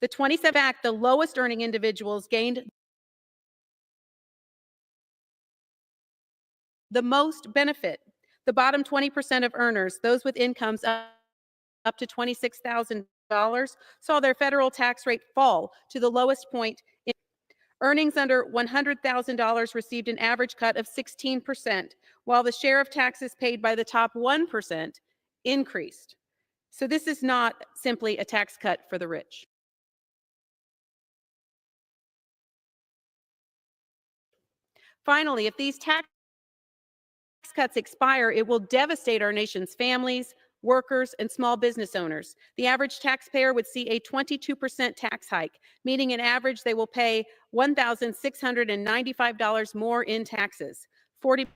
The 27 Act, the lowest earning individuals gained the most benefit. The bottom 20% of earners, those with incomes up to $26,000, saw their federal tax rate fall to the lowest point. Earnings under $100,000 received an average cut of 16%, while the share of taxes paid by the top 1% increased. So this is not simply a tax cut for the rich. Finally, if these tax cuts expire, it will devastate our nation's families, workers, and small business owners. The average taxpayer would see a 22% tax hike, meaning on average they will pay $1,695 more in taxes. 40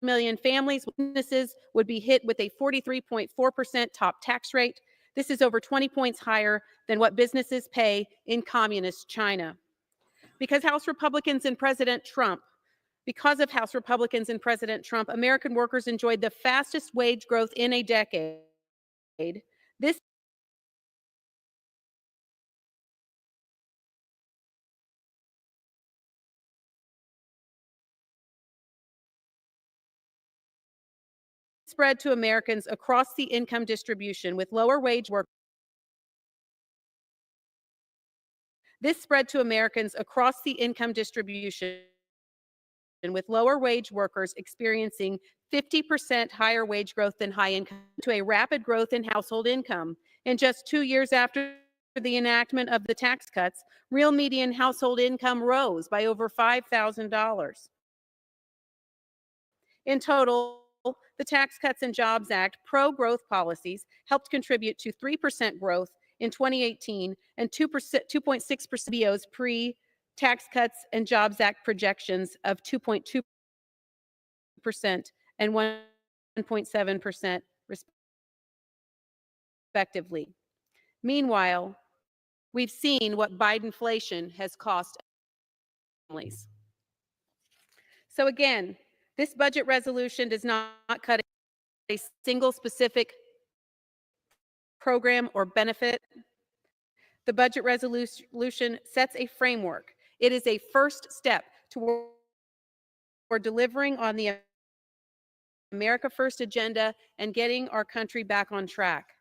million families, businesses would be hit with a 43.4% top tax rate. This is over 20 points higher than what businesses pay in communist China. Because of House Republicans and President Trump, American workers enjoyed the fastest wage growth in a decade. This spread to Americans across the income distribution with lower wage workers. This spread to Americans across the income distribution with lower wage workers experiencing 50% higher wage growth than high income, to a rapid growth in household income. In just 2 years after the enactment of the tax cuts, real median household income rose by over $5,000. In total, the Tax Cuts and Jobs Act pro-growth policies helped contribute to 3% growth in 2018 and 2.6% BO's pre-Tax Cuts and Jobs Act projections of 2.2% and 1.7% respectively. Meanwhile, we've seen what Bidenflation has cost families. So again, this budget resolution does not cut a single specific program or benefit. The budget resolution sets a framework. It is a first step toward delivering on the America First agenda and getting our country back on track.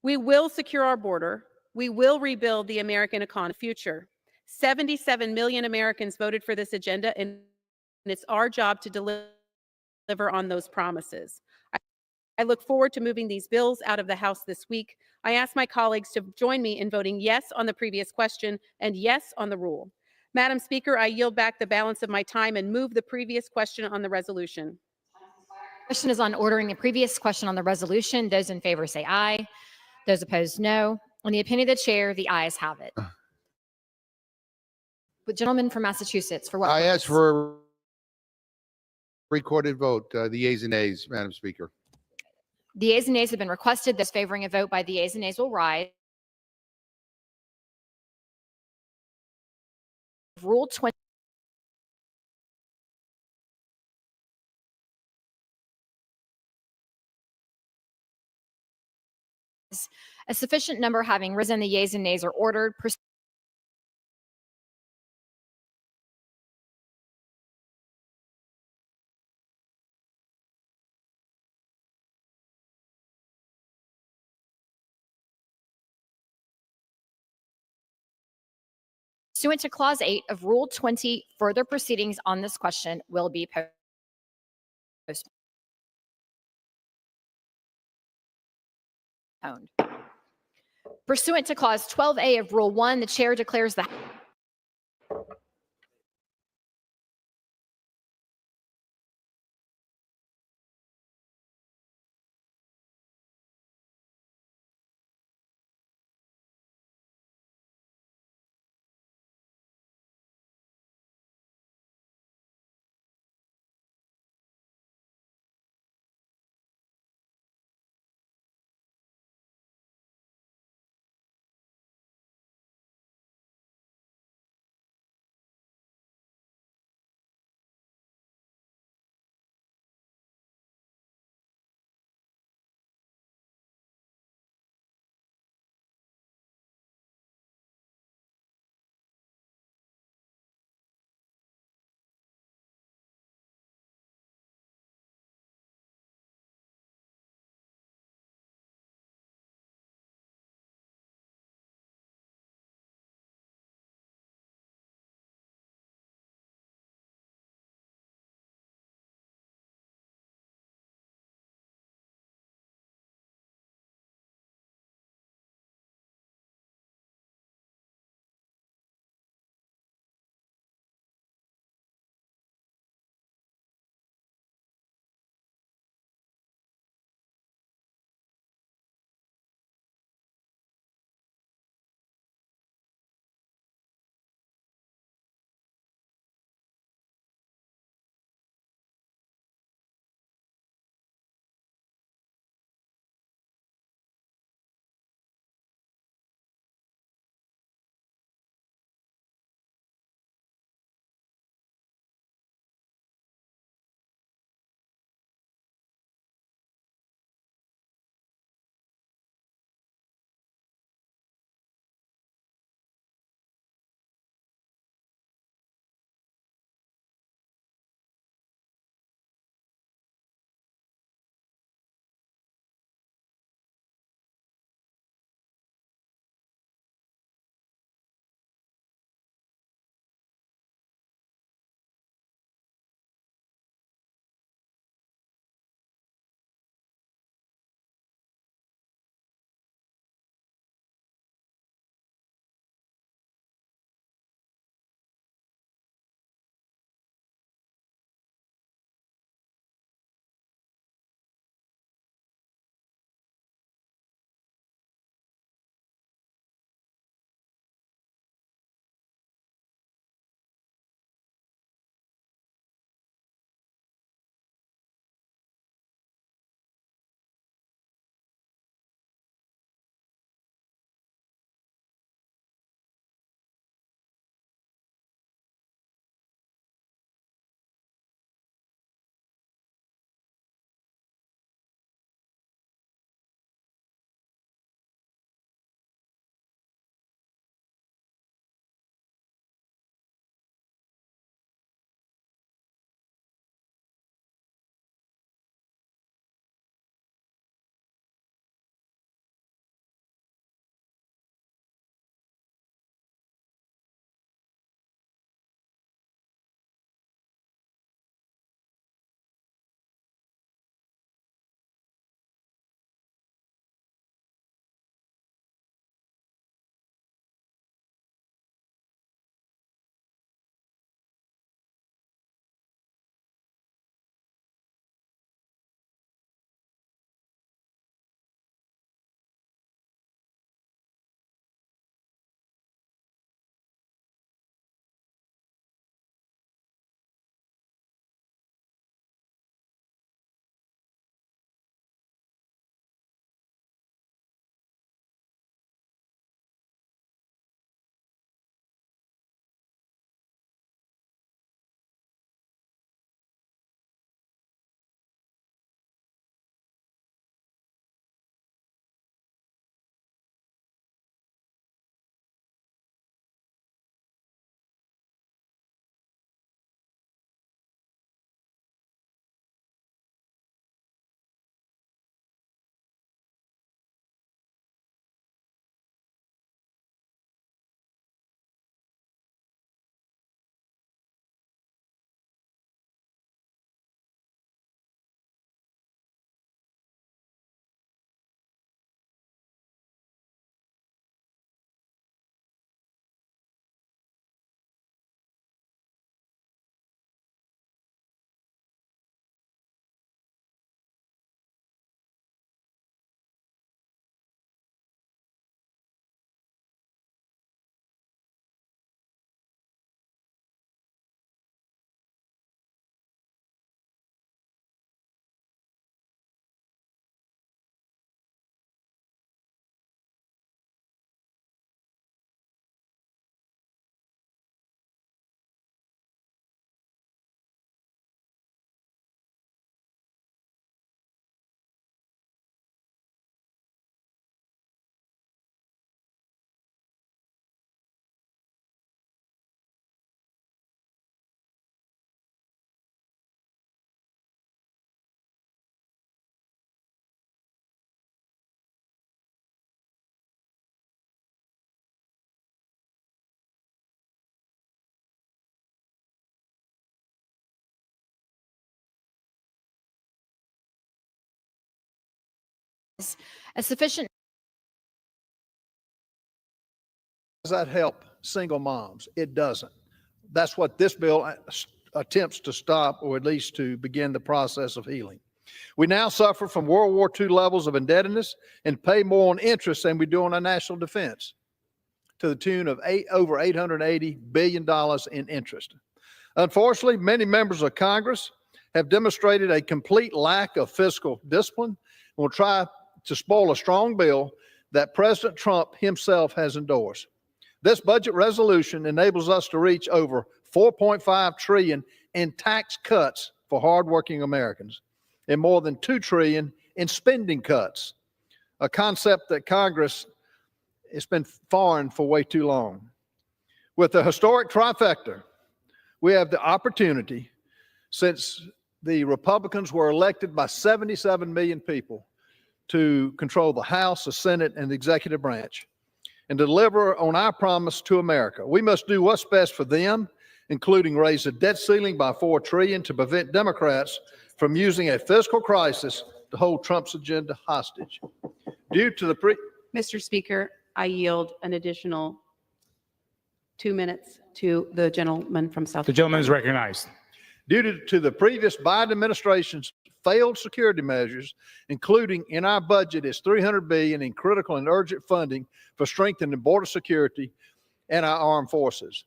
We will secure our border. We will rebuild the American economy future. 77 million Americans voted for this agenda, and it's our job to deliver on those promises. I look forward to moving these bills out of the House this week. I ask my colleagues to join me in voting yes on the previous question and yes on the rule. Madam Speaker, I yield back the balance of my time and move the previous question on the resolution. Question is on ordering the previous question on the resolution. Those in favor say aye. Those opposed, no. In the opinion of the chair, the ayes have it. The gentleman from Massachusetts, for what I purpose? ask for a recorded vote, the yeas and nays, Madam Speaker. The yeas and nays have been requested. Those favoring a vote by the yeas and nays will rise. Rule 20. A sufficient number having risen, the yeas and nays are ordered. Pursuant to Clause 8 of Rule 20, further proceedings on this question will be postponed. Pursuant to Clause 12A of Rule 1, the chair declares the a sufficient Does that help single moms? It doesn't. That's what this bill attempts to stop, or at least to begin the process of healing. We now suffer from World War II levels of indebtedness and pay more on interest than we do on our national defense, to the tune of over $880 billion in interest. Unfortunately, many members of Congress have demonstrated a complete lack of fiscal discipline and will try to spoil a strong bill that President Trump himself has endorsed. This budget resolution enables us to reach over $4.5 trillion in tax cuts for hardworking Americans and more than $2 trillion in spending cuts, a concept that Congress has been foreign for way too long. With the historic trifecta, we have the opportunity, since the Republicans were elected by 77 million people, to control the House, the Senate, and the executive branch, and deliver on our promise to America. We must do what's best for them, including raise the debt ceiling by $4 trillion to prevent Democrats from using a fiscal crisis to hold Trump's agenda hostage. Due to the Mr. Speaker, I yield an additional 2 minutes to the gentleman from South. The gentleman is recognized. Due to the previous Biden administration's failed security measures, including in our budget is $300 billion in critical and urgent funding for strengthening border security and our armed forces.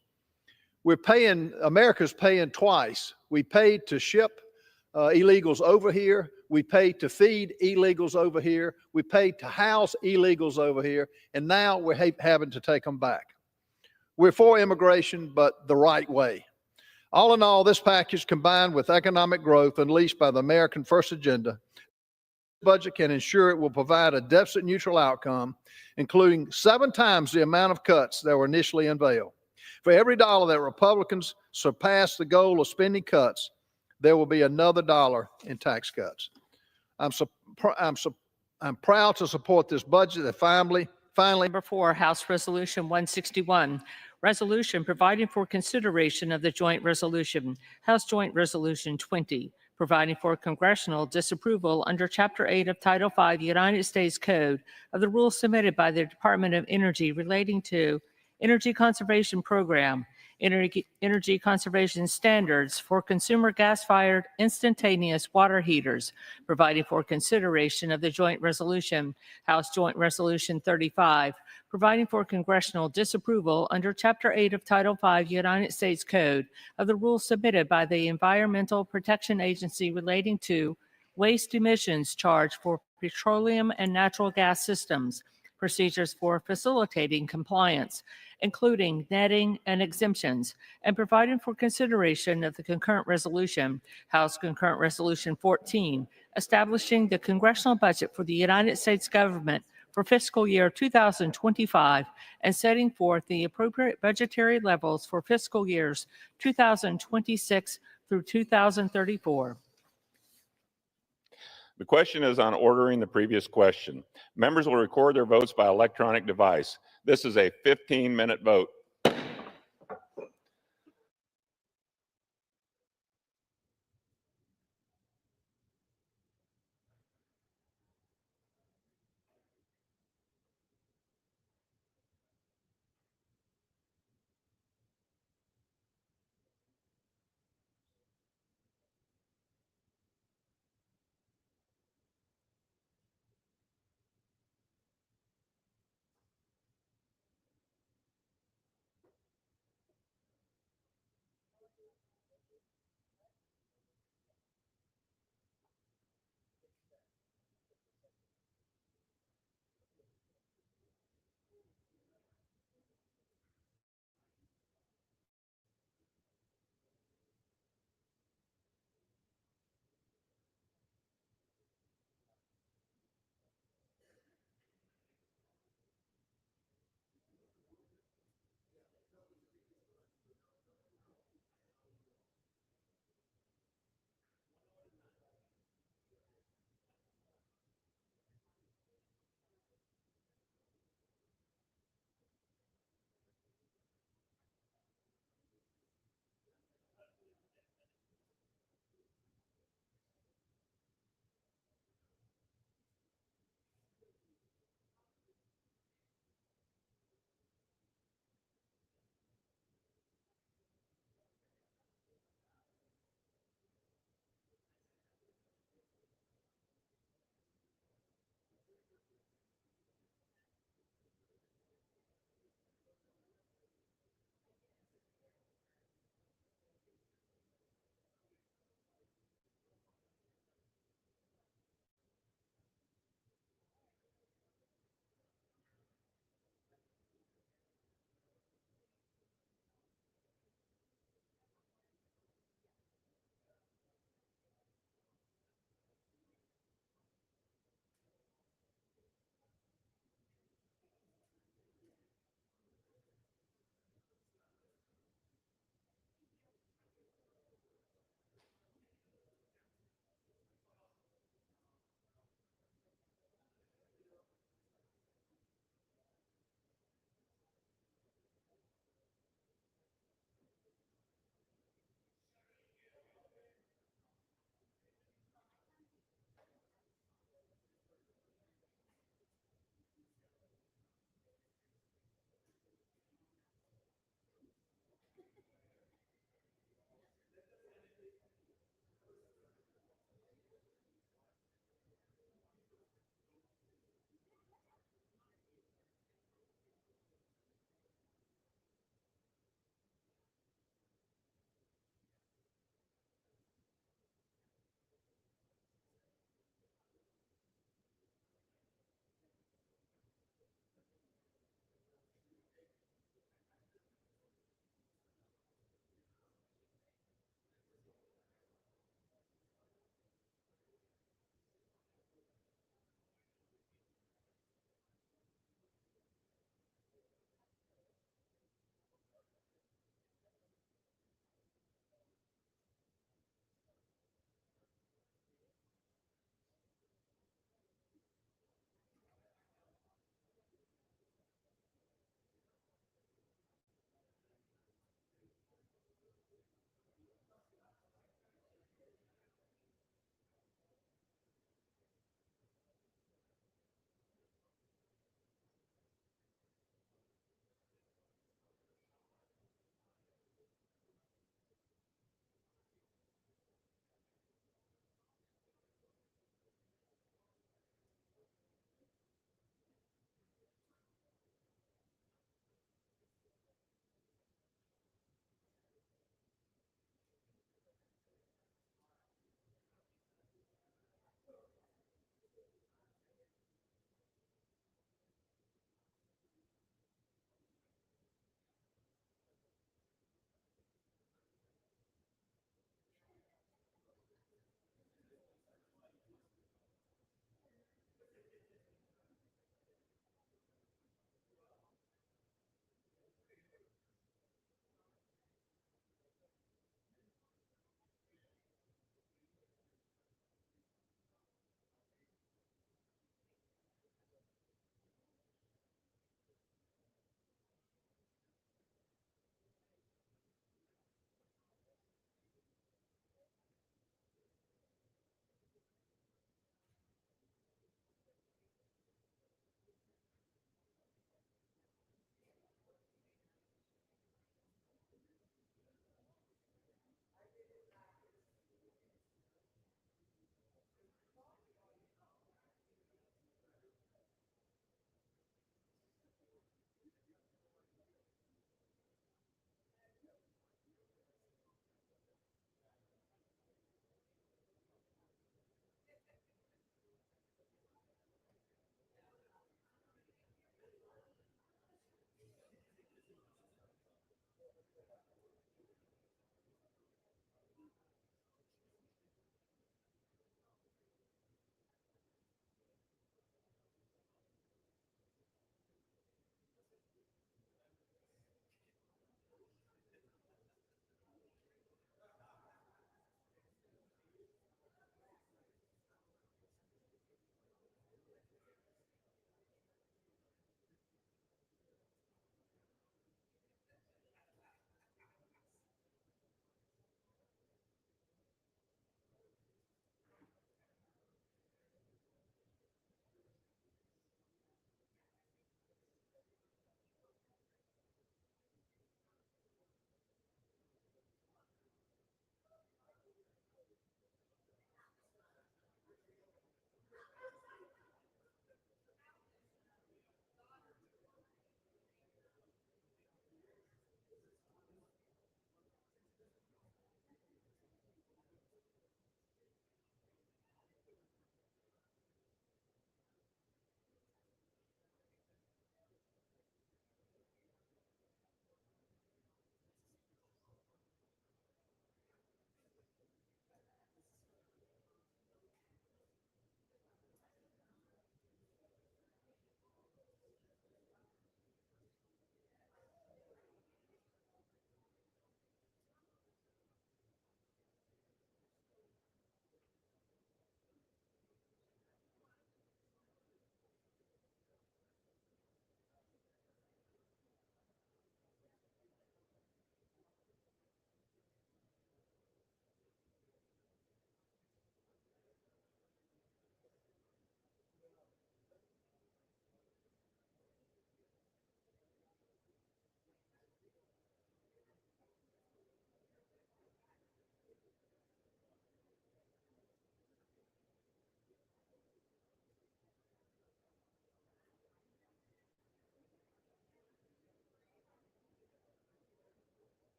America's paying twice. We paid to ship illegals over here. We paid to feed illegals over here. We paid to house illegals over here. And now we're having to take them back. We're for immigration, but the right way. All in all, this package, combined with economic growth unleashed by the American First agenda, budget can ensure it will provide a deficit neutral outcome, including 7 times the amount of cuts that were initially unveiled. For every dollar that Republicans surpass the goal of spending cuts, there will be another dollar in tax cuts. I'm proud to support this budget that finally. Number 4, House Resolution 161, resolution providing for consideration of the joint resolution, House Joint Resolution 20, providing for congressional disapproval under Chapter 8 of Title 5 United States Code of the rules submitted by the Department of Energy relating to Energy Conservation Program, energy conservation standards for consumer gas-fired instantaneous water heaters, providing for consideration of the joint resolution, House Joint Resolution 35, providing for congressional disapproval under Chapter 8 of Title 5 United States Code of the rules submitted by the Environmental Protection Agency relating to waste emissions charge for petroleum and natural gas systems, procedures for facilitating compliance, including netting and exemptions, and providing for consideration of the concurrent resolution, House Concurrent Resolution 14, establishing the congressional budget for the United States government for fiscal year 2025 and setting forth the appropriate budgetary levels for fiscal years 2026 through 2034. The question is on ordering the previous question. Members will record their votes by electronic device. This is a 15-minute vote.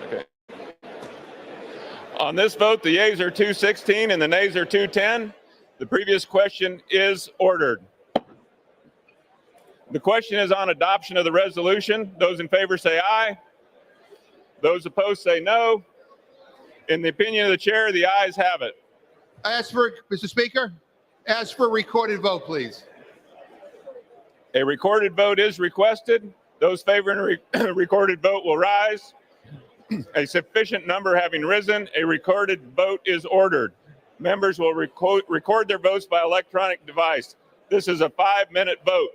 Okay. On this vote, the yeas are 216 and the nays are 210. The previous question is ordered. The question is on adoption of the resolution. Those in favor say aye. Those opposed say no. In the opinion of the chair, the ayes have it. Mr. Speaker, ask for a recorded vote, please. A recorded vote is requested. Those favoring a recorded vote will rise. A sufficient number having risen, a recorded vote is ordered. Members will record their votes by electronic device. This is a 5-minute vote.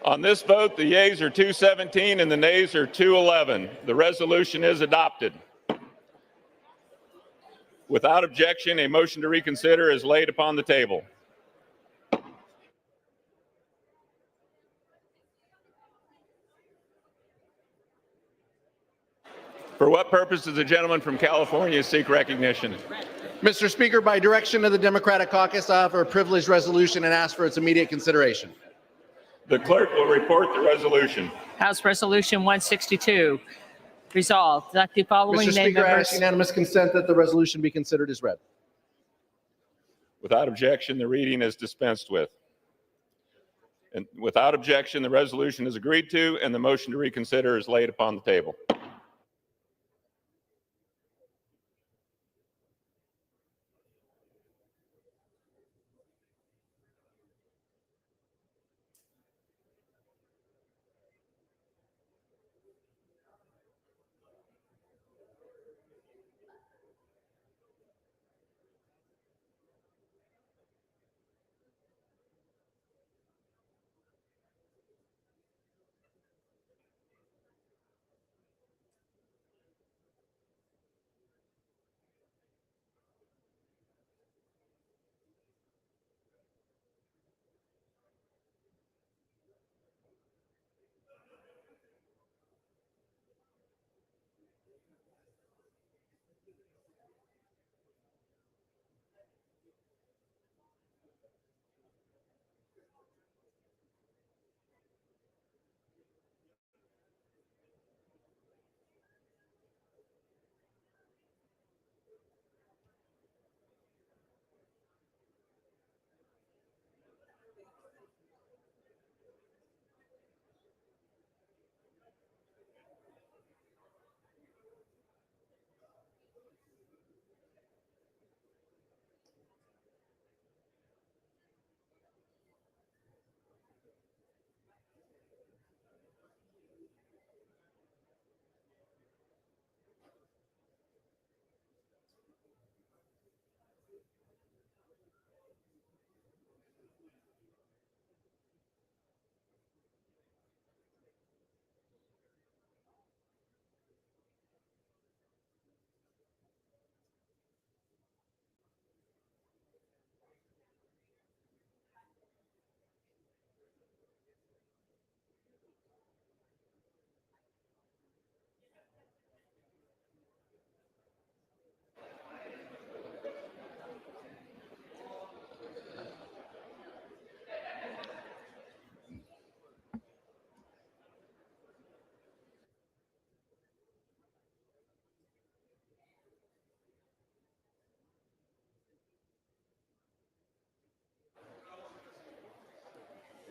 On this vote, the yeas are 217 and the nays are 211. The resolution is adopted. Without objection, a motion to reconsider is laid upon the table. For what purpose does the gentleman from California seek recognition? Mr. Speaker, by direction of the Democratic Caucus, I offer a privileged resolution and ask for its immediate consideration. The clerk will report the resolution. House Resolution 162. Resolved that the following Mr. name Speaker, I members. ask unanimous consent that the resolution be considered as read. Without objection, the reading is dispensed with. And without objection, the resolution is agreed to and the motion to reconsider is laid upon the table.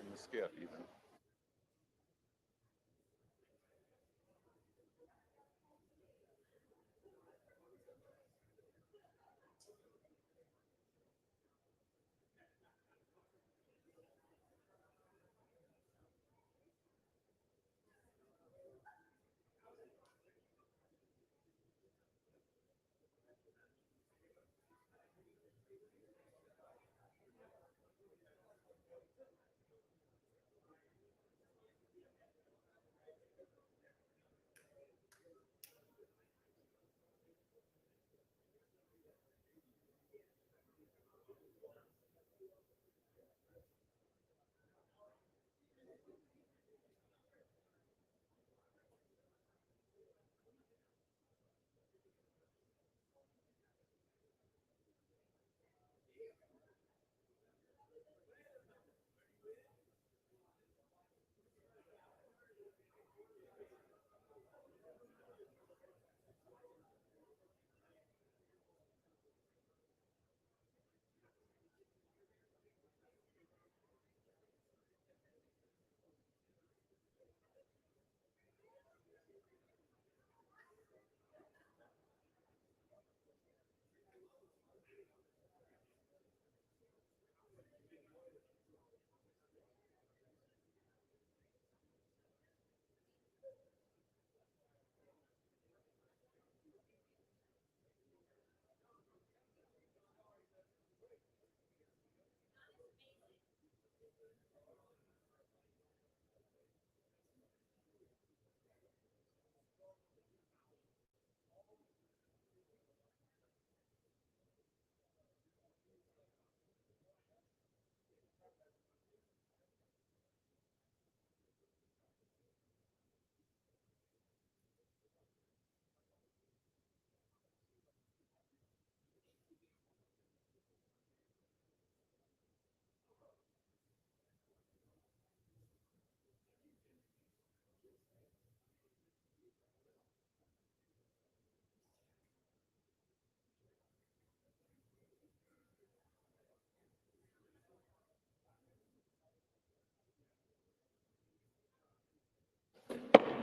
In the skiff, even.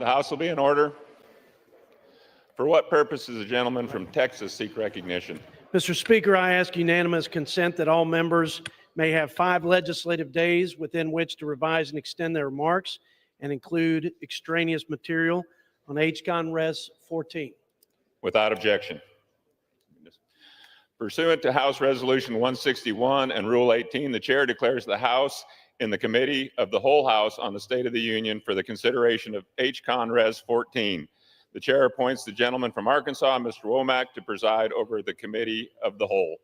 The House will be in order. For what purpose does the gentleman from Texas seek recognition? Mr. Speaker, I ask unanimous consent that all members may have 5 legislative days within which to revise and extend their remarks and include extraneous material on HCon Res 14. Without objection. Pursuant to House Resolution 161 and Rule 18, the chair declares the House in the Committee of the Whole House on the State of the Union for the consideration of HCon Res 14. The chair appoints the gentleman from Arkansas, Mr. Womack, to preside over the Committee of the Whole.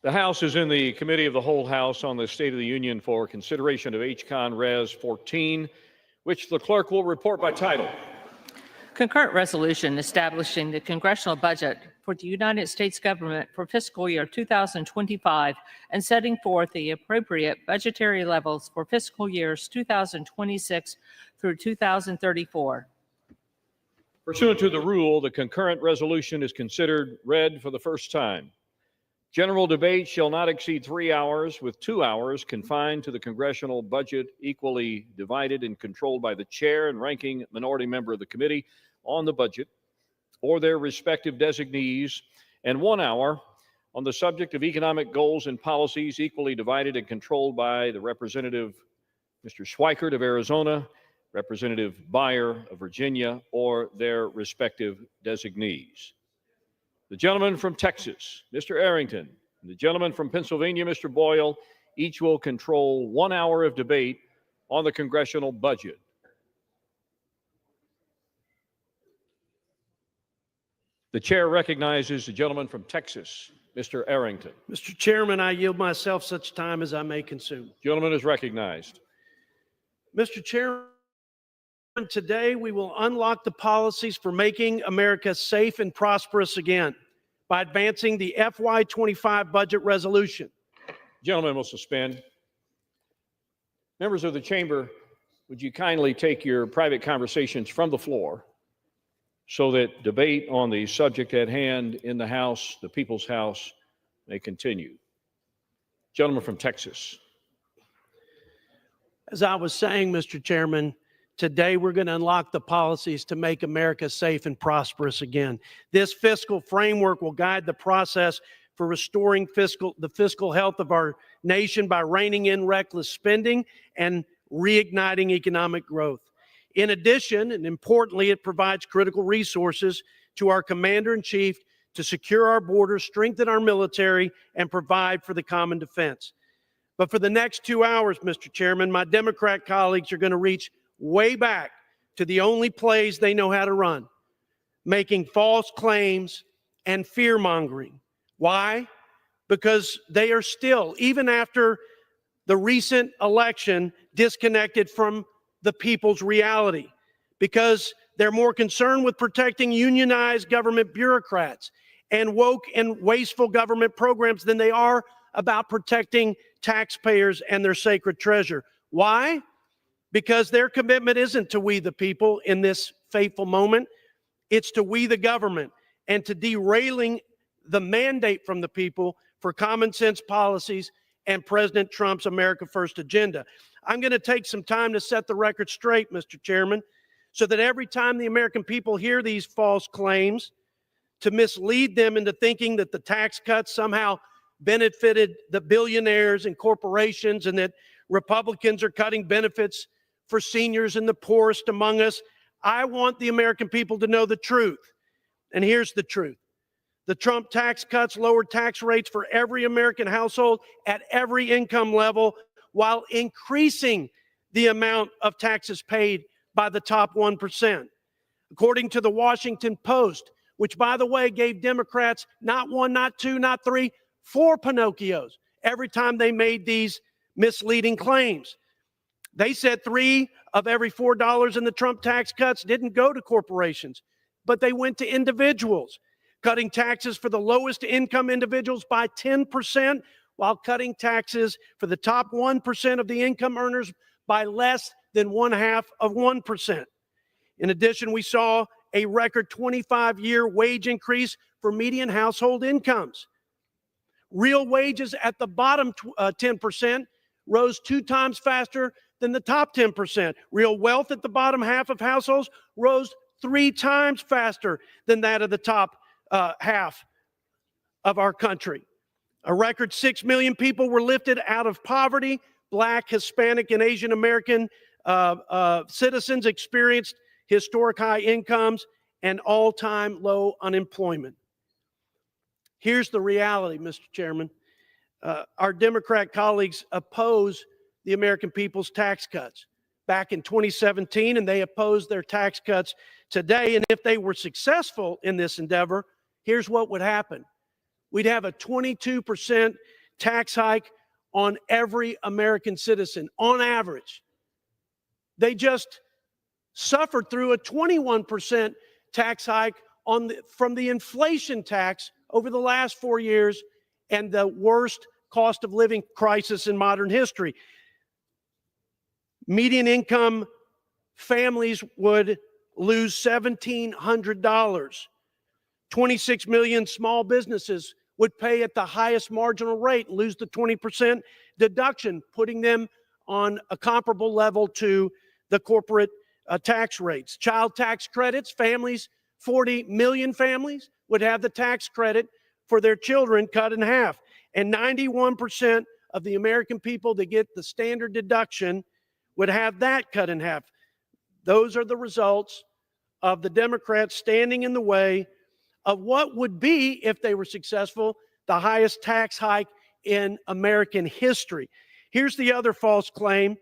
The House is in the Committee of the Whole House on the State of the Union for consideration of HCon Res 14, which the clerk will report by title. Concurrent resolution establishing the congressional budget for the United States government for fiscal year 2025 and setting forth the appropriate budgetary levels for fiscal years 2026 through 2034. Pursuant to the rule, the concurrent resolution is considered read for the first time. General debate shall not exceed 3 hours, with 2 hours confined to the congressional budget, equally divided and controlled by the chair and ranking minority member of the committee on the budget or their respective designees, and 1 hour on the subject of economic goals and policies, equally divided and controlled by the Representative Mr. Schweikert of Arizona, Representative Beyer of Virginia, or their respective designees. The gentleman from Texas, Mr. Arrington, and the gentleman from Pennsylvania, Mr. Boyle, each will control 1 hour of debate on the congressional budget. The chair recognizes the gentleman from Texas, Mr. Arrington. Mr. Chairman, I yield myself such time as I may consume. Gentleman is recognized. Mr. Chairman, today we will unlock the policies for making America safe and prosperous again by advancing the FY25 budget resolution. Gentlemen will suspend. Members of the chamber, would you kindly take your private conversations from the floor so that debate on the subject at hand in the House, the People's House, may continue. Gentleman from Texas. As I was saying, Mr. Chairman, today we're going to unlock the policies to make America safe and prosperous again. This fiscal framework will guide the process for restoring the fiscal health of our nation by reining in reckless spending and reigniting economic growth. In addition, and importantly, it provides critical resources to our commander-in-chief to secure our borders, strengthen our military, and provide for the common defense. But for the next 2 hours, Mr. Chairman, my Democrat colleagues are going to reach way back to the only plays they know how to run, making false claims and fear-mongering. Why? Because they are still, even after the recent election, disconnected from the people's reality, because they're more concerned with protecting unionized government bureaucrats and woke and wasteful government programs than they are about protecting taxpayers and their sacred treasure. Why? Because their commitment isn't to we the people in this fateful moment. It's to we the government and to derailing the mandate from the people for common sense policies and President Trump's America First agenda. I'm going to take some time to set the record straight, Mr. Chairman, so that every time the American people hear these false claims, to mislead them into thinking that the tax cuts somehow benefited the billionaires and corporations and that Republicans are cutting benefits for seniors and the poorest among us. I want the American people to know the truth. And here's the truth. The Trump tax cuts lowered tax rates for every American household at every income level while increasing the amount of taxes paid by the top 1%. According to the Washington Post, which, by the way, gave Democrats not one, not two, not three, 4 Pinocchios every time they made these misleading claims. They said 3 of every $4 in the Trump tax cuts didn't go to corporations, but they went to individuals, cutting taxes for the lowest income individuals by 10%, while cutting taxes for the top 1% of the income earners by less than 0.5%. In addition, we saw a record 25-year wage increase for median household incomes. Real wages at the bottom 10% rose 2 times faster than the top 10%. Real wealth at the bottom half of households rose 3 times faster than that of the top half of our country. A record 6 million people were lifted out of poverty. Black, Hispanic, and Asian American citizens experienced historic high incomes and all-time low unemployment. Here's the reality, Mr. Chairman. Our Democrat colleagues oppose the American people's tax cuts back in 2017, and they oppose their tax cuts today. And if they were successful in this endeavor, here's what would happen. We'd have a 22% tax hike on every American citizen on average. They just suffered through a 21% tax hike from the inflation tax over the last 4 years and the worst cost of living crisis in modern history. Median income families would lose $1,700. 26 million small businesses would pay at the highest marginal rate, lose the 20% deduction, putting them on a comparable level to the corporate tax rates. Child tax credits, 40 million families would have the tax credit for their children cut in half. And 91% of the American people that get the standard deduction would have that cut in half. Those are the results of the Democrats standing in the way of what would be, if they were successful, the highest tax hike in American history. Here's the other false claim.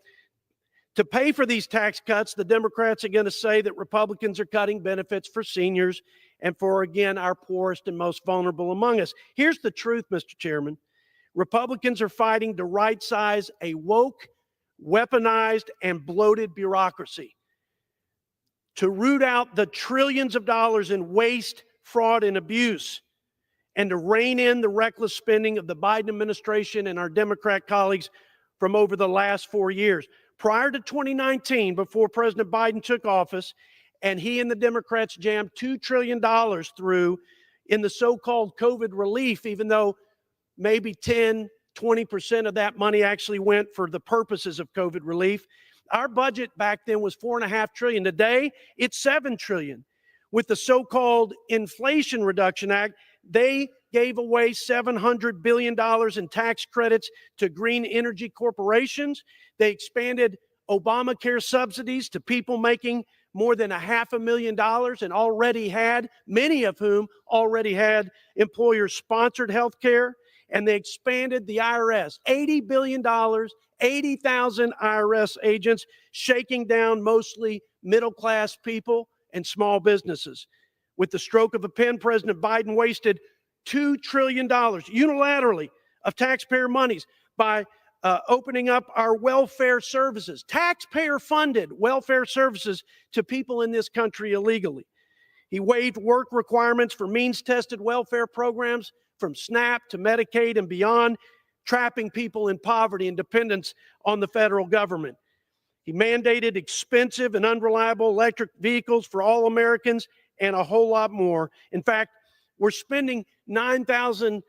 To pay for these tax cuts, the Democrats are going to say that Republicans are cutting benefits for seniors and for, again, our poorest and most vulnerable among us. Here's the truth, Mr. Chairman. Republicans are fighting to right-size a woke, weaponized, and bloated bureaucracy, to root out the trillions of dollars in waste, fraud, and abuse, and to rein in the reckless spending of the Biden administration and our Democrat colleagues from over the last 4 years. Prior to 2019, before President Biden took office, and he and the Democrats jammed $2 trillion through in the so-called COVID relief, even though maybe 20% of that money actually went for the purposes of COVID relief. Our budget back then was $4.5 trillion. Today, it's $7 trillion. With the so-called Inflation Reduction Act, they gave away $700 billion in tax credits to green energy corporations. They expanded Obamacare subsidies to people making more than $500,000 and already had, many of whom already had employer-sponsored health care. And they expanded the IRS, $80 billion, 80,000 IRS agents, shaking down mostly middle-class people and small businesses. With the stroke of a pen, President Biden wasted $2 trillion unilaterally of taxpayer monies by opening up our welfare services, taxpayer-funded welfare services to people in this country illegally. He waived work requirements for means-tested welfare programs from SNAP to Medicaid and beyond, trapping people in poverty and dependence on the federal government. He mandated expensive and unreliable electric vehicles for all Americans and a whole lot more. In fact, we're spending $9,000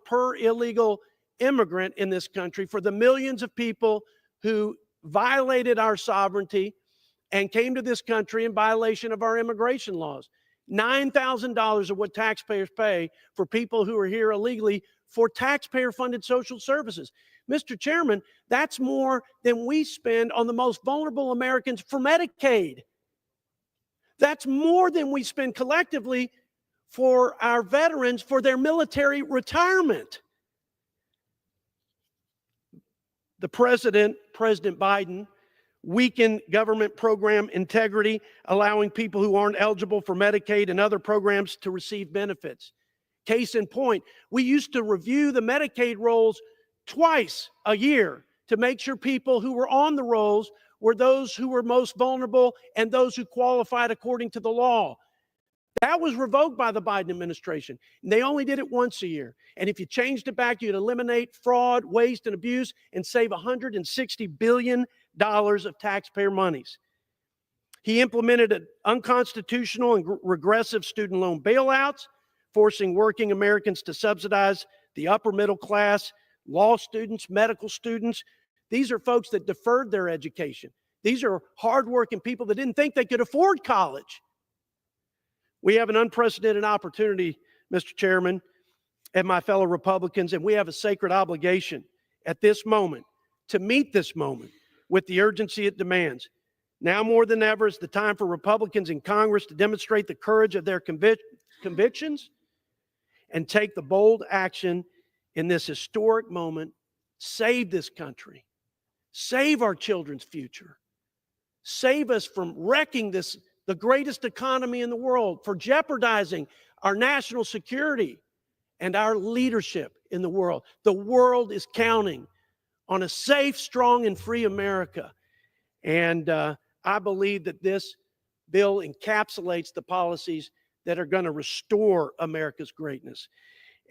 per illegal immigrant in this country for the millions of people who violated our sovereignty and came to this country in violation of our immigration laws. $9,000 of what taxpayers pay for people who are here illegally for taxpayer-funded social services. Mr. Chairman, that's more than we spend on the most vulnerable Americans for Medicaid. That's more than we spend collectively for our veterans for their military retirement. The President Biden, weakened government program integrity, allowing people who aren't eligible for Medicaid and other programs to receive benefits. Case in point, we used to review the Medicaid rolls twice a year to make sure people who were on the rolls were those who were most vulnerable and those who qualified according to the law. That was revoked by the Biden administration. And they only did it once a year. And if you changed it back, you'd eliminate fraud, waste, and abuse and save $160 billion of taxpayer monies. He implemented unconstitutional and regressive student loan bailouts, forcing working Americans to subsidize the upper middle class, law students, medical students. These are folks that deferred their education. These are hardworking people that didn't think they could afford college. We have an unprecedented opportunity, Mr. Chairman, and my fellow Republicans, and we have a sacred obligation at this moment to meet this moment with the urgency it demands. Now more than ever is the time for Republicans in Congress to demonstrate the courage of their convictions and take the bold action in this historic moment. Save this country. Save our children's future. Save us from wrecking the greatest economy in the world, for jeopardizing our national security and our leadership in the world. The world is counting on a safe, strong, and free America. And I believe that this bill encapsulates the policies that are going to restore America's greatness.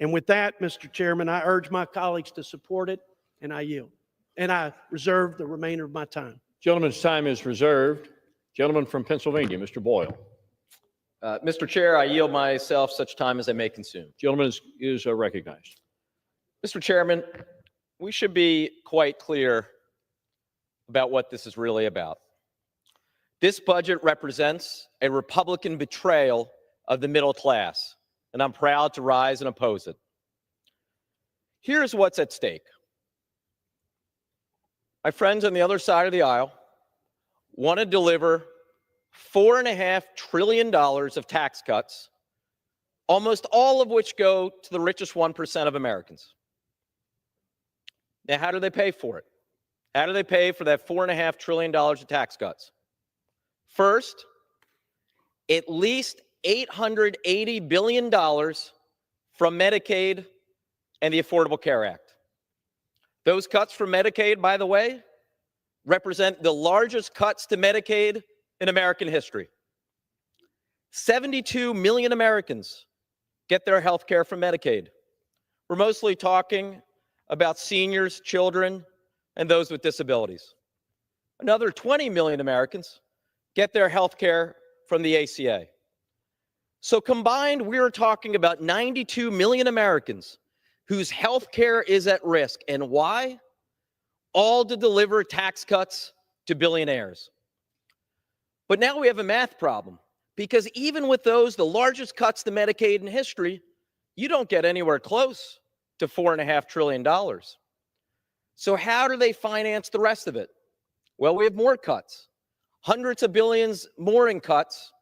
And with that, Mr. Chairman, I urge my colleagues to support it, and I yield. And I reserve the remainder of my time. Gentleman's time is reserved. Gentleman from Pennsylvania, Mr. Boyle. Mr. Chair, I yield myself such time as I may consume. Gentleman is recognized. Mr. Chairman, we should be quite clear about what this is really about. This budget represents a Republican betrayal of the middle class, and I'm proud to rise and oppose it. Here's what's at stake. My friends on the other side of the aisle want to deliver $4.5 trillion of tax cuts, almost all of which go to the richest 1% of Americans. Now, how do they pay for it? How do they pay for that $4.5 trillion of tax cuts? First, at least $880 billion from Medicaid and the Affordable Care Act. Those cuts from Medicaid, by the way, represent the largest cuts to Medicaid in American history. 72 million Americans get their health care from Medicaid. We're mostly talking about seniors, children, and those with disabilities. Another 20 million Americans get their health care from the ACA. So combined, we're talking about 92 million Americans whose health care is at risk. And why? All to deliver tax cuts to billionaires. But now we have a math problem, because even with those, the largest cuts to Medicaid in history, you don't get anywhere close to $4.5 trillion. So how do they finance the rest of it? Well, we have more cuts, hundreds of billions more in cuts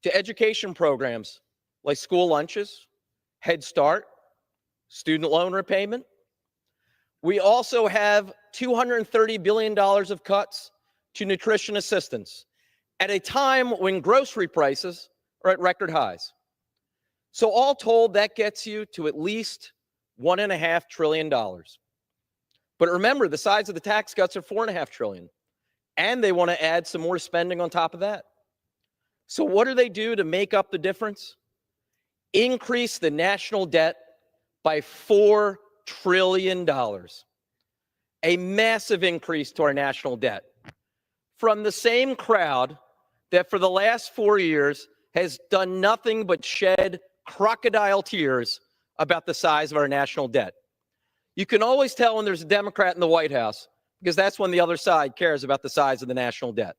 to education programs like school lunches, Head Start, student loan repayment. We also have $230 billion of cuts to nutrition assistance at a time when grocery prices are at record highs. So all told, that gets you to at least $1.5 trillion. But remember, the size of the tax cuts are $4.5 trillion, and they want to add some more spending on top of that. So what do they do to make up the difference? Increase the national debt by $4 trillion. A massive increase to our national debt from the same crowd that for the last 4 years has done nothing but shed crocodile tears about the size of our national debt. You can always tell when there's a Democrat in the White House, because that's when the other side cares about the size of the national debt.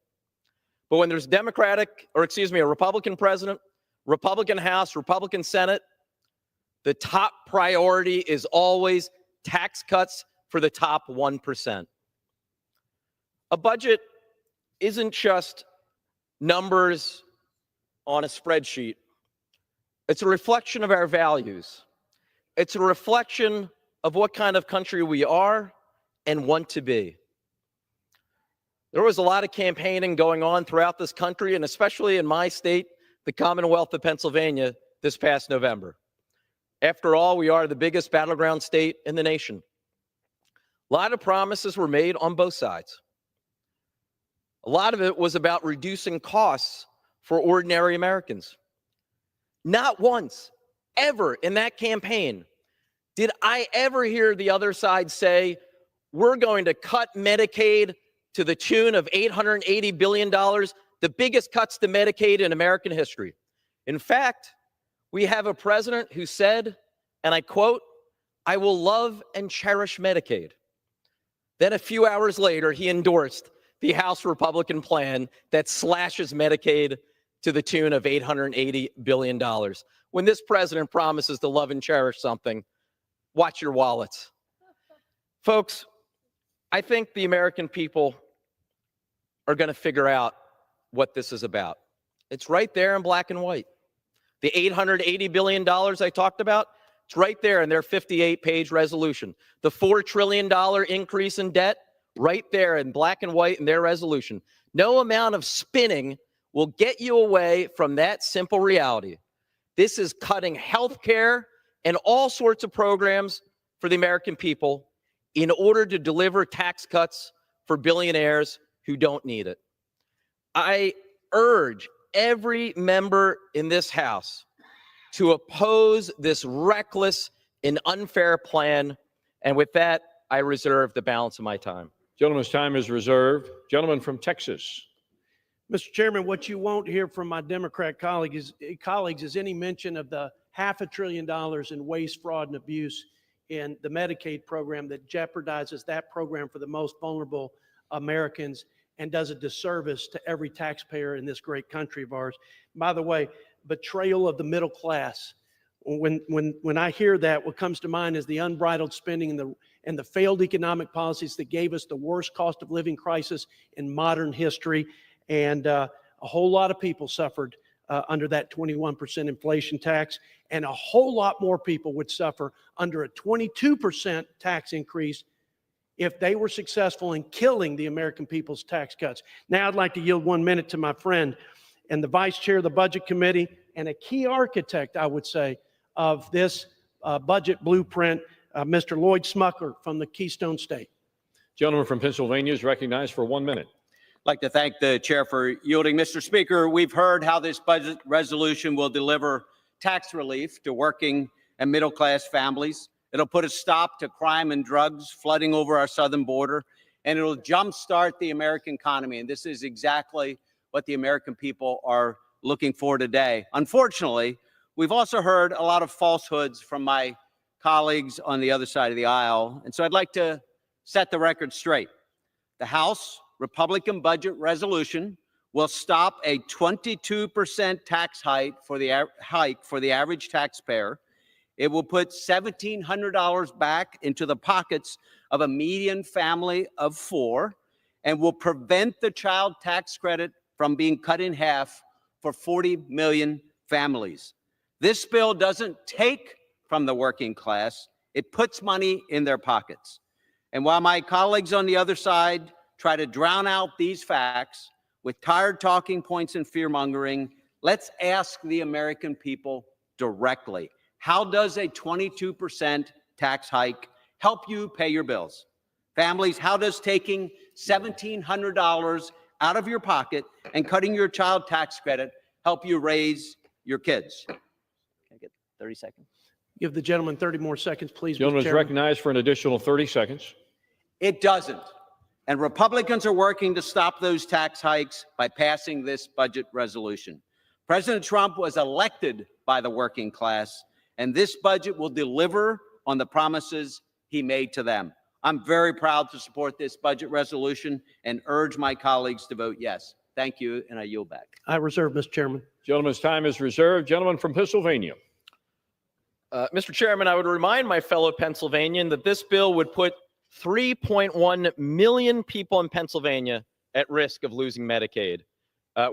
But when there's a Republican president, Republican House, Republican Senate, the top priority is always tax cuts for the top 1%. A budget isn't just numbers on a spreadsheet. It's a reflection of our values. It's a reflection of what kind of country we are and want to be. There was a lot of campaigning going on throughout this country, and especially in my state, the Commonwealth of Pennsylvania, this past November. After all, we are the biggest battleground state in the nation. A lot of promises were made on both sides. A lot of it was about reducing costs for ordinary Americans. Not once, ever in that campaign, did I ever hear the other side say, we're going to cut Medicaid to the tune of $880 billion, the biggest cuts to Medicaid in American history. In fact, we have a president who said, and I quote, "I will love and cherish Medicaid." Then a few hours later, he endorsed the House Republican plan that slashes Medicaid to the tune of $880 billion. When this president promises to love and cherish something, watch your wallets. Folks, I think the American people are going to figure out what this is about. It's right there in black and white. The $880 billion I talked about, it's right there in their 58-page resolution. The $4 trillion increase in debt, right there in black and white in their resolution. No amount of spinning will get you away from that simple reality. This is cutting health care and all sorts of programs for the American people in order to deliver tax cuts for billionaires who don't need it. I urge every member in this House to oppose this reckless and unfair plan. And with that, I reserve the balance of my time. Gentleman's time is reserved. Gentleman from Texas. Mr. Chairman, what you won't hear from my Democrat colleagues is any mention of the $500 billion in waste, fraud, and abuse in the Medicaid program that jeopardizes that program for the most vulnerable Americans and does a disservice to every taxpayer in this great country of ours. By the way, betrayal of the middle class. When I hear that, what comes to mind is the unbridled spending and the failed economic policies that gave us the worst cost of living crisis in modern history. And a whole lot of people suffered under that 21% inflation tax, and a whole lot more people would suffer under a 22% tax increase if they were successful in killing the American people's tax cuts. Now I'd like to yield 1 minute to my friend and the vice chair of the Budget Committee and a key architect, I would say, of this budget blueprint, Mr. Lloyd Smucker from the Keystone State. Gentleman from Pennsylvania is recognized for 1 minute. I'd like to thank the chair for yielding. Mr. Speaker, we've heard how this budget resolution will deliver tax relief to working and middle-class families. It'll put a stop to crime and drugs flooding over our southern border, and it'll jumpstart the American economy. And this is exactly what the American people are looking for today. Unfortunately, we've also heard a lot of falsehoods from my colleagues on the other side of the aisle. And so I'd like to set the record straight. The House Republican budget resolution will stop a 22% tax hike for the average taxpayer. It will put $1,700 back into the pockets of a median family of 4 and will prevent the child tax credit from being cut in half for 40 million families. This bill doesn't take from the working class, it puts money in their pockets. And while my colleagues on the other side try to drown out these facts with tired talking points and fear-mongering, let's ask the American people directly. How does a 22% tax hike help you pay your bills? Families, how does taking $1,700 out of your pocket and cutting your child tax credit help you raise your kids? Can I get 30 seconds? Give the gentleman 30 more seconds, please. Gentleman is recognized for an additional 30 seconds. It doesn't. And Republicans are working to stop those tax hikes by passing this budget resolution. President Trump was elected by the working class, and this budget will deliver on the promises he made to them. I'm very proud to support this budget resolution and urge my colleagues to vote yes. Thank you, and I yield back. I reserve, Mr. Chairman. Gentleman's time is reserved. Gentleman from Pennsylvania. Mr. Chairman, I would remind my fellow Pennsylvanian that this bill would put 3.1 million people in Pennsylvania at risk of losing Medicaid.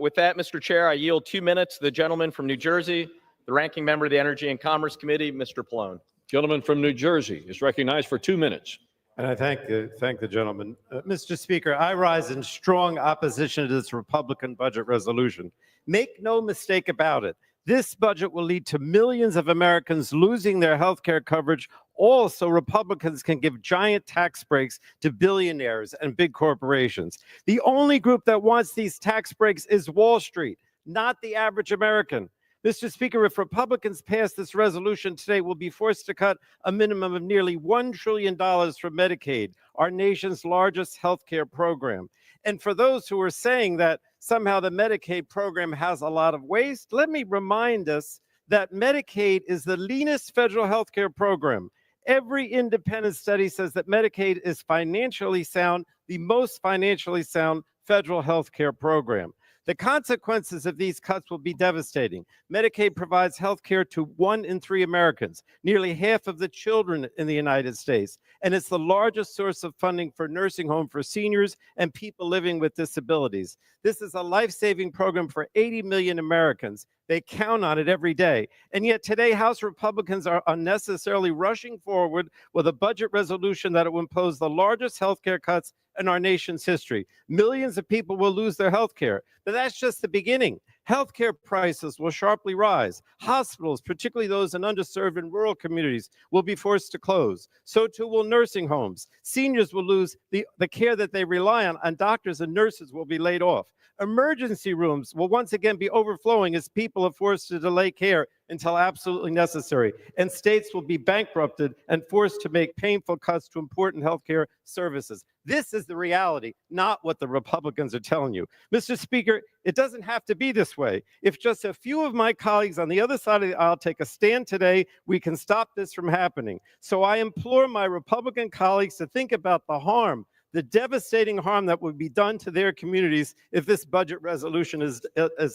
With that, Mr. Chair, I yield 2 minutes to the gentleman from New Jersey, the ranking member of the Energy and Commerce Committee, Mr. Pallone. Gentleman from New Jersey is recognized for 2 minutes. And I thank the gentleman. Mr. Speaker, I rise in strong opposition to this Republican budget resolution. Make no mistake about it. This budget will lead to millions of Americans losing their health care coverage, all so Republicans can give giant tax breaks to billionaires and big corporations. The only group that wants these tax breaks is Wall Street, not the average American. Mr. Speaker, if Republicans pass this resolution today, we'll be forced to cut a minimum of nearly $1 trillion from Medicaid, our nation's largest health care program. And for those who are saying that somehow the Medicaid program has a lot of waste, let me remind us that Medicaid is the leanest federal health care program. Every independent study says that Medicaid is financially sound, the most financially sound federal health care program. The consequences of these cuts will be devastating. Medicaid provides health care to 1 in 3 Americans, nearly half of the children in the United States, and it's the largest source of funding for nursing home for seniors and people living with disabilities. This is a life-saving program for 80 million Americans. They count on it every day. And yet today, House Republicans are unnecessarily rushing forward with a budget resolution that will impose the largest health care cuts in our nation's history. Millions of people will lose their health care, but that's just the beginning. Healthcare prices will sharply rise. Hospitals, particularly those in underserved and rural communities, will be forced to close. So too will nursing homes. Seniors will lose the care that they rely on, and doctors and nurses will be laid off. Emergency rooms will once again be overflowing as people are forced to delay care until absolutely necessary. And states will be bankrupted and forced to make painful cuts to important healthcare services. This is the reality, not what the Republicans are telling you. Mr. Speaker, it doesn't have to be this way. If just a few of my colleagues on the other side of the aisle take a stand today, we can stop this from happening. So I implore my Republican colleagues to think about the harm, the devastating harm that would be done to their communities if this budget resolution is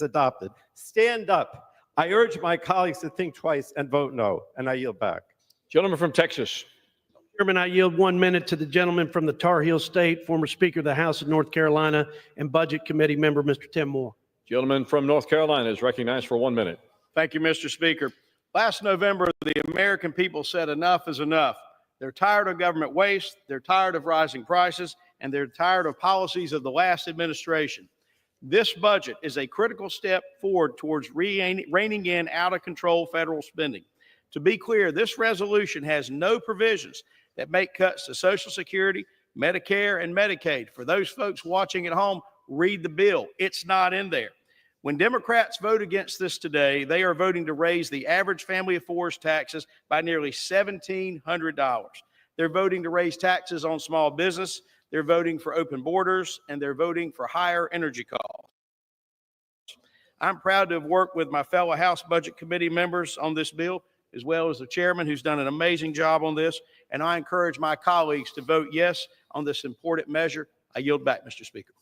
adopted. Stand up. I urge my colleagues to think twice and vote no, and I yield back. Gentleman from Texas. Chairman, I yield 1 minute to the gentleman from the Tar Heel State, former Speaker of the House of North Carolina and Budget Committee member, Mr. Tim Moore. Gentleman from North Carolina is recognized for 1 minute. Thank you, Mr. Speaker. Last November, the American people said enough is enough. They're tired of government waste, they're tired of rising prices, and they're tired of policies of the last administration. This budget is a critical step forward towards reining in out-of-control federal spending. To be clear, this resolution has no provisions that make cuts to Social Security, Medicare, and Medicaid. For those folks watching at home, read the bill. It's not in there. When Democrats vote against this today, they are voting to raise the average family of four's taxes by nearly $1,700. They're voting to raise taxes on small business. They're voting for open borders, and they're voting for higher energy costs. I'm proud to have worked with my fellow House Budget Committee members on this bill, as well as the chairman, who's done an amazing job on this. And I encourage my colleagues to vote yes on this important measure. I yield back, Mr. Speaker.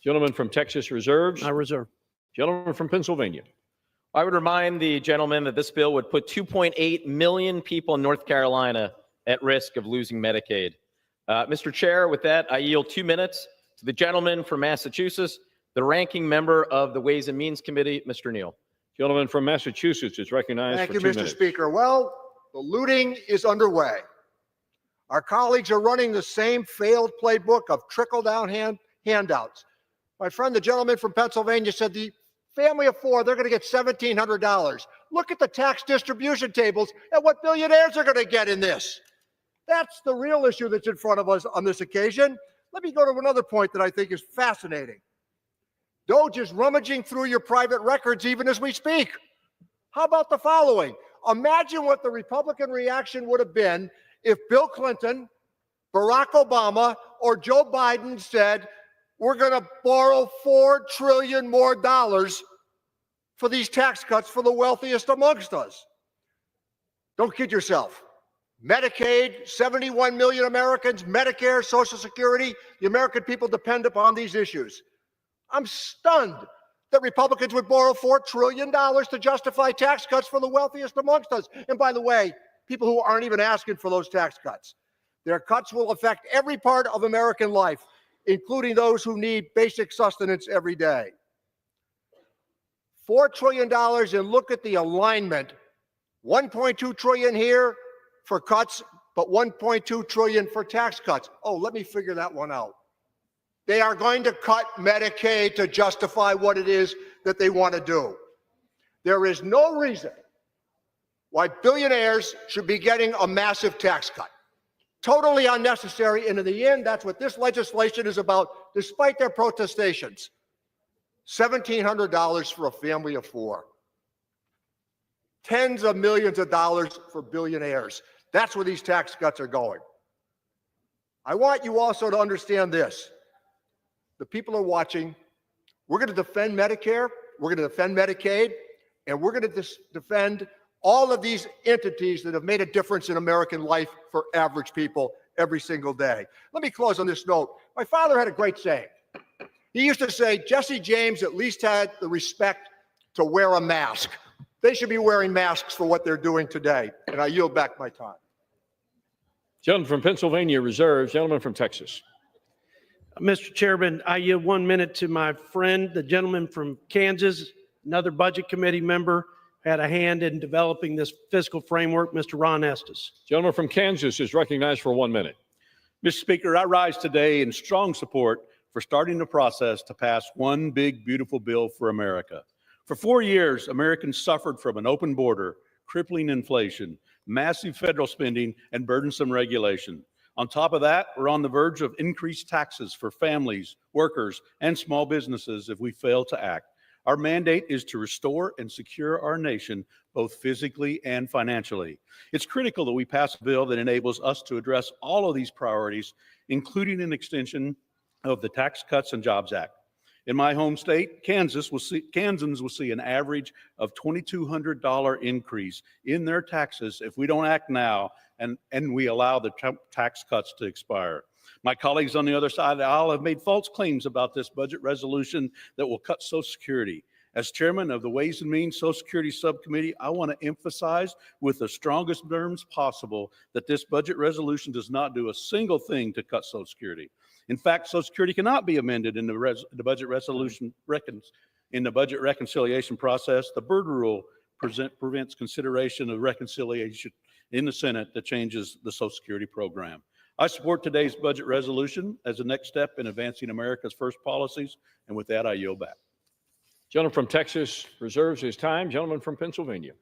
Gentleman from Texas reserves. I reserve. Gentleman from Pennsylvania. I would remind the gentleman that this bill would put 2.8 million people in North Carolina at risk of losing Medicaid. Mr. Chair, with that, I yield 2 minutes to the gentleman from Massachusetts, the ranking member of the Ways and Means Committee, Mr. Neal. Gentleman from Massachusetts is recognized Thank for you, 2 Mr. minutes. Speaker. Well, the looting is underway. Our colleagues are running the same failed playbook of trickle-down handouts. My friend, the gentleman from Pennsylvania, said the family of four, they're going to get $1,700. Look at the tax distribution tables and what billionaires are going to get in this. That's the real issue that's in front of us on this occasion. Let me go to another point that I think is fascinating. DOGE is rummaging through your private records even as we speak. How about the following? Imagine what the Republican reaction would have been if Bill Clinton, Barack Obama, or Joe Biden said, we're going to borrow $4 trillion more for these tax cuts for the wealthiest amongst us. Don't kid yourself. Medicaid, 71 million Americans, Medicare, Social Security, the American people depend upon these issues. I'm stunned that Republicans would borrow $4 trillion to justify tax cuts for the wealthiest amongst us. And by the way, people who aren't even asking for those tax cuts. Their cuts will affect every part of American life, including those who need basic sustenance every day. $4 trillion, and look at the alignment. 1.2 trillion here for cuts, but 1.2 trillion for tax cuts. Oh, let me figure that one out. They are going to cut Medicaid to justify what it is that they want to do. There is no reason why billionaires should be getting a massive tax cut. Totally unnecessary, and in the end, that's what this legislation is about, despite their protestations. $1,700 for a family of four. Tens of millions of dollars for billionaires. That's where these tax cuts are going. I want you also to understand this. The people are watching. We're going to defend Medicare. We're going to defend Medicaid. And we're going to defend all of these entities that have made a difference in American life for average people every single day. Let me close on this note. My father had a great saying. He used to say, Jesse James at least had the respect to wear a mask. They should be wearing masks for what they're doing today. And I yield back my time. Gentleman from Pennsylvania reserves. Gentleman from Texas. Mr. Chairman, I yield 1 minute to my friend, the gentleman from Kansas, another Budget Committee member, had a hand in developing this fiscal framework, Mr. Ron Estes. Gentleman from Kansas is recognized for 1 minute. Mr. Speaker, I rise today in strong support for starting the process to pass one big, beautiful bill for America. For 4 years, Americans suffered from an open border, crippling inflation, massive federal spending, and burdensome regulation. On top of that, we're on the verge of increased taxes for families, workers, and small businesses if we fail to act. Our mandate is to restore and secure our nation, both physically and financially. It's critical that we pass a bill that enables us to address all of these priorities, including an extension of the Tax Cuts and Jobs Act. In my home state, Kansans will see an average of $2,200 increase in their taxes if we don't act now and we allow the tax cuts to expire. My colleagues on the other side of the aisle have made false claims about this budget resolution that will cut Social Security. As chairman of the Ways and Means Social Security Subcommittee, I want to emphasize with the strongest terms possible that this budget resolution does not do a single thing to cut Social Security. In fact, Social Security cannot be amended in the budget resolution in the budget reconciliation process. The Byrd Rule prevents consideration of reconciliation in the Senate that changes the Social Security program. I support today's budget resolution as a next step in advancing America's first policies. And with that, I yield back. Gentleman from Texas reserves his time. Gentleman from Pennsylvania.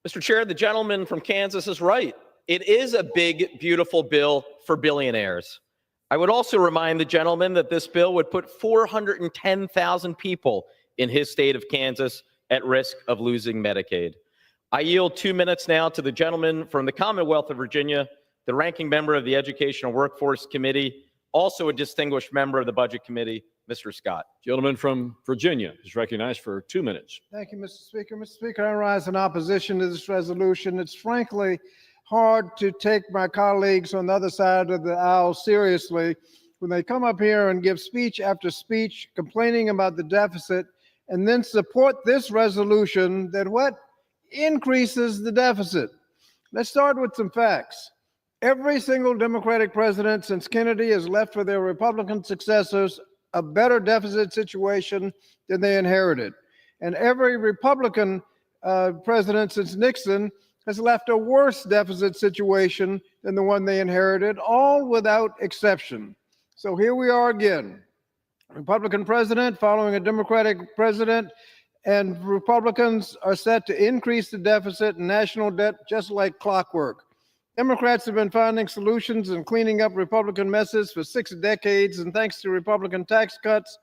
Mr. Chair, the gentleman from Kansas is right. It is a big, beautiful bill for billionaires. I would also remind the gentleman that this bill would put 410,000 people in his state of Kansas at risk of losing Medicaid. I yield 2 minutes now to the gentleman from the Commonwealth of Virginia, the ranking member of the Educational Workforce Committee, also a distinguished member of the Budget Committee, Mr. Scott. Gentleman from Virginia is recognized for 2 minutes. Thank you, Mr. Speaker. Mr. Speaker, I rise in opposition to this resolution. It's frankly hard to take my colleagues on the other side of the aisle seriously when they come up here and give speech after speech complaining about the deficit and then support this resolution that increases the deficit. Let's start with some facts. Every single Democratic president since Kennedy has left for their Republican successors a better deficit situation than they inherited. And every Republican president since Nixon has left a worse deficit situation than the one they inherited, all without exception. So here we are again. Republican president following a Democratic president, and Republicans are set to increase the deficit and national debt just like clockwork. Democrats have been finding solutions and cleaning up Republican messes for 6 decades, and thanks to Republican tax cuts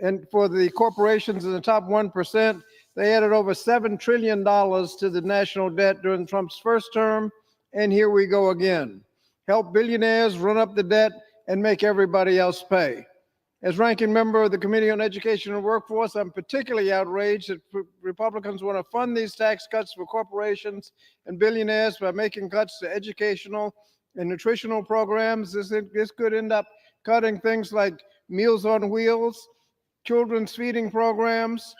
and for the corporations in the top 1%, they added over $7 trillion to the national debt during Trump's first term, and here we go again. Help billionaires run up the debt and make everybody else pay. As ranking member of the Committee on Education and Workforce, I'm particularly outraged that Republicans want to fund these tax cuts for corporations and billionaires by making cuts to educational and nutritional programs. This could end up cutting things like Meals on Wheels, children's feeding programs.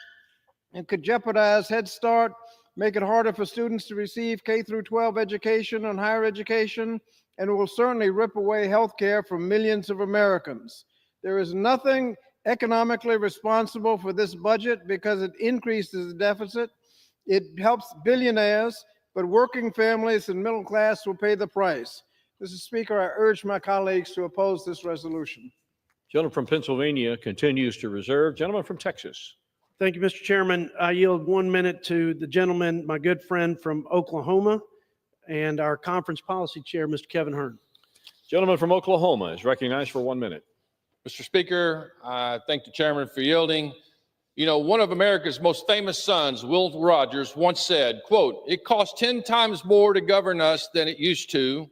It could jeopardize Head Start, make it harder for students to receive K-12 education and higher education, and it will certainly rip away health care from millions of Americans. There is nothing economically responsible for this budget because it increases the deficit. It helps billionaires, but working families and middle class will pay the price. Mr. Speaker, I urge my colleagues to oppose this resolution. Gentleman from Pennsylvania continues to reserve. Gentleman from Texas. Thank you, Mr. Chairman. I yield 1 minute to the gentleman, my good friend from Oklahoma, and our conference policy chair, Mr. Kevin Hern. Gentleman from Oklahoma is recognized for 1 minute. Mr. Speaker, I thank the chairman for yielding. You know, one of America's most famous sons, Will Rogers, once said, quote, "It costs 10 times more to govern us than it used to,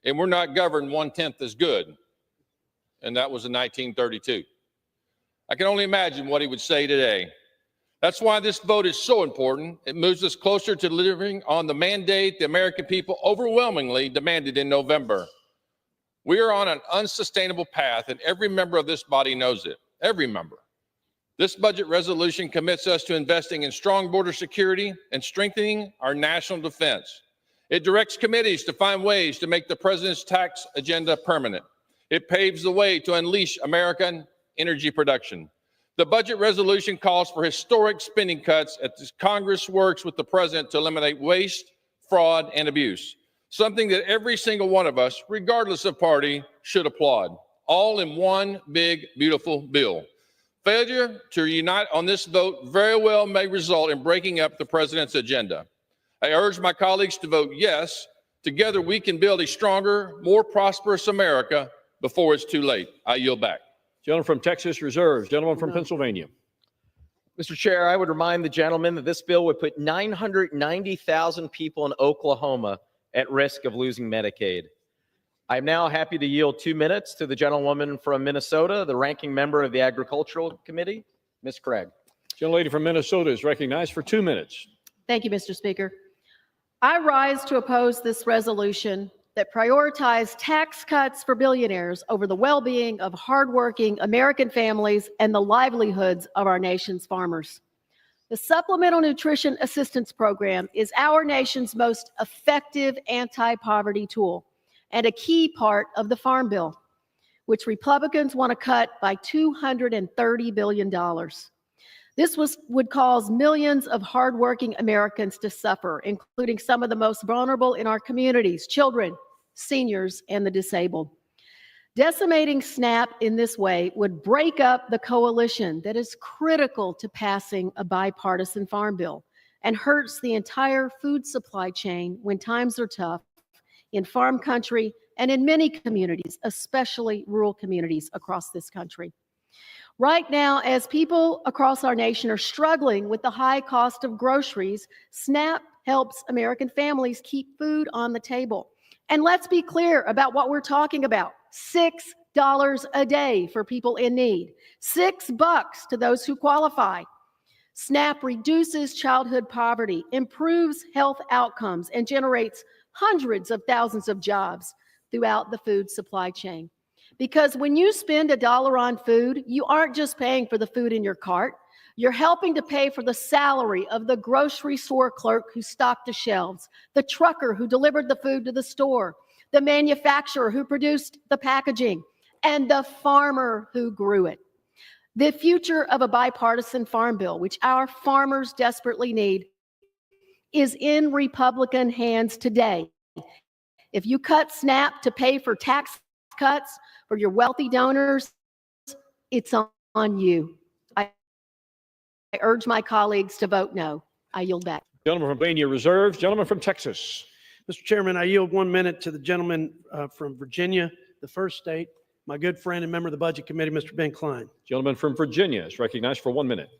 and we're not governed 1/10 as good." And that was in 1932. I can only imagine what he would say today. That's why this vote is so important. It moves us closer to delivering on the mandate the American people overwhelmingly demanded in November. We are on an unsustainable path, and every member of this body knows it. Every member. This budget resolution commits us to investing in strong border security and strengthening our national defense. It directs committees to find ways to make the president's tax agenda permanent. It paves the way to unleash American energy production. The budget resolution calls for historic spending cuts as Congress works with the president to eliminate waste, fraud, and abuse, something that every single one of us, regardless of party, should applaud, all in one big, beautiful bill. Failure to unite on this vote very well may result in breaking up the president's agenda. I urge my colleagues to vote yes. Together we can build a stronger, more prosperous America before it's too late. I yield back. Gentleman from Texas reserves. Gentleman from Pennsylvania. Mr. Chair, I would remind the gentleman that this bill would put 990,000 people in Oklahoma at risk of losing Medicaid. I'm now happy to yield 2 minutes to the gentlewoman from Minnesota, the ranking member of the Agricultural Committee, Ms. Craig. Gentlelady from Minnesota is recognized for 2 minutes. Thank you, Mr. Speaker. I rise to oppose this resolution that prioritizes tax cuts for billionaires over the well-being of hardworking American families and the livelihoods of our nation's farmers. The Supplemental Nutrition Assistance Program is our nation's most effective anti-poverty tool and a key part of the Farm Bill, which Republicans want to cut by $230 billion. This would cause millions of hardworking Americans to suffer, including some of the most vulnerable in our communities, children, seniors, and the disabled. Decimating SNAP in this way would break up the coalition that is critical to passing a bipartisan farm bill and hurts the entire food supply chain when times are tough in farm country and in many communities, especially rural communities across this country. Right now, as people across our nation are struggling with the high cost of groceries, SNAP helps American families keep food on the table. And let's be clear about what we're talking about. $6 a day for people in need. $6 to those who qualify. SNAP reduces childhood poverty, improves health outcomes, and generates hundreds of thousands of jobs throughout the food supply chain. Because when you spend $1 on food, you aren't just paying for the food in your cart. You're helping to pay for the salary of the grocery store clerk who stocked the shelves, the trucker who delivered the food to the store, the manufacturer who produced the packaging, and the farmer who grew it. The future of a bipartisan farm bill, which our farmers desperately need, is in Republican hands today. If you cut SNAP to pay for tax cuts for your wealthy donors, it's on you. I urge my colleagues to vote no. I yield back. Gentleman from Pennsylvania reserves. Gentleman from Texas. Mr. Chairman, I yield 1 minute to the gentleman from Virginia, the first state, my good friend and member of the Budget Committee, Mr. Ben Klein. Gentleman from Virginia is recognized for 1 minute.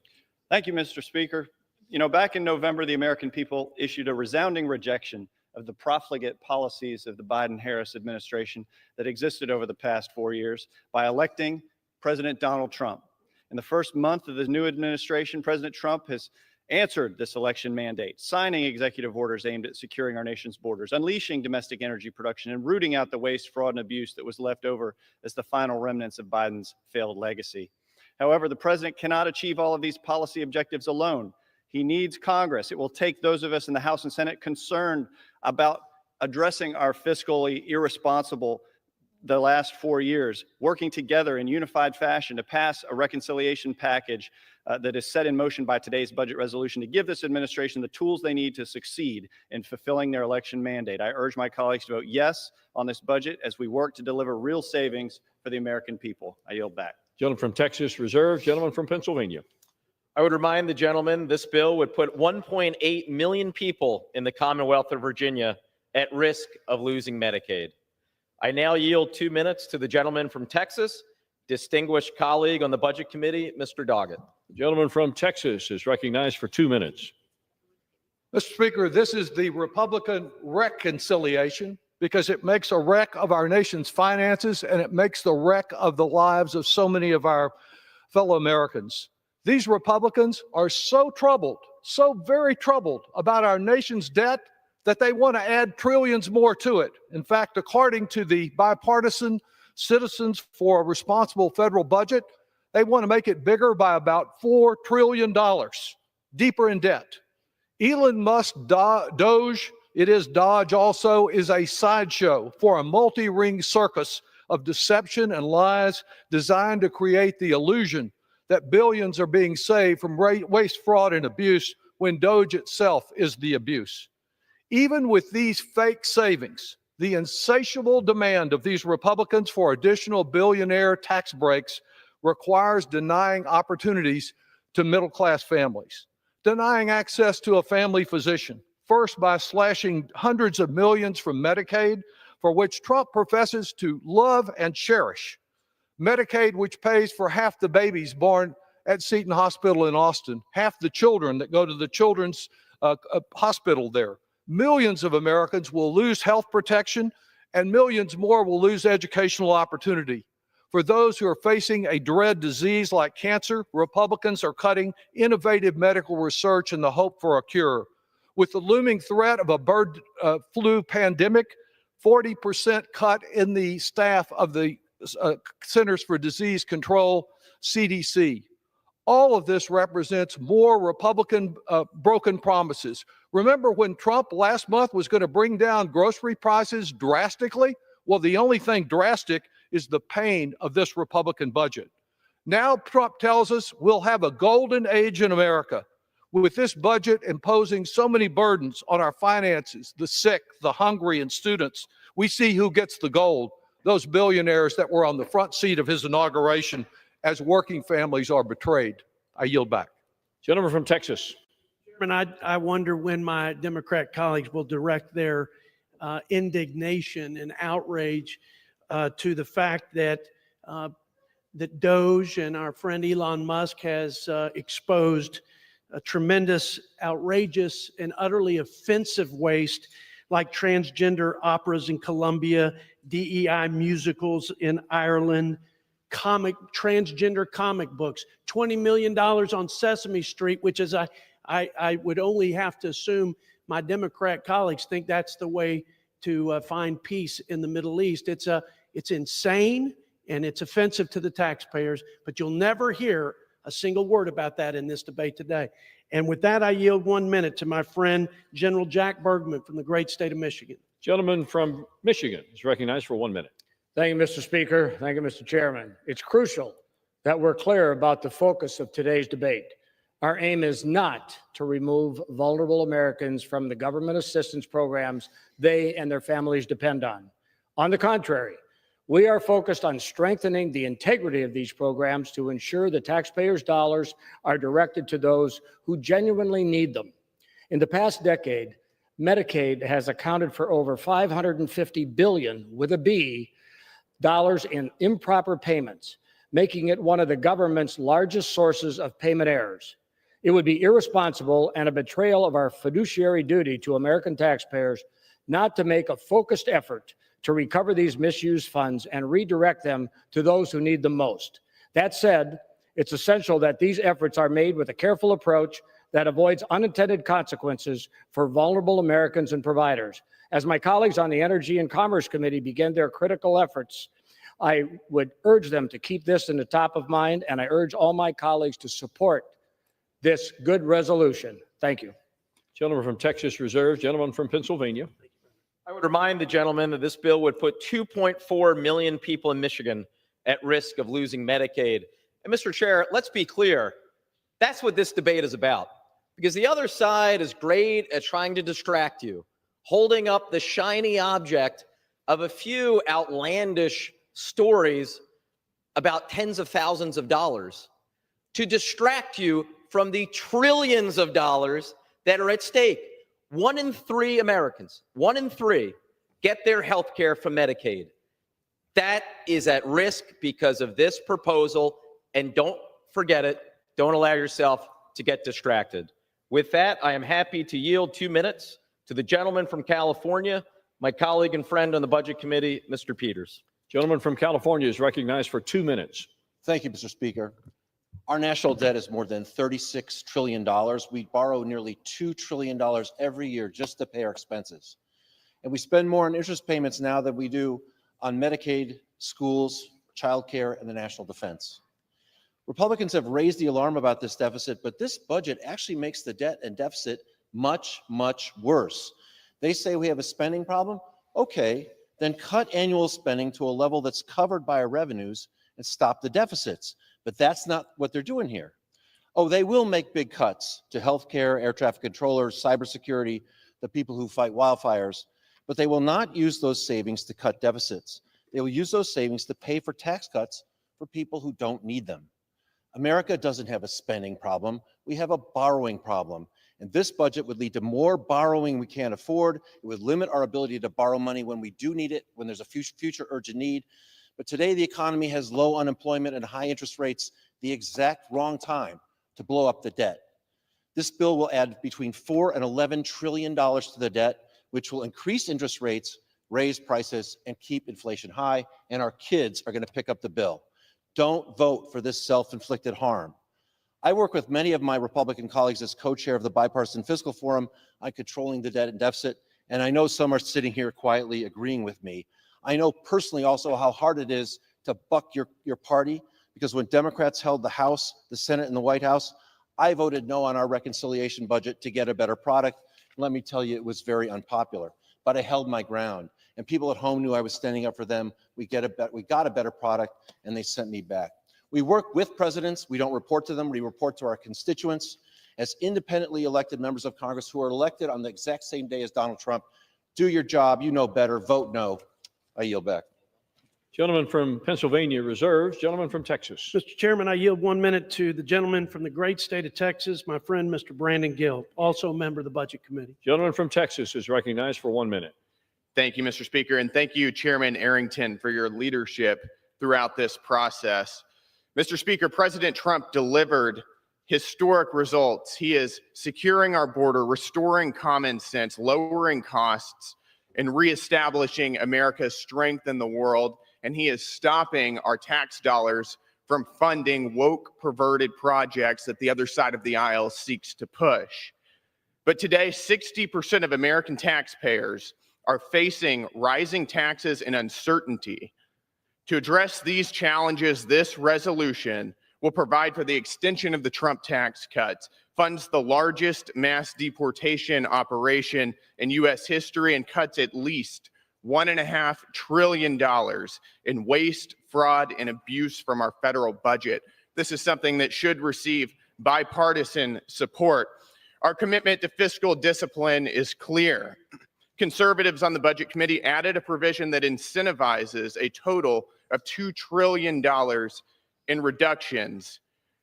Thank you, Mr. Speaker. You know, back in November, the American people issued a resounding rejection of the profligate policies of the Biden-Harris administration that existed over the past 4 years by electing President Donald Trump. In the first month of the new administration, President Trump has answered this election mandate, signing executive orders aimed at securing our nation's borders, unleashing domestic energy production, and rooting out the waste, fraud, and abuse that was left over as the final remnants of Biden's failed legacy. However, the president cannot achieve all of these policy objectives alone. He needs Congress. It will take those of us in the House and Senate concerned about addressing our fiscally irresponsible the last 4 years, working together in unified fashion to pass a reconciliation package that is set in motion by today's budget resolution to give this administration the tools they need to succeed in fulfilling their election mandate. I urge my colleagues to vote yes on this budget as we work to deliver real savings for the American people. I yield back. Gentleman from Texas reserves. Gentleman from Pennsylvania. I would remind the gentleman this bill would put 1.8 million people in the Commonwealth of Virginia at risk of losing Medicaid. I now yield 2 minutes to the gentleman from Texas, distinguished colleague on the Budget Committee, Mr. Doggett. The gentleman from Texas is recognized for 2 minutes. Mr. Speaker, this is the Republican reconciliation because it makes a wreck of our nation's finances and it makes the wreck of the lives of so many of our fellow Americans, these Republicans are so troubled, so very troubled about our nation's debt that they want to add trillions more to it. In fact, according to the bipartisan Citizens for a Responsible Federal Budget, they want to make it bigger by about $4 trillion, deeper in debt. Elon Musk Doge, it is Dodge also, is a sideshow for a multi-ring circus of deception and lies designed to create the illusion that billions are being saved from waste, fraud, and abuse when Doge itself is the abuse. Even with these fake savings, the insatiable demand of these Republicans for additional billionaire tax breaks requires denying opportunities to middle-class families, denying access to a family physician, first by slashing hundreds of millions from Medicaid, for which Trump professes to love and cherish. Medicaid, which pays for half the babies born at Seton Hospital in Austin, half the children that go to the children's hospital there. Millions of Americans will lose health protection, and millions more will lose educational opportunity. For those who are facing a dread disease like cancer, Republicans are cutting innovative medical research in the hope for a cure. With the looming threat of a bird flu pandemic, 40% cut in the staff of the Centers for Disease Control, CDC. All of this represents more Republican broken promises. Remember when Trump last month was going to bring down grocery prices drastically? Well, the only thing drastic is the pain of this Republican budget. Now Trump tells us we'll have a golden age in America. With this budget imposing so many burdens on our finances, the sick, the hungry, and students, we see who gets the gold. Those billionaires that were on the front seat of his inauguration as working families are betrayed. I yield back. Gentleman from Texas. Chairman, I wonder when my Democrat colleagues will direct their indignation and outrage to the fact that that Doge and our friend Elon Musk has exposed a tremendous, outrageous, and utterly offensive waste like transgender operas in Colombia, DEI musicals in Ireland, transgender comic books, $20 million on Sesame Street, which is I would only have to assume my Democrat colleagues think that's the way to find peace in the Middle East. It's insane and it's offensive to the taxpayers, but you'll never hear a single word about that in this debate today. And with that, I yield 1 minute to my friend, General Jack Bergman from the great state of Michigan. Gentleman from Michigan is recognized for 1 minute. Thank you, Mr. Speaker. Thank you, Mr. Chairman. It's crucial that we're clear about the focus of today's debate. Our aim is not to remove vulnerable Americans from the government assistance programs they and their families depend on. On the contrary, we are focused on strengthening the integrity of these programs to ensure the taxpayers' dollars are directed to those who genuinely need them. In the past decade, Medicaid has accounted for over $550 billion with a B dollars in improper payments, making it one of the government's largest sources of payment errors. It would be irresponsible and a betrayal of our fiduciary duty to American taxpayers not to make a focused effort to recover these misused funds and redirect them to those who need them most. That said, it's essential that these efforts are made with a careful approach that avoids unintended consequences for vulnerable Americans and providers. As my colleagues on the Energy and Commerce Committee begin their critical efforts, I would urge them to keep this in the top of mind, and I urge all my colleagues to support this good resolution. Thank you. Gentleman from Texas reserves. Gentleman from Pennsylvania. I would remind the gentleman that this bill would put 2.4 million people in Michigan at risk of losing Medicaid. And Mr. Chair, let's be clear. That's what this debate is about. Because the other side is great at trying to distract you, holding up the shiny object of a few outlandish stories about tens of thousands of dollars to distract you from the trillions of dollars that are at stake. 1 in 3 Americans, 1 in 3, get their health care from Medicaid. That is at risk because of this proposal, and don't forget it. Don't allow yourself to get distracted. With that, I am happy to yield 2 minutes to the gentleman from California, my colleague and friend on the Budget Committee, Mr. Peters. Gentleman from California is recognized for 2 minutes. Thank you, Mr. Speaker. Our national debt is more than $36 trillion. We borrow nearly $2 trillion every year just to pay our expenses. And we spend more on interest payments now than we do on Medicaid, schools, childcare, and the national defense. Republicans have raised the alarm about this deficit, but this budget actually makes the debt and deficit much, much worse. They say we have a spending problem. Okay, then cut annual spending to a level that's covered by our revenues and stop the deficits. But that's not what they're doing here. Oh, they will make big cuts to healthcare, air traffic controllers, cybersecurity, the people who fight wildfires, but they will not use those savings to cut deficits. They will use those savings to pay for tax cuts for people who don't need them. America doesn't have a spending problem. We have a borrowing problem. And this budget would lead to more borrowing we can't afford. It would limit our ability to borrow money when we do need it, when there's a future urgent need. But today the economy has low unemployment and high interest rates, the exact wrong time to blow up the debt. This bill will add between $4 and $11 trillion to the debt, which will increase interest rates, raise prices, and keep inflation high, and our kids are going to pick up the bill. Don't vote for this self-inflicted harm. I work with many of my Republican colleagues as co-chair of the Bipartisan Fiscal Forum on controlling the debt and deficit, and I know some are sitting here quietly agreeing with me. I know personally also how hard it is to buck your party, because when Democrats held the House, the Senate, and the White House, I voted no on our reconciliation budget to get a better product. Let me tell you, it was very unpopular, but I held my ground. And people at home knew I was standing up for them. We got a better product, and they sent me back. We work with presidents. We don't report to them. We report to our constituents. As independently elected members of Congress who are elected on the exact same day as Donald Trump, do your job. You know better. Vote no. I yield back. Gentleman from Pennsylvania reserves. Gentleman from Texas. Mr. Chairman, I yield 1 minute to the gentleman from the great state of Texas, my friend, Mr. Brandon Gill, also a member of the Budget Committee. Gentleman from Texas is recognized for 1 minute. Thank you, Mr. Speaker, and thank you, Chairman Arrington, for your leadership throughout this process. Mr. Speaker, President Trump delivered historic results. He is securing our border, restoring common sense, lowering costs, and reestablishing America's strength in the world. And he is stopping our tax dollars from funding woke, perverted projects that the other side of the aisle seeks to push. But today, 60% of American taxpayers are facing rising taxes and uncertainty. To address these challenges, this resolution will provide for the extension of the Trump tax cuts, funds the largest mass deportation operation in U.S. history, and cuts at least $1.5 trillion in waste, fraud, and abuse from our federal budget. This is something that should receive bipartisan support. Our commitment to fiscal discipline is clear. Conservatives on the Budget Committee added a provision that incentivizes a total of $2 trillion in reductions.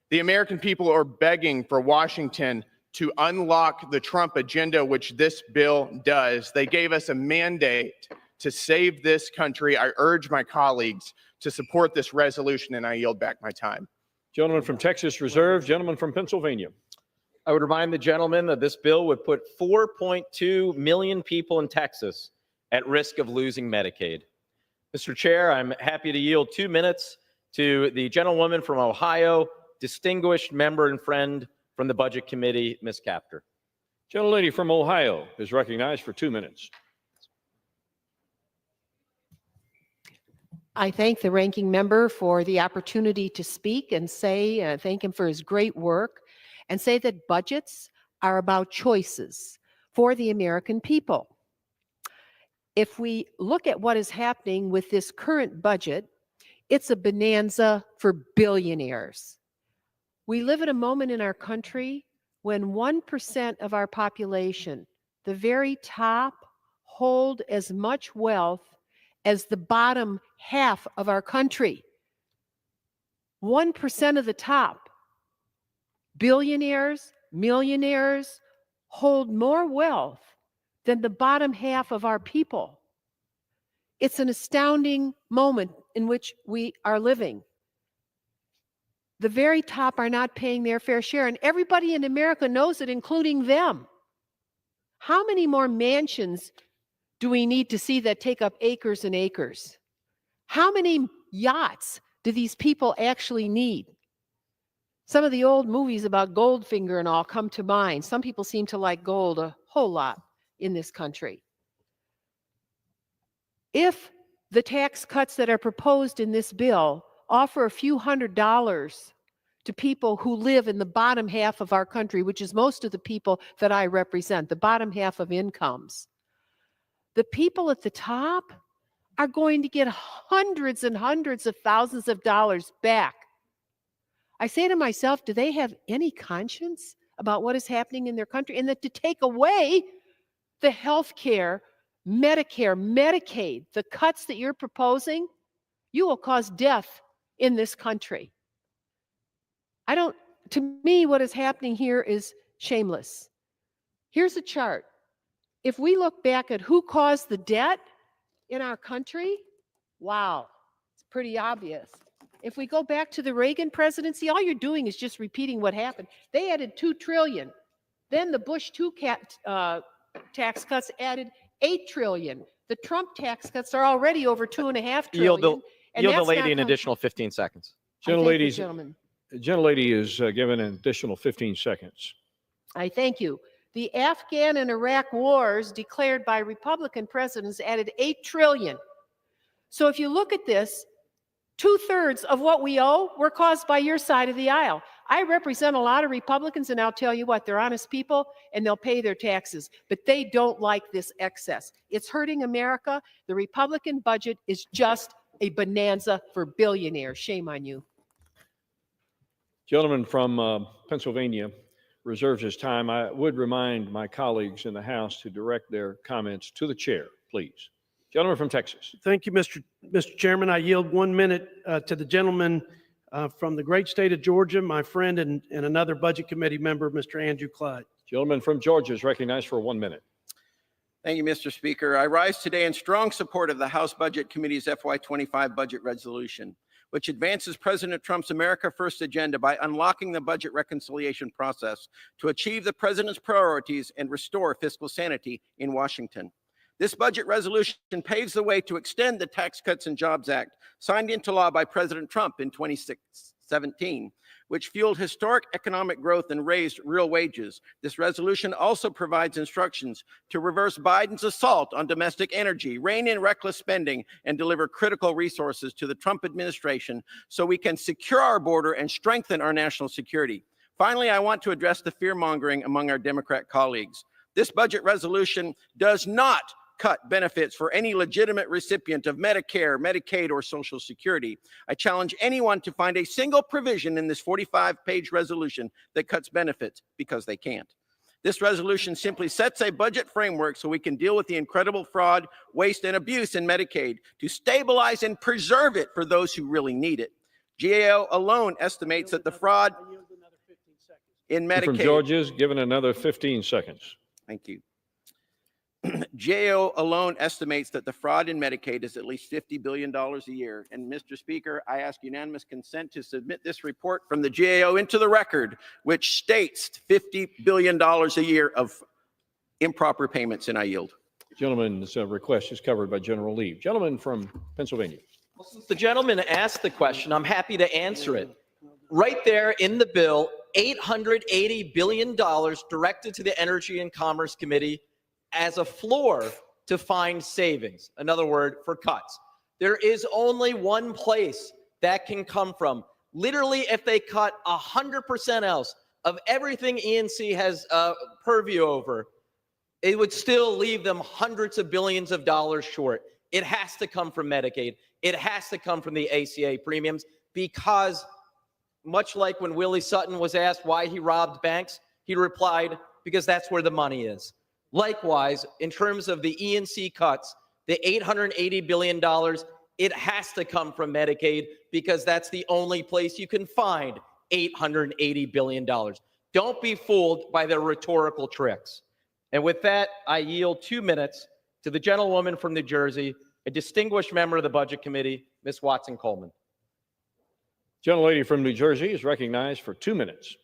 The American people are begging for Washington to unlock the Trump agenda, which this bill does. They gave us a mandate to save this country. I urge my colleagues to support this resolution, and I yield back my time. Gentleman from Texas reserves. Gentleman from Pennsylvania. I would remind the gentleman that this bill would put 4.2 million people in Texas at risk of losing Medicaid. Mr. Chair, I'm happy to yield 2 minutes to the gentlewoman from Ohio, distinguished member and friend from the Budget Committee, Ms. Capter. Gentlelady from Ohio is recognized for 2 minutes. I thank the ranking member for the opportunity to speak and say, thank him for his great work, and say that budgets are about choices for the American people. If we look at what is happening with this current budget, it's a bonanza for billionaires. We live at a moment in our country when 1% of our population, the very top, hold as much wealth as the bottom half of our country. 1% of the top. Billionaires, millionaires hold more wealth than the bottom half of our people. It's an astounding moment in which we are living. The very top are not paying their fair share, and everybody in America knows it, including them. How many more mansions do we need to see that take up acres and acres? How many yachts do these people actually need? Some of the old movies about Goldfinger and all come to mind. Some people seem to like gold a whole lot in this country. If the tax cuts that are proposed in this bill offer a few $100s to people who live in the bottom half of our country, which is most of the people that I represent, the bottom half of incomes, the people at the top are going to get hundreds and hundreds of thousands of dollars back. I say to myself, do they have any conscience about what is happening in their country? And that to take away the health care, Medicare, Medicaid, the cuts that you're proposing, you will cause death in this country. To me, what is happening here is shameless. Here's a chart. If we look back at who caused the debt in our country, wow, it's pretty obvious. If we go back to the Reagan presidency, all you're doing is just repeating what happened. They added $2 trillion. Then the Bush 2 tax cuts added $8 trillion. The Trump tax cuts are already over $2.5 trillion. Yield the lady an additional 15 seconds. Gentleman. Gentlelady is given an additional 15 seconds. I thank you. The Afghan and Iraq wars declared by Republican presidents added $8 trillion. So if you look at this, 2/3 of what we owe were caused by your side of the aisle. I represent a lot of Republicans, and I'll tell you what, they're honest people, and they'll pay their taxes, but they don't like this excess. It's hurting America. The Republican budget is just a bonanza for billionaires. Shame on you. Gentleman from Pennsylvania reserves his time. I would remind my colleagues in the House to direct their comments to the chair, please. Gentleman from Texas. Thank you, Mr. Chairman. I yield 1 minute to the gentleman from the great state of Georgia, my friend and another Budget Committee member, Mr. Andrew Clyde. Gentleman from Georgia is recognized for 1 minute. Thank you, Mr. Speaker. I rise today in strong support of the House Budget Committee's FY25 budget resolution, which advances President Trump's America First agenda by unlocking the budget reconciliation process to achieve the president's priorities and restore fiscal sanity in Washington. This budget resolution paves the way to extend the Tax Cuts and Jobs Act signed into law by President Trump in 2017, which fueled historic economic growth and raised real wages. This resolution also provides instructions to reverse Biden's assault on domestic energy, rein in reckless spending, and deliver critical resources to the Trump administration so we can secure our border and strengthen our national security. Finally, I want to address the fear-mongering among our Democrat colleagues. This budget resolution does not cut benefits for any legitimate recipient of Medicare, Medicaid, or Social Security. I challenge anyone to find a single provision in this 45-page resolution that cuts benefits, because they can't. This resolution simply sets a budget framework so we can deal with the incredible fraud, waste, and abuse in Medicaid to stabilize and preserve it for those who really need it. GAO alone estimates that the fraud in Medicaid— From Georgia is given another 15 seconds. Thank you. GAO alone estimates that the fraud in Medicaid is at least $50 billion a year. And Mr. Speaker, I ask unanimous consent to submit this report from the GAO into the record, which states $50 billion a year of improper payments, and I yield. Gentleman's request is covered by general leave. Gentleman from Pennsylvania. Well, since the gentleman asked the question, I'm happy to answer it. Right there in the bill, $880 billion directed to the Energy and Commerce Committee as a floor to find savings. Another word for cuts. There is only one place that can come from. Literally, if they cut 100% else of everything ENC has purview over, it would still leave them hundreds of billions of dollars short. It has to come from Medicaid. It has to come from the ACA premiums, because much like when Willie Sutton was asked why he robbed banks, he replied, because that's where the money is. Likewise, in terms of the ENC cuts, the $880 billion, it has to come from Medicaid, because that's the only place you can find $880 billion. Don't be fooled by their rhetorical tricks. And with that, I yield 2 minutes to the gentlewoman from New Jersey, a distinguished member of the Budget Committee, Ms. Watson-Coleman. Gentlelady from New Jersey is recognized for 2 minutes.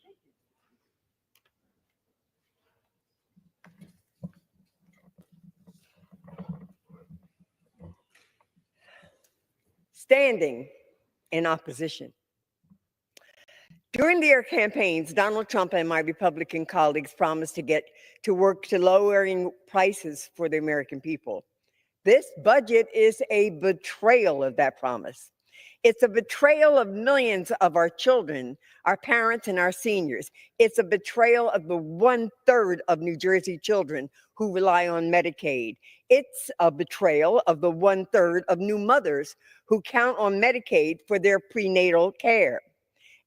Standing in opposition. During their campaigns, Donald Trump and my Republican colleagues promised to get to work to lowering prices for the American people. This budget is a betrayal of that promise. It's a betrayal of millions of our children, our parents, and our seniors. It's a betrayal of the 1/3 of New Jersey children who rely on Medicaid. It's a betrayal of the 1/3 of new mothers who count on Medicaid for their prenatal care.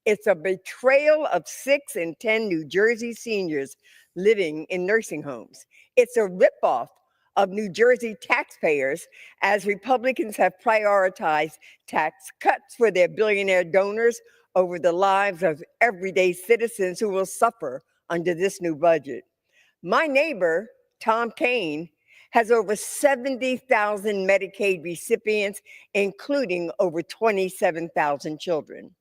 It's a betrayal of 6 in 10 New Jersey seniors living in nursing homes. It's a ripoff of New Jersey taxpayers, as Republicans have prioritized tax cuts for their billionaire donors over the lives of everyday citizens who will suffer under this new budget. My neighbor, Tom Kane, has over 70,000 Medicaid recipients, including over 27,000 children.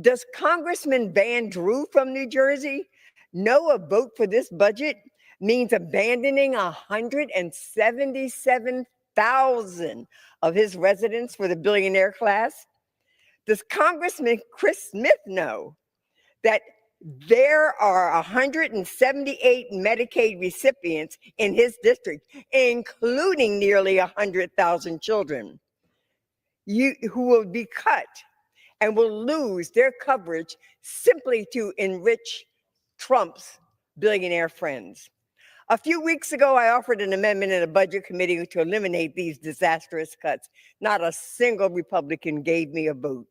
Does Congressman Van Drew from New Jersey know a vote for this budget means abandoning 177,000 of his residents for the billionaire class? Does Congressman Chris Smith know that there are 178 Medicaid recipients in his district, including nearly 100,000 children, who will be cut and will lose their coverage simply to enrich Trump's billionaire friends? A few weeks ago, I offered an amendment in a budget committee to eliminate these disastrous cuts. Not a single Republican gave me a vote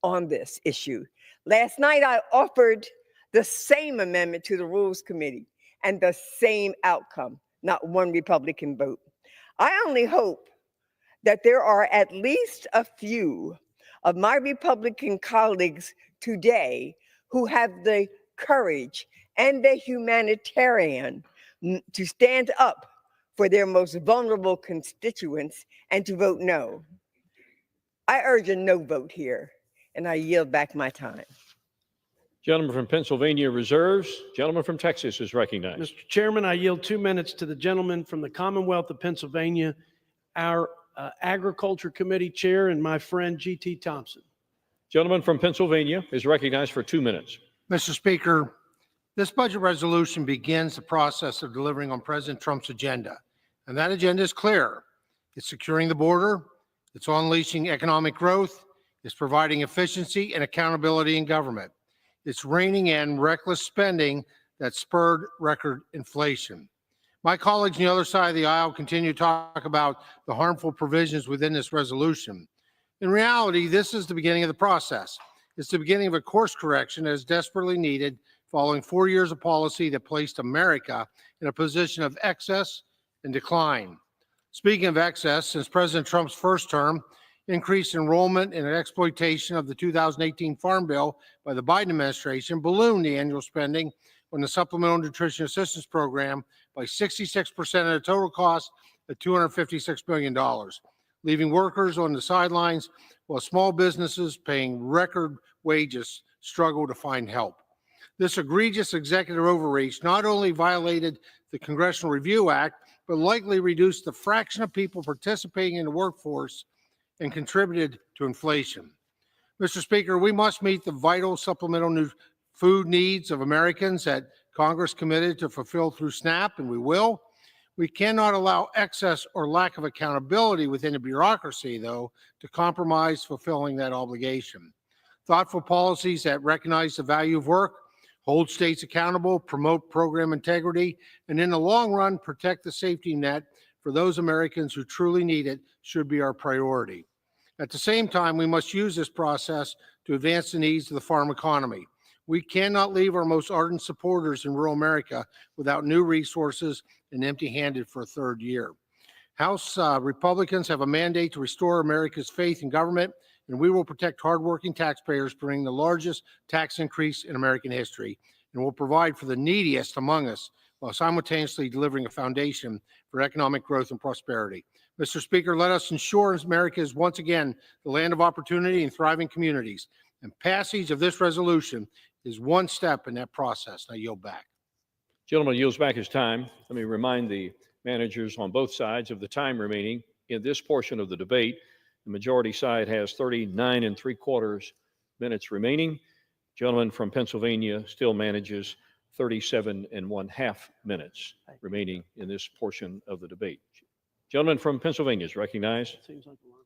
on this issue. Last night, I offered the same amendment to the Rules Committee and the same outcome, not one Republican vote. I only hope that there are at least a few of my Republican colleagues today who have the courage and the humanitarian to stand up for their most vulnerable constituents and to vote no. I urge a no vote here, and I yield back my time. Gentleman from Pennsylvania reserves. Gentleman from Texas is recognized. Mr. Chairman, I yield 2 minutes to the gentleman from the Commonwealth of Pennsylvania, our Agriculture Committee Chair, and my friend G.T. Thompson. Gentleman from Pennsylvania is recognized for 2 minutes. Mr. Speaker, this budget resolution begins the process of delivering on President Trump's agenda, and that agenda is clear. It's securing the border, it's unleashing economic growth, it's providing efficiency and accountability in government. It's reining in reckless spending that spurred record inflation. My colleagues on the other side of the aisle continue to talk about the harmful provisions within this resolution. In reality, this is the beginning of the process. It's the beginning of a course correction that is desperately needed following 4 years of policy that placed America in a position of excess and decline. Speaking of excess, since President Trump's first term, increased enrollment and exploitation of the 2018 Farm Bill by the Biden administration ballooned the annual spending on the Supplemental Nutrition Assistance Program by 66% of the total cost at $256 billion, leaving workers on the sidelines while small businesses paying record wages struggle to find help. This egregious executive overreach not only violated the Congressional Review Act, but likely reduced the fraction of people participating in the workforce and contributed to inflation. Mr. Speaker, we must meet the vital supplemental food needs of Americans that Congress committed to fulfill through SNAP, and we will. We cannot allow excess or lack of accountability within the bureaucracy, though, to compromise fulfilling that obligation. Thoughtful policies that recognize the value of work, hold states accountable, promote program integrity, and in the long run, protect the safety net for those Americans who truly need it should be our priority. At the same time, we must use this process to advance the needs of the farm economy. We cannot leave our most ardent supporters in rural America without new resources and empty-handed for a third year. House Republicans have a mandate to restore America's faith in government, and we will protect hardworking taxpayers, bringing the largest tax increase in American history, and will provide for the neediest among us while simultaneously delivering a foundation for economic growth and prosperity. Mr. Speaker, let us ensure America is once again the land of opportunity and thriving communities. And passage of this resolution is one step in that process. I yield back. Gentleman yields back his time. Let me remind the managers on both sides of the time remaining in this portion of the debate. The majority side has 39 3/4 minutes remaining. Gentleman from Pennsylvania still manages 37.5 minutes remaining in this portion of the debate. Gentleman from Pennsylvania is recognized.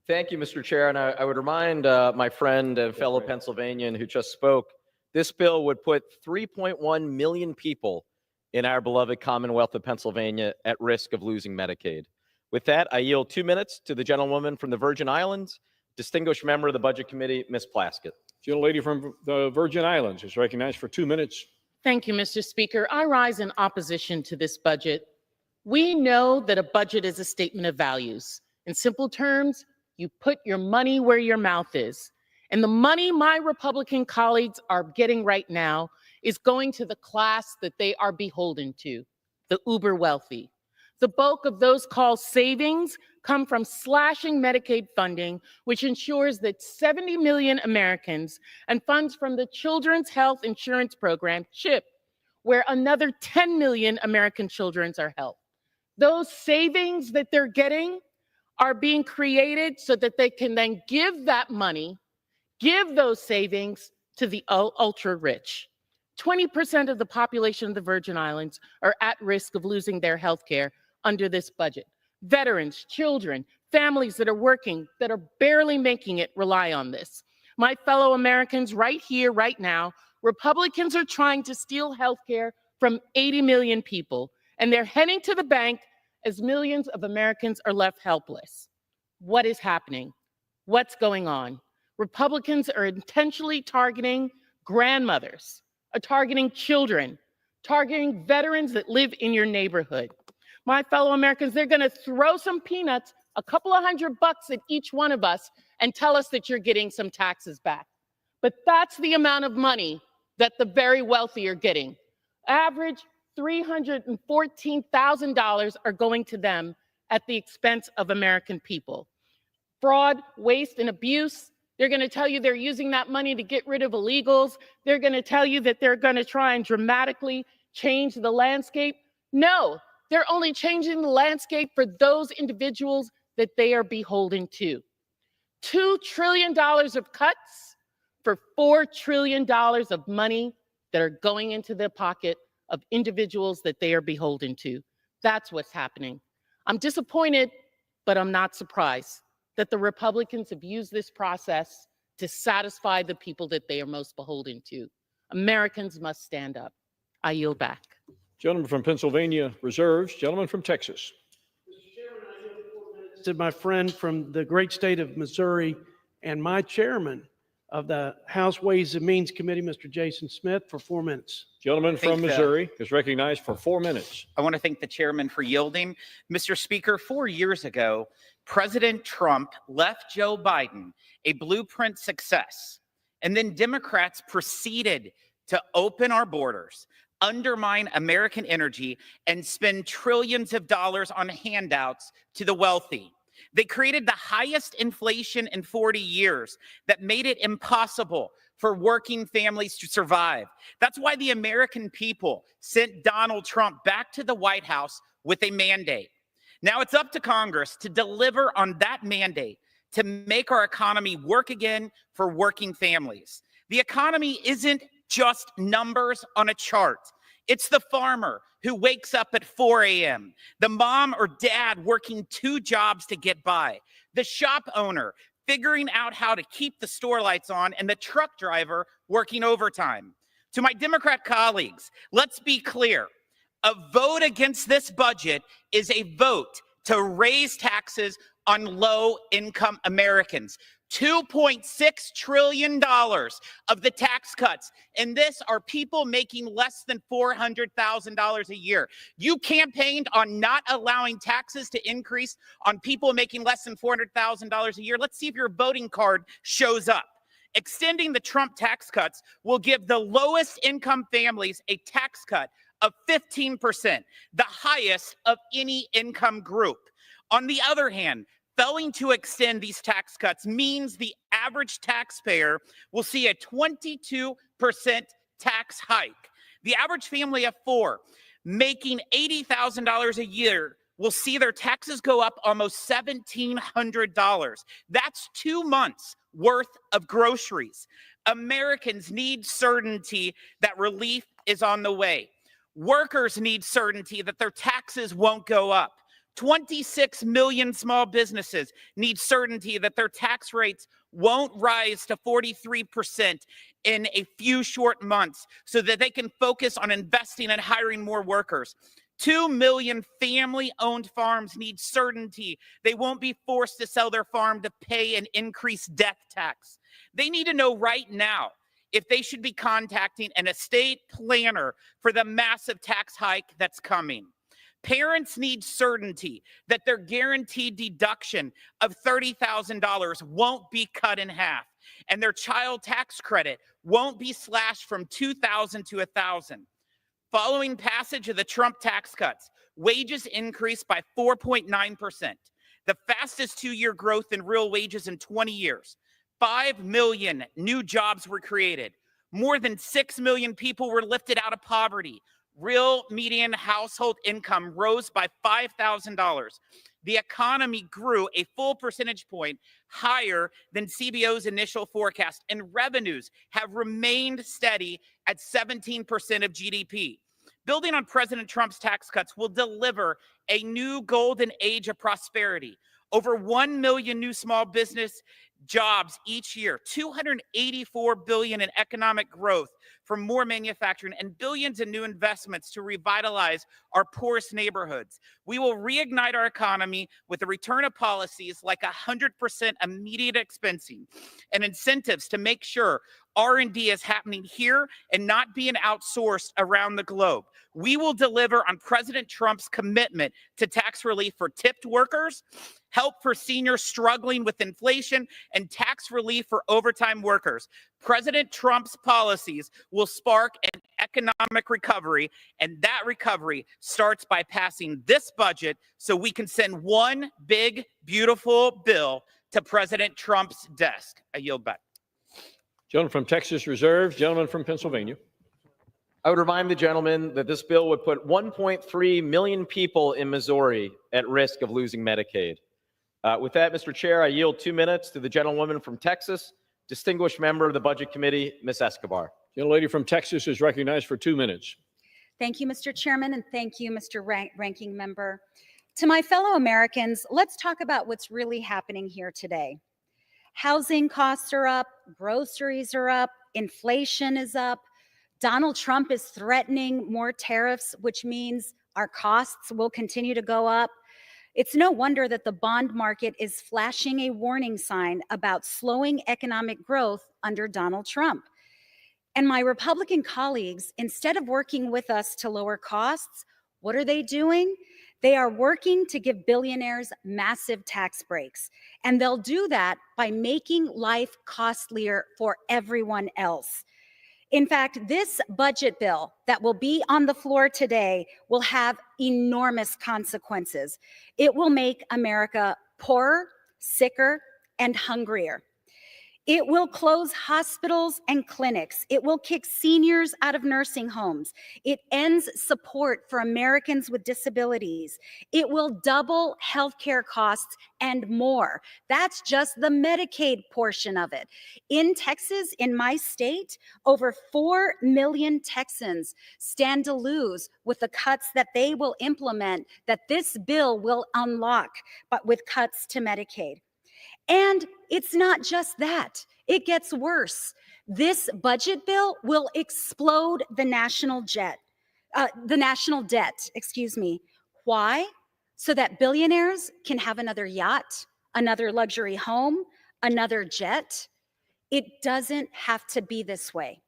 Thank you, Mr. Chair. And I would remind my friend and fellow Pennsylvanian who just spoke, this bill would put 3.1 million people in our beloved Commonwealth of Pennsylvania at risk of losing Medicaid. With that, I yield 2 minutes to the gentlewoman from the Virgin Islands, distinguished member of the Budget Committee, Ms. Plaskett. Gentlelady from the Virgin Islands is recognized for 2 minutes. Thank you, Mr. Speaker. I rise in opposition to this budget. We know that a budget is a statement of values. In simple terms, you put your money where your mouth is. And the money my Republican colleagues are getting right now is going to the class that they are beholden to, the uber wealthy. The bulk of those called savings come from slashing Medicaid funding, which ensures that 70 million Americans, and funds from the Children's Health Insurance Program, CHIP, where another 10 million American children are helped. Those savings that they're getting are being created so that they can then give that money, give those savings to the ultra rich. 20% of the population of the Virgin Islands are at risk of losing their health care under this budget. Veterans, children, families that are working, that are barely making it, rely on this. My fellow Americans, right here, right now, Republicans are trying to steal health care from 80 million people, and they're heading to the bank as millions of Americans are left helpless. What is happening? What's going on? Republicans are intentionally targeting grandmothers, targeting children, targeting veterans that live in your neighborhood. My fellow Americans, they're going to throw some peanuts, a couple of $100 at each one of us, and tell us that you're getting some taxes back. But that's the amount of money that the very wealthy are getting. Average $314,000 are going to them at the expense of American people. Fraud, waste, and abuse. They're going to tell you they're using that money to get rid of illegals. They're going to tell you that they're going to try and dramatically change the landscape. No, they're only changing the landscape for those individuals that they are beholden to. $2 trillion of cuts for $4 trillion of money that are going into the pocket of individuals that they are beholden to. That's what's happening. I'm disappointed, but I'm not surprised that the Republicans have used this process to satisfy the people that they are most beholden to. Americans must stand up. I yield back. Gentleman from Pennsylvania reserves. Gentleman from Texas. To my friend from the great state of Missouri and my chairman of the House Ways and Means Committee, Mr. Jason Smith, for 4 minutes. Gentleman from Missouri is recognized for 4 minutes. I want to thank the chairman for yielding. Mr. Speaker, 4 years ago, President Trump left Joe Biden a blueprint success, and then Democrats proceeded to open our borders, undermine American energy, and spend trillions of dollars on handouts to the wealthy. They created the highest inflation in 40 years that made it impossible for working families to survive. That's why the American people sent Donald Trump back to the White House with a mandate. Now it's up to Congress to deliver on that mandate to make our economy work again for working families. The economy isn't just numbers on a chart. It's the farmer who wakes up at 4 a.m., the mom or dad working 2 jobs to get by, the shop owner figuring out how to keep the store lights on, and the truck driver working overtime. To my Democrat colleagues, let's be clear. A vote against this budget is a vote to raise taxes on low-income Americans. $2.6 trillion of the tax cuts, and this are people making less than $400,000 a year. You campaigned on not allowing taxes to increase on people making less than $400,000 a year. Let's see if your voting card shows up. Extending the Trump tax cuts will give the lowest income families a tax cut of 15%, the highest of any income group. On the other hand, failing to extend these tax cuts means the average taxpayer will see a 22% tax hike. The average family of 4 making $80,000 a year will see their taxes go up almost $1,700. That's 2 months worth of groceries. Americans need certainty that relief is on the way. Workers need certainty that their taxes won't go up. 26 million small businesses need certainty that their tax rates won't rise to 43% in a few short months so that they can focus on investing and hiring more workers. 2 million family-owned farms need certainty they won't be forced to sell their farm to pay an increased death tax. They need to know right now if they should be contacting an estate planner for the massive tax hike that's coming. Parents need certainty that their guaranteed deduction of $30,000 won't be cut in half, and their child tax credit won't be slashed from $2,000 to $1,000. Following passage of the Trump tax cuts, wages increased by 4.9%, the fastest 2-year growth in real wages in 20 years. 5 million new jobs were created. More than 6 million people were lifted out of poverty. Real median household income rose by $5,000. The economy grew a full percentage point higher than CBO's initial forecast, and revenues have remained steady at 17% of GDP. Building on President Trump's tax cuts will deliver a new golden age of prosperity. Over 1 million new small business jobs each year, $284 billion in economic growth from more manufacturing, and billions in new investments to revitalize our poorest neighborhoods. We will reignite our economy with the return of policies like 100% immediate expensing and incentives to make sure R&D is happening here and not being outsourced around the globe. We will deliver on President Trump's commitment to tax relief for tipped workers, help for seniors struggling with inflation, and tax relief for overtime workers. President Trump's policies will spark an economic recovery, and that recovery starts by passing this budget so we can send one big, beautiful bill to President Trump's desk. I yield back. Gentleman from Texas reserves. Gentleman from Pennsylvania. I would remind the gentleman that this bill would put 1.3 million people in Missouri at risk of losing Medicaid. With that, Mr. Chair, I yield 2 minutes to the gentlewoman from Texas, distinguished member of the Budget Committee, Ms. Escobar. The lady from Texas is recognized for 2 minutes. Thank you, Mr. Chairman, and thank you, Mr. Ranking Member. To my fellow Americans, let's talk about what's really happening here today. Housing costs are up, groceries are up, inflation is up. Donald Trump is threatening more tariffs, which means our costs will continue to go up. It's no wonder that the bond market is flashing a warning sign about slowing economic growth under Donald Trump. And my Republican colleagues, instead of working with us to lower costs, what are they doing? They are working to give billionaires massive tax breaks. And they'll do that by making life costlier for everyone else. In fact, this budget bill that will be on the floor today will have enormous consequences. It will make America poorer, sicker, and hungrier. It will close hospitals and clinics. It will kick seniors out of nursing homes. It ends support for Americans with disabilities. It will double healthcare costs and more. That's just the Medicaid portion of it. In Texas, in my state, over 4 million Texans stand to lose with the cuts that they will implement, that this bill will unlock, but with cuts to Medicaid. And it's not just that. It gets worse. This budget bill will explode the national debt. Why? So that billionaires can have another yacht, another luxury home, another jet. It doesn't have to be this way.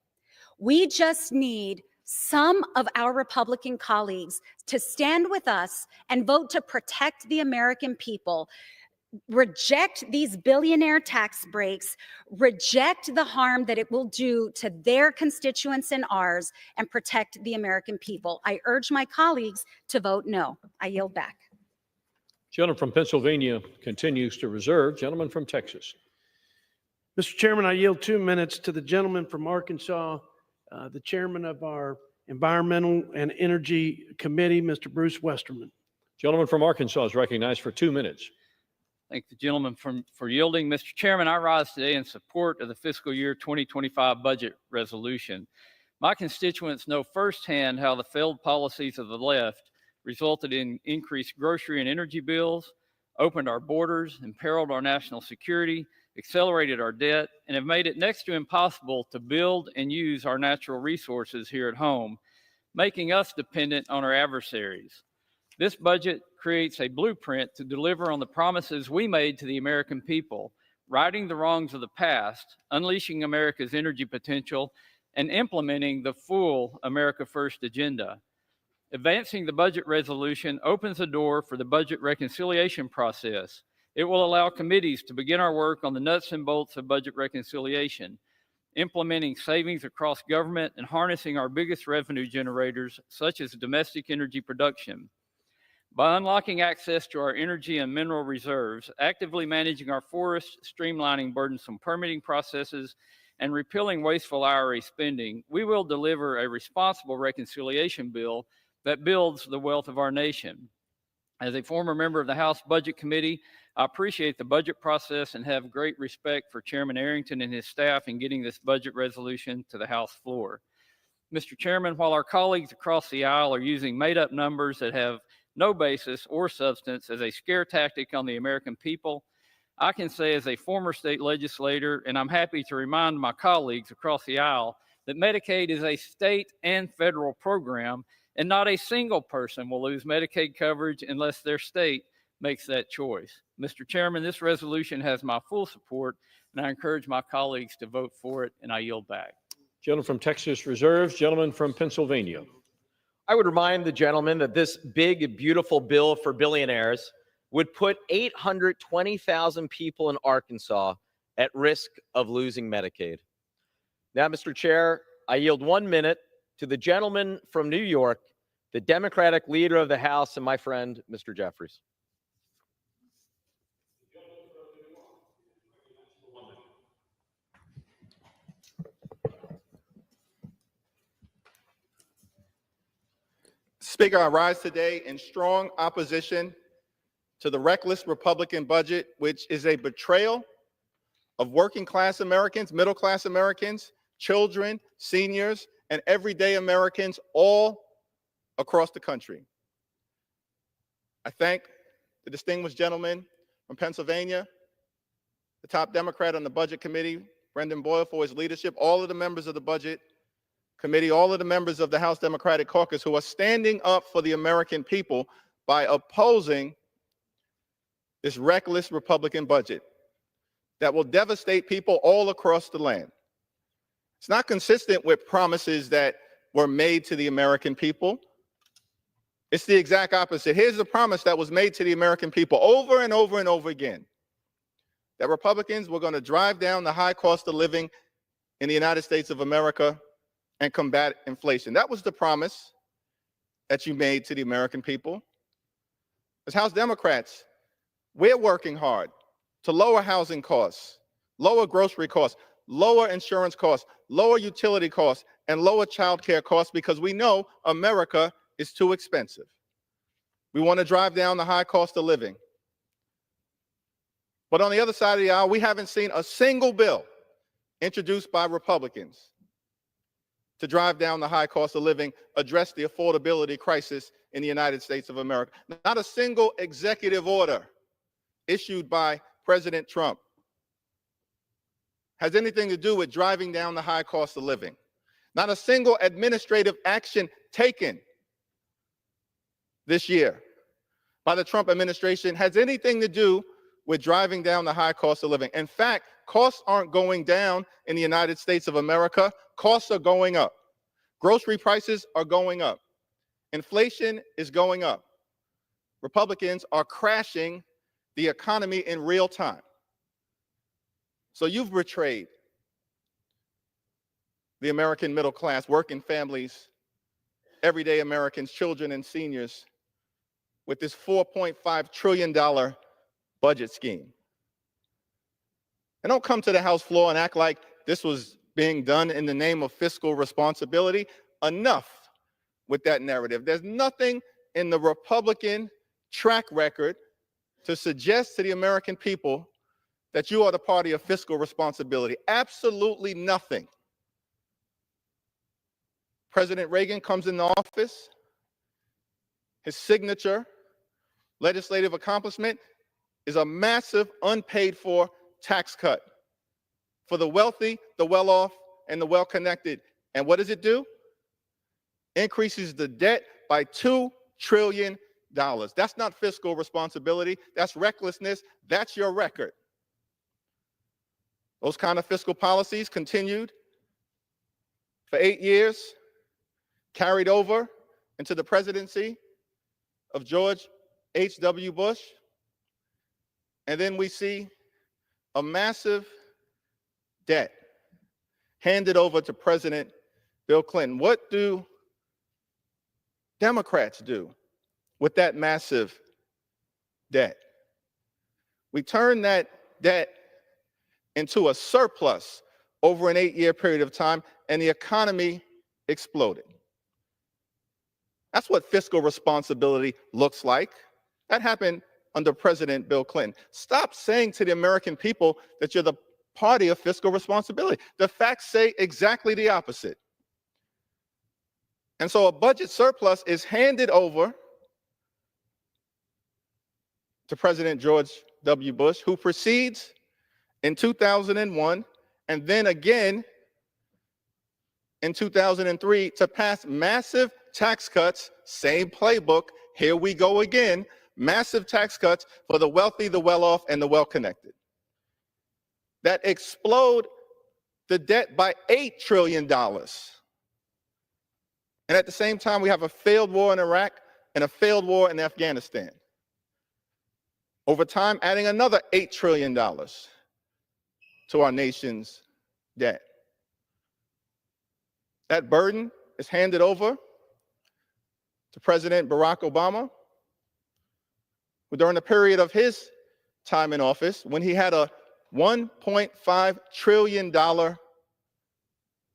We just need some of our Republican colleagues to stand with us and vote to protect the American people. Reject these billionaire tax breaks, reject the harm that it will do to their constituents and ours, and protect the American people. I urge my colleagues to vote no. I yield back. Gentleman from Pennsylvania continues to reserve. Gentleman from Texas. Mr. Chairman, I yield 2 minutes to the gentleman from Arkansas, the chairman of our Environmental and Energy Committee, Mr. Bruce Westerman. Gentleman from Arkansas is recognized for 2 minutes. Thank the gentleman for yielding. Mr. Chairman, I rise today in support of the fiscal year 2025 budget resolution. My constituents know firsthand how the failed policies of the left resulted in increased grocery and energy bills, opened our borders, imperiled our national security, accelerated our debt, and have made it next to impossible to build and use our natural resources here at home, making us dependent on our adversaries. This budget creates a blueprint to deliver on the promises we made to the American people, righting the wrongs of the past, unleashing America's energy potential, and implementing the full America First agenda. Advancing the budget resolution opens the door for the budget reconciliation process. It will allow committees to begin our work on the nuts and bolts of budget reconciliation, implementing savings across government and harnessing our biggest revenue generators, such as domestic energy production. By unlocking access to our energy and mineral reserves, actively managing our forests, streamlining burdensome permitting processes, and repealing wasteful IRA spending, we will deliver a responsible reconciliation bill that builds the wealth of our nation. As a former member of the House Budget Committee, I appreciate the budget process and have great respect for Chairman Arrington and his staff in getting this budget resolution to the House floor. Mr. Chairman, while our colleagues across the aisle are using made-up numbers that have no basis or substance as a scare tactic on the American people, I can say as a former state legislator, and I'm happy to remind my colleagues across the aisle, that Medicaid is a state and federal program, and not a single person will lose Medicaid coverage unless their state makes that choice. Mr. Chairman, this resolution has my full support, and I encourage my colleagues to vote for it, and I yield back. Gentleman from Texas reserves. Gentleman from Pennsylvania. I would remind the gentleman that this big, beautiful bill for billionaires would put 820,000 people in Arkansas at risk of losing Medicaid. Now, Mr. Chair, I yield 1 minute to the gentleman from New York, the Democratic leader of the House, and my friend, Mr. Jeffries. Speaker, I rise today in strong opposition to the reckless Republican budget, which is a betrayal of working class Americans, middle class Americans, children, seniors, and everyday Americans all across the country. I thank the distinguished gentleman from Pennsylvania, the top Democrat on the Budget Committee, Brendan Boyle, for his leadership, all of the members of the Budget Committee, all of the members of the House Democratic Caucus who are standing up for the American people by opposing this reckless Republican budget that will devastate people all across the land. It's not consistent with promises that were made to the American people. It's the exact opposite. Here's the promise that was made to the American people over and over and over again, that Republicans were going to drive down the high cost of living in the United States of America and combat inflation. That was the promise that you made to the American people. As House Democrats, we're working hard to lower housing costs, lower grocery costs, lower insurance costs, lower utility costs, and lower child care costs because we know America is too expensive. We want to drive down the high cost of living. But on the other side of the aisle, we haven't seen a single bill introduced by Republicans to drive down the high cost of living, address the affordability crisis in the United States of America. Not a single executive order issued by President Trump has anything to do with driving down the high cost of living. Not a single administrative action taken this year by the Trump administration has anything to do with driving down the high cost of living. In fact, costs aren't going down in the United States of America. Costs are going up. Grocery prices are going up. Inflation is going up. Republicans are crashing the economy in real time. So you've betrayed the American middle class, working families, everyday Americans, children, and seniors with this $4.5 trillion budget scheme. And don't come to the House floor and act like this was being done in the name of fiscal responsibility. Enough with that narrative. There's nothing in the Republican track record to suggest to the American people that you are the party of fiscal responsibility. Absolutely nothing. President Reagan comes into office. His signature legislative accomplishment is a massive unpaid for tax cut for the wealthy, the well-off, and the well-connected. And what does it do? Increases the debt by $2 trillion. That's not fiscal responsibility. That's recklessness. That's your record. Those kind of fiscal policies continued for 8 years, carried over into the presidency of George H.W. Bush. And then we see a massive debt handed over to President Bill Clinton. What do Democrats do with that massive debt? We turn that debt into a surplus over an 8-year period of time, and the economy exploded. That's what fiscal responsibility looks like. That happened under President Bill Clinton. Stop saying to the American people that you're the party of fiscal responsibility. The facts say exactly the opposite. And so a budget surplus is handed over to President George W. Bush, who proceeds in 2001 and then again in 2003 to pass massive tax cuts. Same playbook. Here we go again. Massive tax cuts for the wealthy, the well-off, and the well-connected that explode the debt by $8 trillion. And at the same time, we have a failed war in Iraq and a failed war in Afghanistan. Over time, adding another $8 trillion to our nation's debt. That burden is handed over to President Barack Obama, who during the period of his time in office, when he had a $1.5 trillion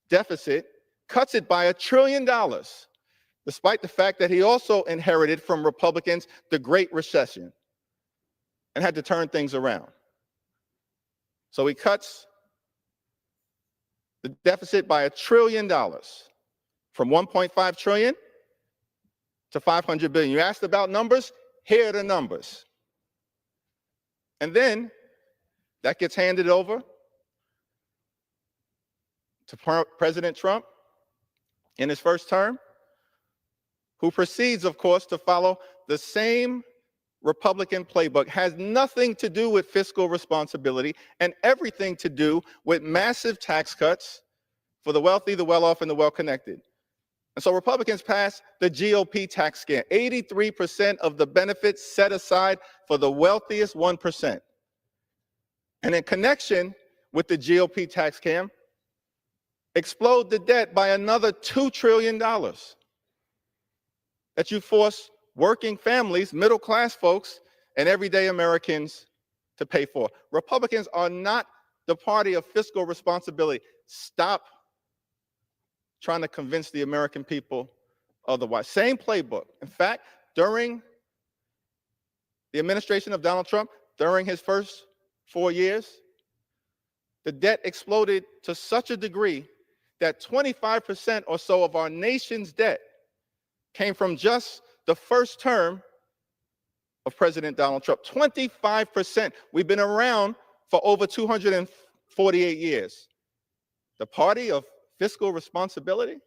deficit, cuts it by $1 trillion, despite the fact that he also inherited from Republicans the Great Recession and had to turn things around. So he cuts the deficit by $1 trillion from 1.5 trillion to 500 billion. You asked about numbers? Here are the numbers. And then that gets handed over to President Trump in his first term, who proceeds, of course, to follow the same Republican playbook. Has nothing to do with fiscal responsibility and everything to do with massive tax cuts for the wealthy, the well-off, and the well-connected. And so Republicans passed the GOP tax scam. 83% of the benefits set aside for the wealthiest 1%. And in connection with the GOP tax scam, explode the debt by another $2 trillion that you force working families, middle-class folks, and everyday Americans to pay for. Republicans are not the party of fiscal responsibility. Stop trying to convince the American people otherwise. Same playbook. In fact, during the administration of Donald Trump, during his first 4 years, the debt exploded to such a degree that 25% or so of our nation's debt came from just the first term of President Donald Trump. 25%. We've been around for over 248 years. The party of fiscal responsibility.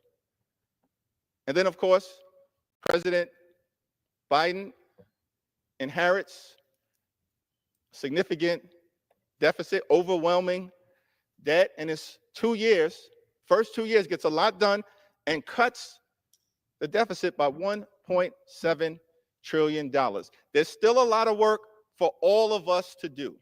And then, of course, President Biden inherits significant deficit, overwhelming debt in his 2 years. First 2 years gets a lot done and cuts the deficit by $1.7 trillion. There's still a lot of work for all of us to do.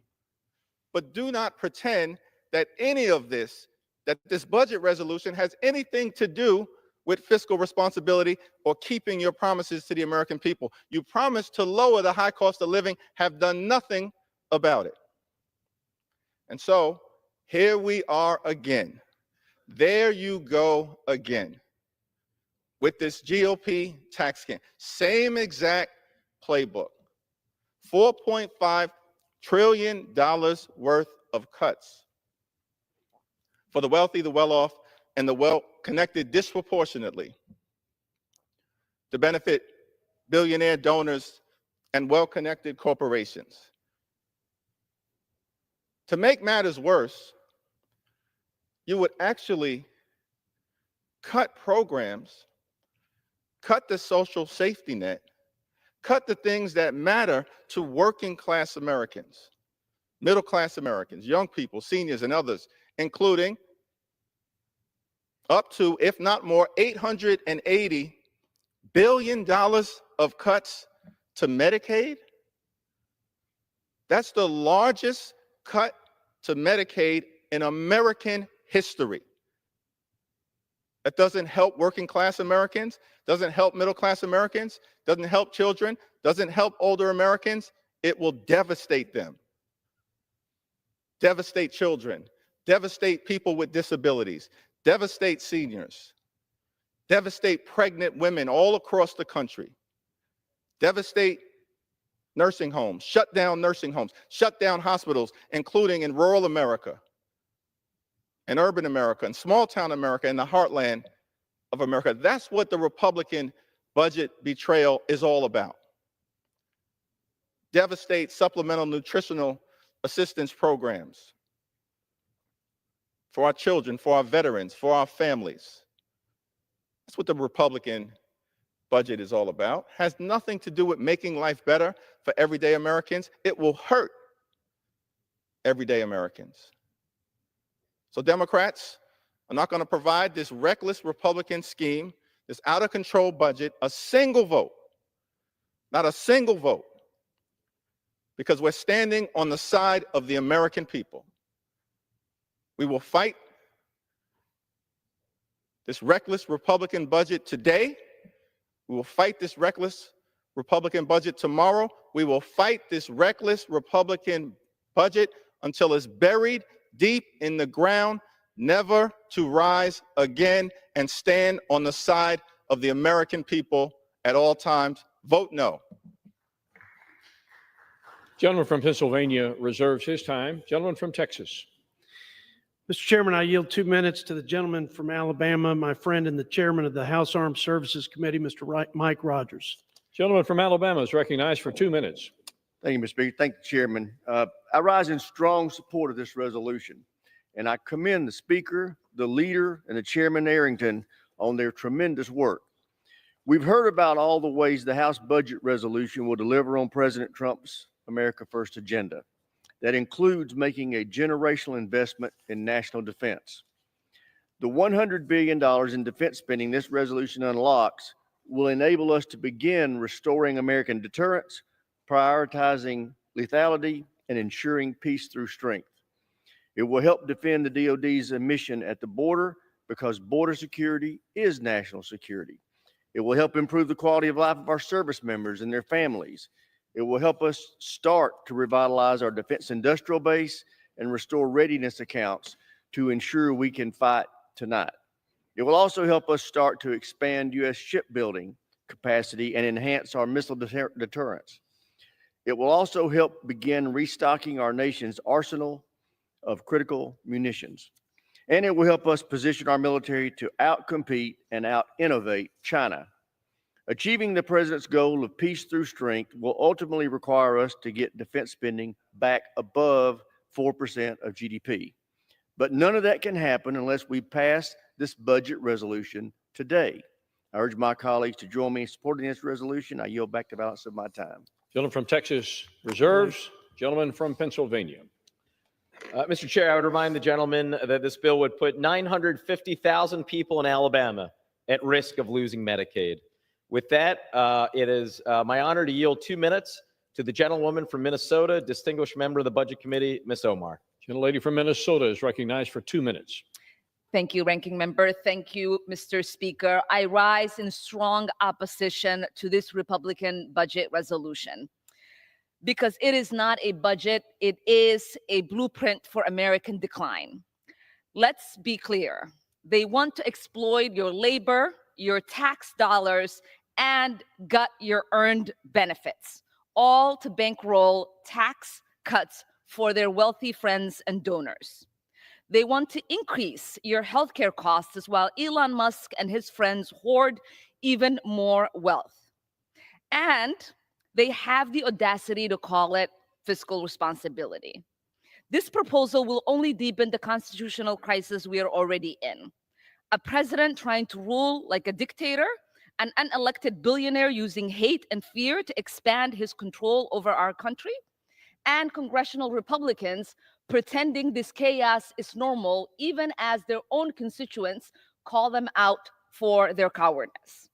But do not pretend that any of this, that this budget resolution has anything to do with fiscal responsibility or keeping your promises to the American people. You promised to lower the high cost of living, have done nothing about it. And so here we are again. There you go again with this GOP tax scam. Same exact playbook. $4.5 trillion worth of cuts for the wealthy, the well-off, and the well-connected disproportionately to benefit billionaire donors and well-connected corporations. To make matters worse, you would actually cut programs, cut the social safety net, cut the things that matter to working class Americans, middle class Americans, young people, seniors, and others, including up to, if not more, $880 billion of cuts to Medicaid. That's the largest cut to Medicaid in American history. That doesn't help working class Americans, doesn't help middle class Americans, doesn't help children, doesn't help older Americans. It will devastate them. Devastate children, devastate people with disabilities, devastate seniors, devastate pregnant women all across the country, devastate nursing homes, shut down nursing homes, shut down hospitals, including in rural America, and urban America, and small town America, and the heartland of America. That's what the Republican budget betrayal is all about. Devastate supplemental nutritional assistance programs for our children, for our veterans, for our families. That's what the Republican budget is all about. Has nothing to do with making life better for everyday Americans. It will hurt everyday Americans. So Democrats are not going to provide this reckless Republican scheme, this out of control budget, a single vote, not a single vote, because we're standing on the side of the American people. We will fight this reckless Republican budget today. We will fight this reckless Republican budget tomorrow. We will fight this reckless Republican budget until it's buried deep in the ground, never to rise again, and stand on the side of the American people at all times. Vote no. Gentleman from Pennsylvania reserves his time. Gentleman from Texas. Mr. Chairman, I yield 2 minutes to the gentleman from Alabama, my friend and the chairman of the House Armed Services Committee, Mr. Mike Rogers. Gentleman from Alabama is recognized for 2 minutes. Thank you, Mr. Speaker. Thank you, Chairman. I rise in strong support of this resolution, and I commend the Speaker, the leader, and the Chairman Arrington on their tremendous work. We've heard about all the ways the House budget resolution will deliver on President Trump's America First agenda. That includes making a generational investment in national defense. The $100 billion in defense spending this resolution unlocks will enable us to begin restoring American deterrence, prioritizing lethality, and ensuring peace through strength. It will help defend the DoD's mission at the border because border security is national security. It will help improve the quality of life of our service members and their families. It will help us start to revitalize our defense industrial base and restore readiness accounts to ensure we can fight tonight. It will also help us start to expand U.S. shipbuilding capacity and enhance our missile deterrence. It will also help begin restocking our nation's arsenal of critical munitions. And it will help us position our military to outcompete and out-innovate China. Achieving the president's goal of peace through strength will ultimately require us to get defense spending back above 4% of GDP. But none of that can happen unless we pass this budget resolution today. I urge my colleagues to join me in supporting this resolution. I yield back the balance of my time. Gentleman from Texas reserves. Gentleman from Pennsylvania. Mr. Chair, I would remind the gentleman that this bill would put 950,000 people in Alabama at risk of losing Medicaid. With that, it is my honor to yield 2 minutes to the gentlewoman from Minnesota, distinguished member of the Budget Committee, Ms. Omar. Gentlelady from Minnesota is recognized for 2 minutes. Thank you, Ranking Member. Thank you, Mr. Speaker. I rise in strong opposition to this Republican budget resolution because it is not a budget, it is a blueprint for American decline. Let's be clear. They want to exploit your labor, your tax dollars, and gut your earned benefits, all to bankroll tax cuts for their wealthy friends and donors. They want to increase your healthcare costs as well. Elon Musk and his friends hoard even more wealth. And they have the audacity to call it fiscal responsibility. This proposal will only deepen the constitutional crisis we are already in. A president trying to rule like a dictator, an unelected billionaire using hate and fear to expand his control over our country, and congressional Republicans pretending this chaos is normal, even as their own constituents call them out for their cowardice.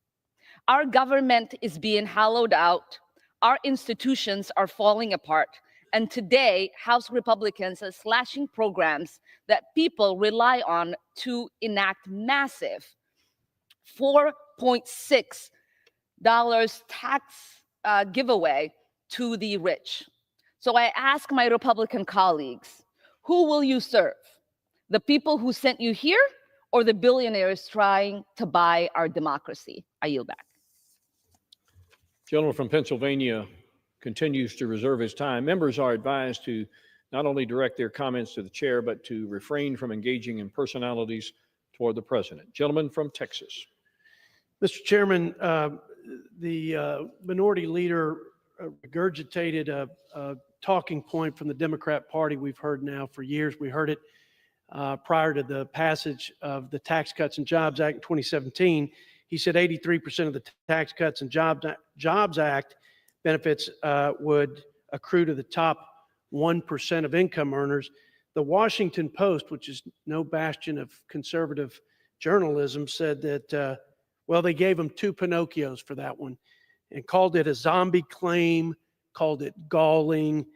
Our government is being hollowed out. Our institutions are falling apart. And today, House Republicans are slashing programs that people rely on to enact massive $4.6 tax giveaway to the rich. So I ask my Republican colleagues, who will you serve? The people who sent you here or the billionaires trying to buy our democracy? I yield back. Gentleman from Pennsylvania continues to reserve his time. Members are advised to not only direct their comments to the chair, but to refrain from engaging in personalities toward the president. Gentleman from Texas. Mr. Chairman, the minority leader regurgitated a talking point from the Democrat Party we've heard now for years. We heard it prior to the passage of the Tax Cuts and Jobs Act in 2017. He said 83% of the Tax Cuts and Jobs Act benefits would accrue to the top 1% of income earners. The Washington Post, which is no bastion of conservative journalism, said that, well, they gave him 2 Pinocchios for that one and called it a zombie claim, called it galling,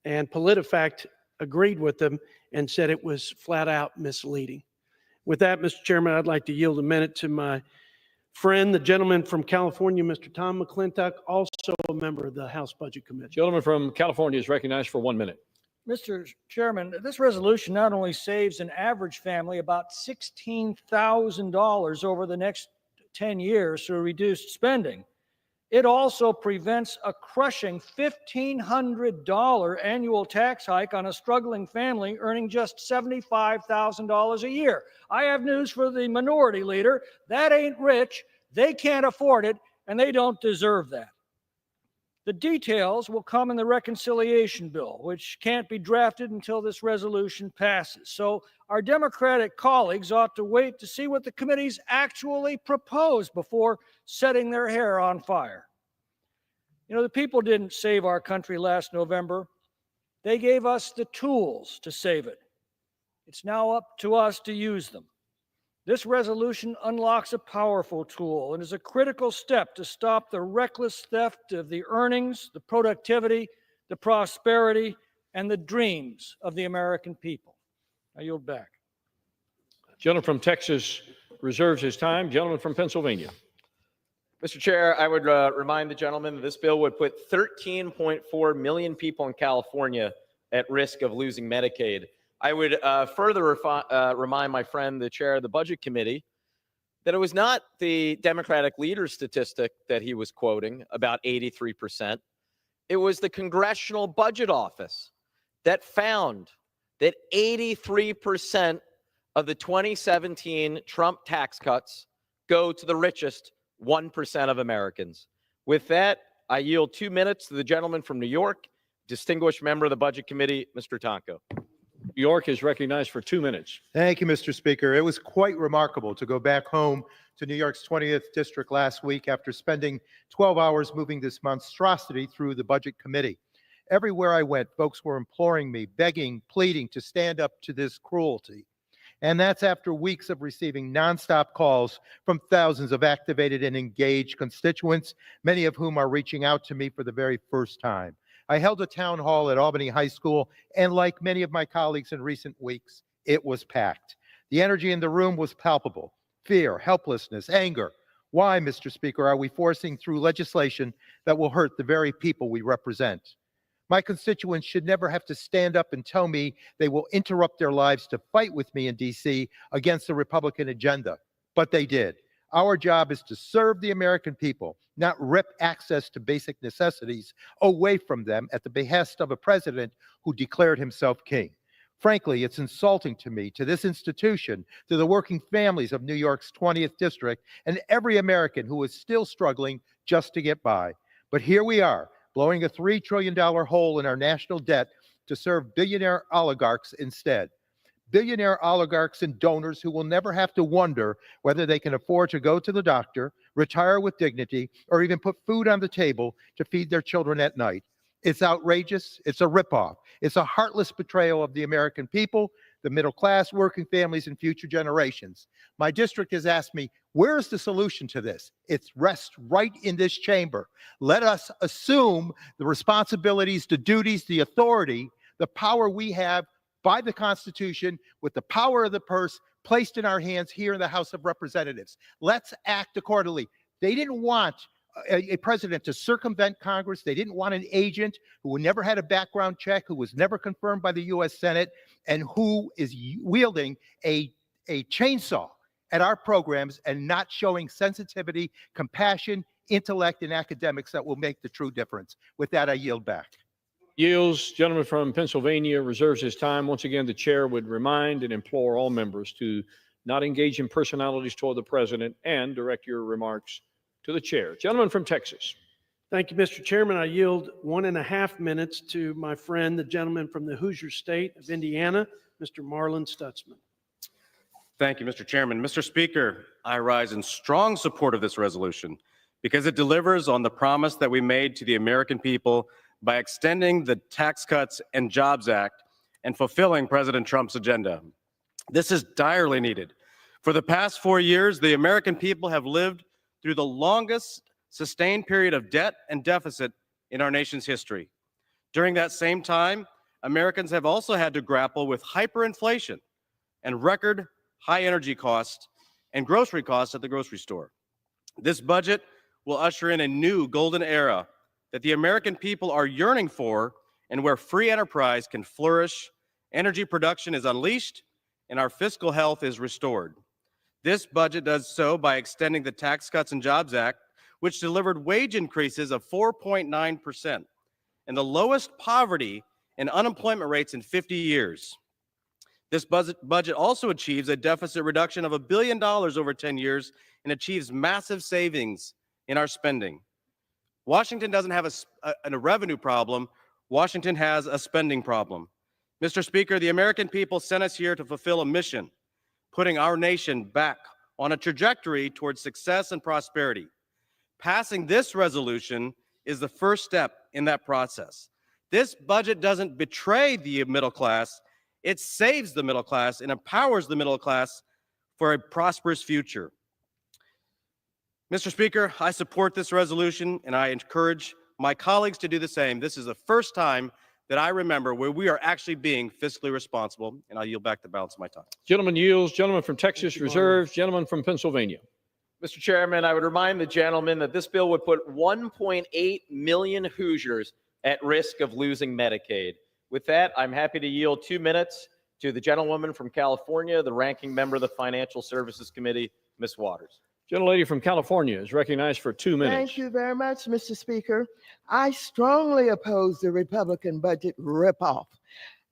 and PolitiFact agreed with them and said it was flat out misleading. With that, Mr. Chairman, I'd like to yield a minute to my friend, the gentleman from California, Mr. Tom McClintock, also a member of the House Budget Committee. Gentleman from California is recognized for 1 minute. Mr. Chairman, this resolution not only saves an average family about $16,000 over the next 10 years through reduced spending, it also prevents a crushing $1,500 annual tax hike on a struggling family earning just $75,000 a year. I have news for the minority leader. That ain't rich. They can't afford it, and they don't deserve that. The details will come in the reconciliation bill, which can't be drafted until this resolution passes. So our Democratic colleagues ought to wait to see what the committees actually propose before setting their hair on fire. You know, the people didn't save our country last November. They gave us the tools to save it. It's now up to us to use them. This resolution unlocks a powerful tool and is a critical step to stop the reckless theft of the earnings, the productivity, the prosperity, and the dreams of the American people. I yield back. Gentleman from Texas reserves his time. Gentleman from Pennsylvania. Mr. Chair, I would remind the gentleman that this bill would put 13.4 million people in California at risk of losing Medicaid. I would further remind my friend, the chair of the Budget Committee, that it was not the Democratic leader's statistic that he was quoting, about 83%. It was the Congressional Budget Office that found that 83% of the 2017 Trump tax cuts go to the richest 1% of Americans. With that, I yield 2 minutes to the gentleman from New York, distinguished member of the Budget Committee, Mr. Tonko. New York is recognized for 2 minutes. Thank you, Mr. Speaker. It was quite remarkable to go back home to New York's 20th District last week after spending 12 hours moving this monstrosity through the Budget Committee. Everywhere I went, folks were imploring me, begging, pleading to stand up to this cruelty. And that's after weeks of receiving nonstop calls from thousands of activated and engaged constituents, many of whom are reaching out to me for the very first time. I held a town hall at Albany High School, and like many of my colleagues in recent weeks, it was packed. The energy in the room was palpable. Fear, helplessness, anger. Why, Mr. Speaker, are we forcing through legislation that will hurt the very people we represent? My constituents should never have to stand up and tell me they will interrupt their lives to fight with me in D.C. against the Republican agenda, but they did. Our job is to serve the American people, not rip access to basic necessities away from them at the behest of a president who declared himself king. Frankly, it's insulting to me, to this institution, to the working families of New York's 20th district, and every American who is still struggling just to get by. But here we are, blowing a $3 trillion hole in our national debt to serve billionaire oligarchs instead. Billionaire oligarchs and donors who will never have to wonder whether they can afford to go to the doctor, retire with dignity, or even put food on the table to feed their children at night. It's outrageous. It's a ripoff. It's a heartless betrayal of the American people, the middle class, working families, and future generations. My district has asked me, where is the solution to this? It rests right in this chamber. Let us assume the responsibilities, the duties, the authority, the power we have by the Constitution, with the power of the purse placed in our hands here in the House of Representatives. Let's act accordingly. They didn't want a president to circumvent Congress. They didn't want an agent who never had a background check, who was never confirmed by the U.S. Senate, and who is wielding a chainsaw at our programs and not showing sensitivity, compassion, intellect, and academics that will make the true difference. With that, I yield back. Yields. Gentleman from Pennsylvania reserves his time. Once again, the chair would remind and implore all members to not engage in personalities toward the president and direct your remarks to the chair. Gentleman from Texas. Thank you, Mr. Chairman. I yield 1.5 minutes to my friend, the gentleman from the Hoosier State of Indiana, Mr. Marlon Stutzman. Thank you, Mr. Chairman. Mr. Speaker, I rise in strong support of this resolution because it delivers on the promise that we made to the American people by extending the Tax Cuts and Jobs Act and fulfilling President Trump's agenda. This is direly needed. For the past 4 years, the American people have lived through the longest sustained period of debt and deficit in our nation's history. During that same time, Americans have also had to grapple with hyperinflation and record high energy costs and grocery costs at the grocery store. This budget will usher in a new golden era that the American people are yearning for, and where free enterprise can flourish, energy production is unleashed, and our fiscal health is restored. This budget does so by extending the Tax Cuts and Jobs Act, which delivered wage increases of 4.9% and the lowest poverty and unemployment rates in 50 years. This budget also achieves a deficit reduction of $1 billion over 10 years and achieves massive savings in our spending. Washington doesn't have a revenue problem. Washington has a spending problem. Mr. Speaker, the American people sent us here to fulfill a mission, putting our nation back on a trajectory towards success and prosperity. Passing this resolution is the first step in that process. This budget doesn't betray the middle class. It saves the middle class and empowers the middle class for a prosperous future. Mr. Speaker, I support this resolution, and I encourage my colleagues to do the same. This is the first time that I remember where we are actually being fiscally responsible, and I'll yield back the balance of my time. Gentleman yields. Gentleman from Texas reserves. Gentleman from Pennsylvania. Mr. Chairman, I would remind the gentleman that this bill would put 1.8 million Hoosiers at risk of losing Medicaid. With that, I'm happy to yield 2 minutes to the gentlewoman from California, the ranking member of the Financial Services Committee, Ms. Waters. Gentlelady from California is recognized for 2 minutes. Thank you very much, Mr. Speaker. I strongly oppose the Republican budget ripoff.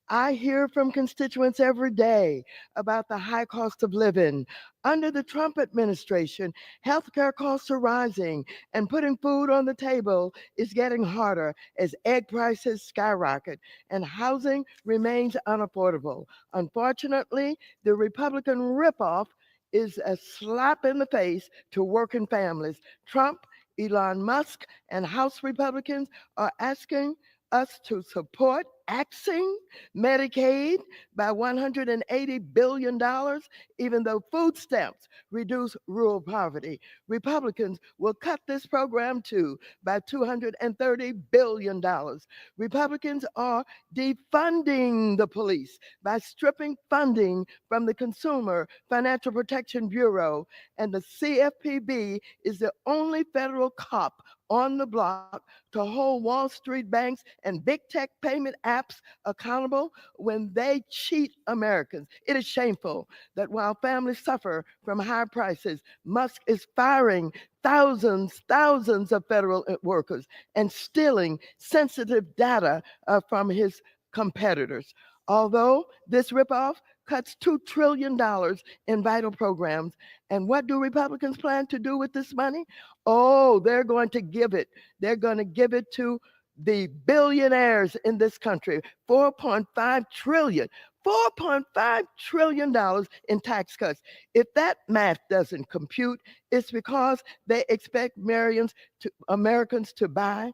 I hear from constituents every day about the high cost of living. Under the Trump administration, healthcare costs are rising, and putting food on the table is getting harder as egg prices skyrocket and housing remains unaffordable. Unfortunately, the Republican ripoff is a slap in the face to working families. Trump, Elon Musk, and House Republicans are asking us to support axing Medicaid by $180 billion, even though food stamps reduce rural poverty. Republicans will cut this program too by $230 billion. Republicans are defunding the police by stripping funding from the Consumer Financial Protection Bureau, and the CFPB is the only federal cop on the block to hold Wall Street banks and big tech payment apps accountable when they cheat Americans. It is shameful that while families suffer from high prices, Musk is firing thousands of federal workers and stealing sensitive data from his competitors. Although this ripoff cuts $2 trillion in vital programs, and what do Republicans plan to do with this money? Oh, they're going to give it. They're going to give it to the billionaires in this country. $4.5 trillion in tax cuts. If that math doesn't compute, it's because they expect Americans to buy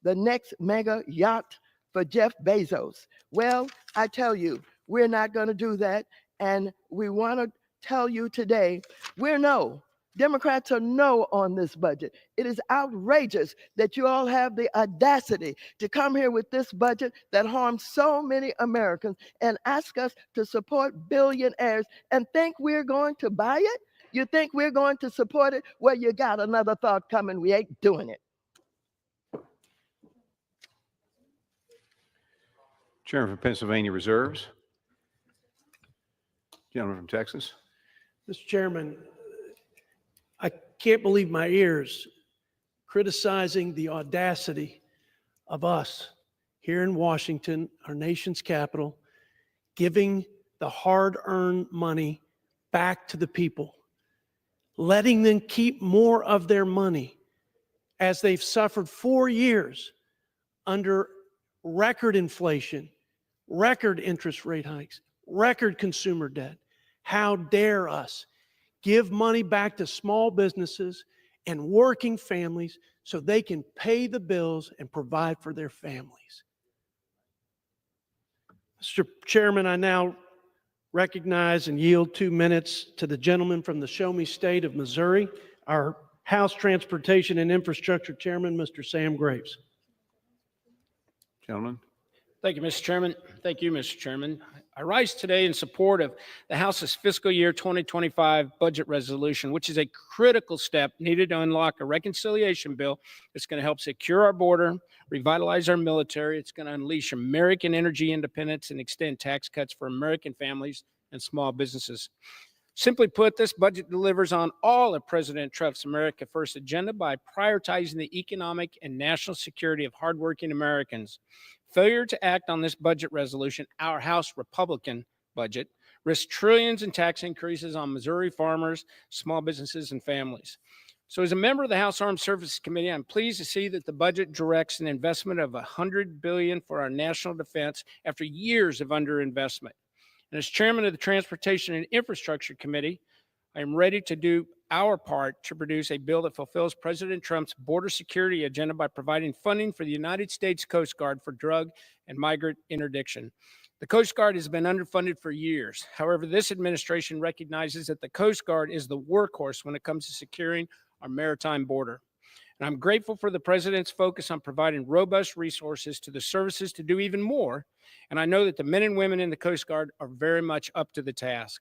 the next mega yacht for Jeff Bezos. Well, I tell you, we're not going to do that. And we want to tell you today, we're no. Democrats are no on this budget. It is outrageous that you all have the audacity to come here with this budget that harms so many Americans and ask us to support billionaires and think we're going to buy it? You think we're going to support it? Well, you got another thought coming. We ain't doing it. Chairman from Pennsylvania reserves. Gentleman from Texas. Mr. Chairman, I can't believe my ears criticizing the audacity of us here in Washington, our nation's capital, giving the hard-earned money back to the people, letting them keep more of their money as they've suffered 4 years under record inflation, record interest rate hikes, record consumer debt. How dare us give money back to small businesses and working families so they can pay the bills and provide for their families. Mr. Chairman, I now recognize and yield 2 minutes to the gentleman from the Show Me State of Missouri, our House Transportation and Infrastructure Chairman, Mr. Sam Graves. Gentleman. Thank you, Mr. Chairman. Thank you, Mr. Chairman. I rise today in support of the House's fiscal year 2025 budget resolution, which is a critical step needed to unlock a reconciliation bill that's going to help secure our border, revitalize our military. It's going to unleash American energy independence and extend tax cuts for American families and small businesses. Simply put, this budget delivers on all of President Trump's America First agenda by prioritizing the economic and national security of hardworking Americans. Failure to act on this budget resolution, our House Republican budget, risks trillions in tax increases on Missouri farmers, small businesses, and families. So as a member of the House Armed Services Committee, I'm pleased to see that the budget directs an investment of $100 billion for our national defense after years of underinvestment. And as chairman of the Transportation and Infrastructure Committee, I am ready to do our part to produce a bill that fulfills President Trump's border security agenda by providing funding for the United States Coast Guard for drug and migrant interdiction. The Coast Guard has been underfunded for years. However, this administration recognizes that the Coast Guard is the workhorse when it comes to securing our maritime border. And I'm grateful for the president's focus on providing robust resources to the services to do even more. And I know that the men and women in the Coast Guard are very much up to the task.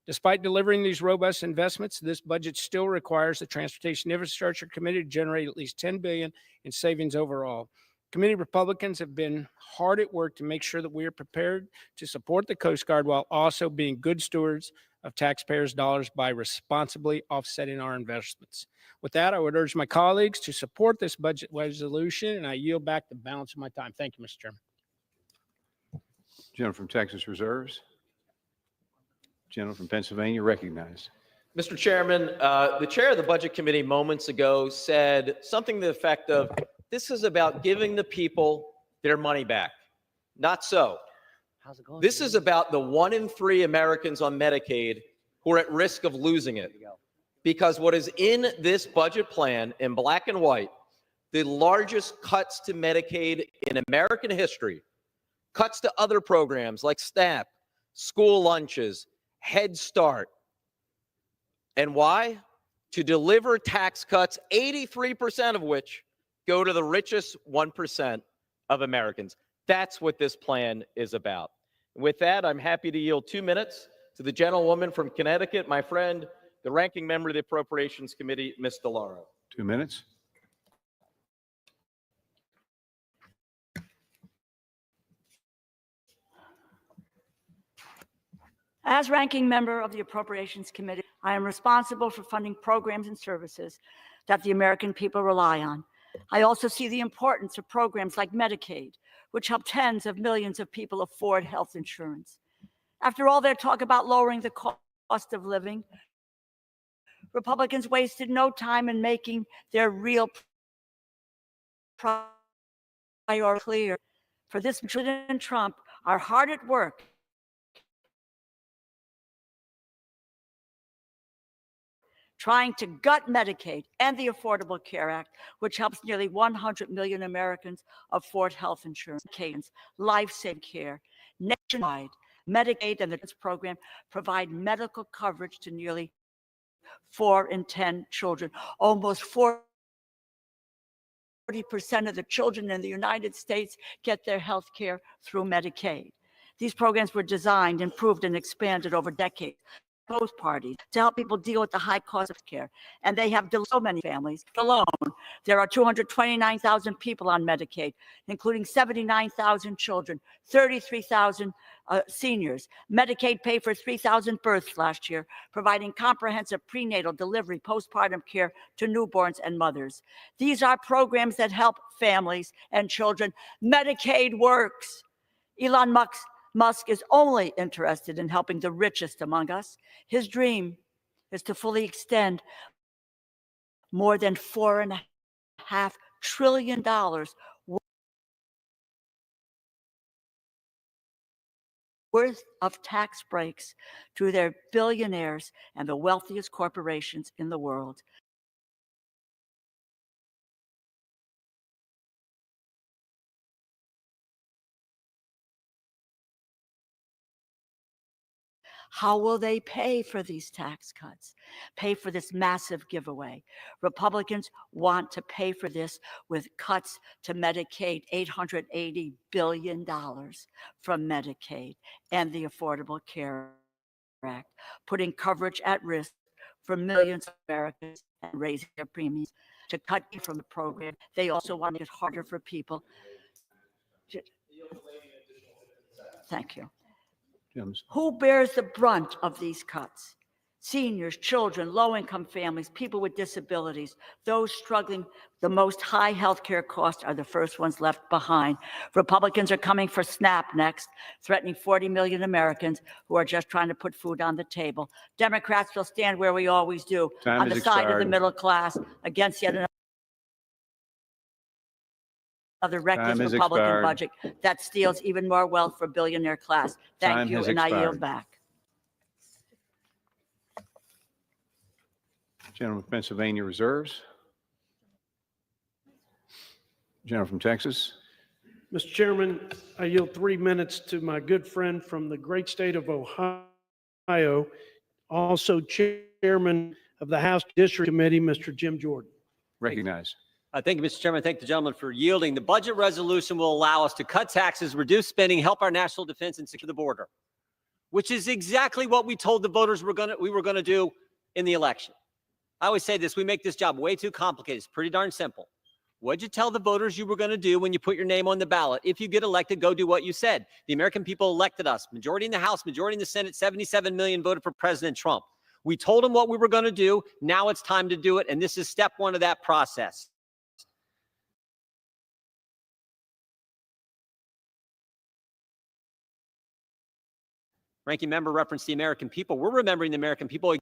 Despite delivering these robust investments, this budget still requires the Transportation Infrastructure Committee to generate at least $10 billion in savings overall. Committee Republicans have been hard at work to make sure that we are prepared to support the Coast Guard while also being good stewards of taxpayers' dollars by responsibly offsetting our investments. With that, I would urge my colleagues to support this budget resolution, and I yield back the balance of my time. Thank you, Mr. Chairman. Gentleman from Texas reserves. Gentleman from Pennsylvania recognized. Mr. Chairman, the chair of the Budget Committee moments ago said something to the effect of, this is about giving the people their money back. Not so. How's it going? This is about the 1 in 3 Americans on Medicaid who are at risk of losing it. Because what is in this budget plan in black and white, the largest cuts to Medicaid in American history, cuts to other programs like SNAP, school lunches, Head Start. And why? To deliver tax cuts, 83% of which go to the richest 1% of Americans. That's what this plan is about. With that, I'm happy to yield 2 minutes to the gentlewoman from Connecticut, my friend, the ranking member of the Appropriations Committee, Ms. DeLauro. 2 minutes. As ranking member of the Appropriations Committee, I am responsible for funding programs and services that the American people rely on. I also see the importance of programs like Medicaid, which help tens of millions of people afford health insurance. After all their talk about lowering the cost of living, Republicans wasted no time in making their real priority clear. For this, President Trump are hard at work trying to gut Medicaid and the Affordable Care Act, which helps nearly 100 million Americans afford health insurance, life-saving care. Nationwide, Medicaid and the program provide medical coverage to nearly 4 in 10 children. Almost 40% of the children in the United States get their health care through Medicaid. These programs were designed, improved, and expanded over decades. Both parties to help people deal with the high cost of care. And they have so many families. Alone, there are 229,000 people on Medicaid, including 79,000 children, 33,000 seniors. Medicaid paid for 3,000 births last year, providing comprehensive prenatal, delivery, postpartum care to newborns and mothers. These are programs that help families and children. Medicaid works. Elon Musk is only interested in helping the richest among us. His dream is to fully extend more than $4.5 trillion worth of tax breaks to their billionaires and the wealthiest corporations in the world. How will they pay for these tax cuts? Pay for this massive giveaway? Republicans want to pay for this with cuts to Medicaid, $880 billion from Medicaid and the Affordable Care Act, putting coverage at risk for millions of Americans and raising their premiums. To cut from the program, they also want to make it harder for people. Thank you. Who bears the brunt of these cuts? Seniors, children, low-income families, people with disabilities, those struggling the most high health care costs are the first ones left behind. Republicans are coming for SNAP next, threatening 40 million Americans who are just trying to put food on the table. Democrats will stand where we always do, on the side of the middle class, against yet another reckless Republican budget that steals even more wealth for billionaire class. Thank you, and I yield back. Gentleman from Pennsylvania reserves. Gentleman from Texas. Mr. Chairman, I yield 3 minutes to my good friend from the great state of Ohio, also chairman of the House District Committee, Mr. Jim Jordan. Recognize. Thank you, Mr. Chairman. Thank the gentleman for yielding. The budget resolution will allow us to cut taxes, reduce spending, help our national defense, and secure the border, which is exactly what we told the voters we were going to do in the election. I always say this, we make this job way too complicated. It's pretty darn simple. What'd you tell the voters you were going to do when you put your name on the ballot? If you get elected, go do what you said. The American people elected us. Majority in the House, majority in the Senate, 77 million voted for President Trump. We told them what we were going to do. Now it's time to do it, and this is step one of that process. Ranking member referenced the American people. We're remembering the American people.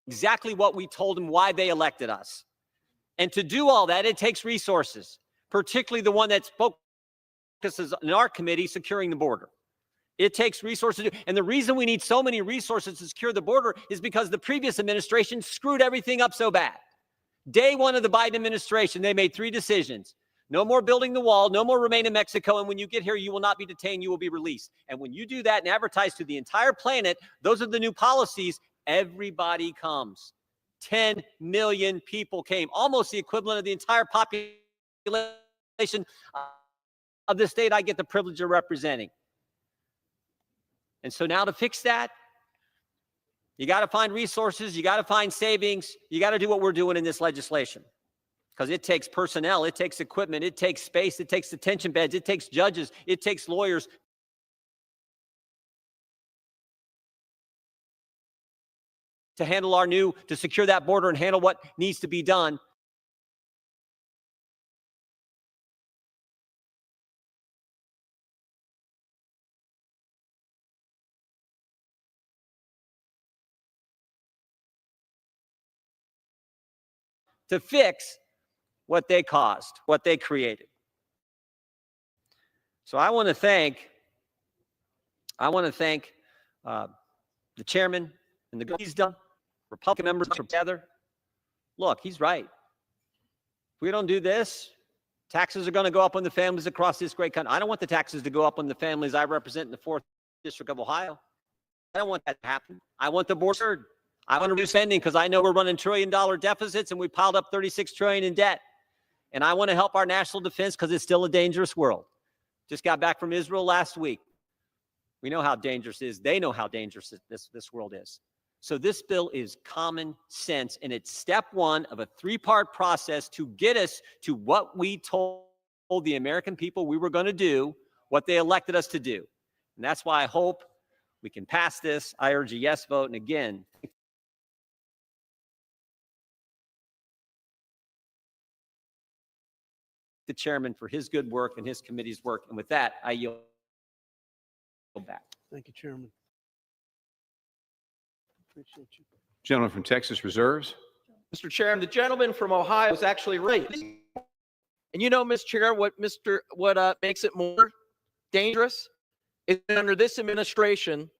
Exactly what we told them, why they elected us. And to do all that, it takes resources, particularly the one that focuses in our committee, securing the border. It takes resources. And the reason we need so many resources to secure the border is because the previous administration screwed everything up so bad. Day one of the Biden administration, they made 3 decisions. No more building the wall, no more remain in Mexico, and when you get here, you will not be detained, you will be released. And when you do that and advertise to the entire planet, those are the new policies, everybody comes. 10 million people came, almost the equivalent of the entire population of the state I get the privilege of representing. And so now to fix that, you got to find resources, you got to find savings, you got to do what we're doing in this legislation. because it takes personnel, it takes equipment, it takes space, it takes detention beds, it takes judges, it takes lawyers to handle to secure that border and handle what needs to be done. To fix what they caused, what they created. So I want to thank the chairman and the he's done. Republican members are together. Look, he's right. If we don't do this, taxes are going to go up on the families across this great country. I don't want the taxes to go up on the families I represent in the 4th District of Ohio. I don't want that to happen. I want the border. I want to reduce spending because I know we're running $1 trillion deficits and we piled up $36 trillion in debt. And I want to help our national defense because it's still a dangerous world. Just got back from Israel last week. We know how dangerous it is. They know how dangerous this world is. So this bill is common sense, and it's step one of a 3-part process to get us to what we told the American people we were going to do, what they elected us to do. And that's why I hope we can pass this. I urge a yes vote. And again, the chairman for his good work and his committee's work. And with that, I yield back. Thank you, Chairman. Appreciate you. Gentleman from Texas reserves. Mr. Chairman, the gentleman from Ohio was actually right. And you know, Mr. Chair, what makes it more dangerous is that under this administration,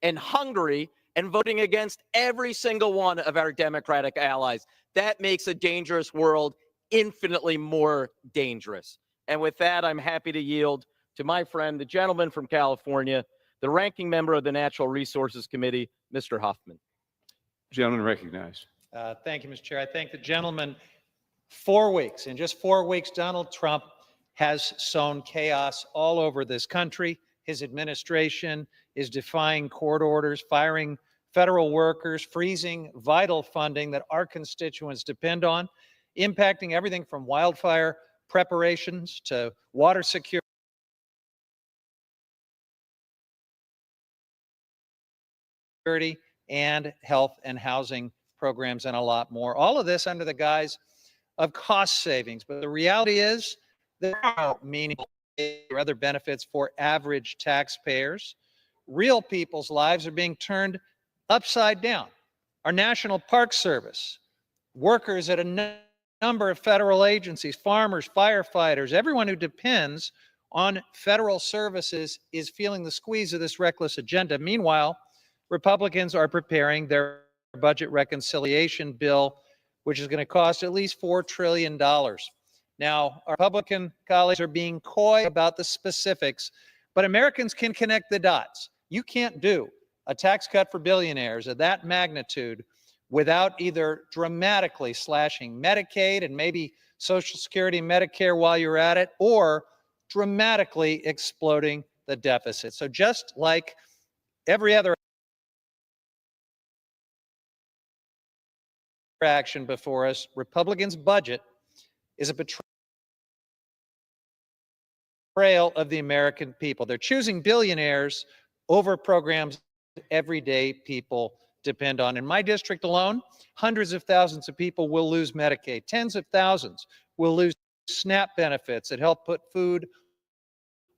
and Hungary and voting against every single one of our Democratic allies. That makes a dangerous world infinitely more dangerous. And with that, I'm happy to yield to my friend, the gentleman from California, the ranking member of the Natural Resources Committee, Mr. Huffman. Gentleman recognized. Thank you, Mr. Chair. I thank the gentleman. 4 weeks. In just 4 weeks, Donald Trump has sown chaos all over this country. His administration is defying court orders, firing federal workers, freezing vital funding that our constituents depend on, impacting everything from wildfire preparations to water security and health and housing programs and a lot more. All of this under the guise of cost savings. But the reality is there are no meaningful or other benefits for average taxpayers. Real people's lives are being turned upside down. Our National Park Service, workers at a number of federal agencies, farmers, firefighters, everyone who depends on federal services is feeling the squeeze of this reckless agenda. Meanwhile, Republicans are preparing their budget reconciliation bill, which is going to cost at least $4 trillion. Now, our Republican colleagues are being coy about the specifics, but Americans can connect the dots. You can't do a tax cut for billionaires of that magnitude without either dramatically slashing Medicaid and maybe Social Security and Medicare while you're at it, or dramatically exploding the deficit. So just like every other action before us, Republicans' budget is a betrayal of the American people. They're choosing billionaires over programs everyday people depend on. In my district alone, hundreds of thousands of people will lose Medicaid. Tens of thousands will lose SNAP benefits that help put food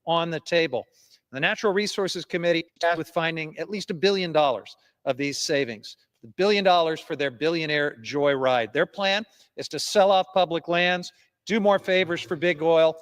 on the table. The Natural Resources Committee is tasked with finding at least $1 billion of these savings. $1 billion for their billionaire joyride. Their plan is to sell off public lands, do more favors for big oil.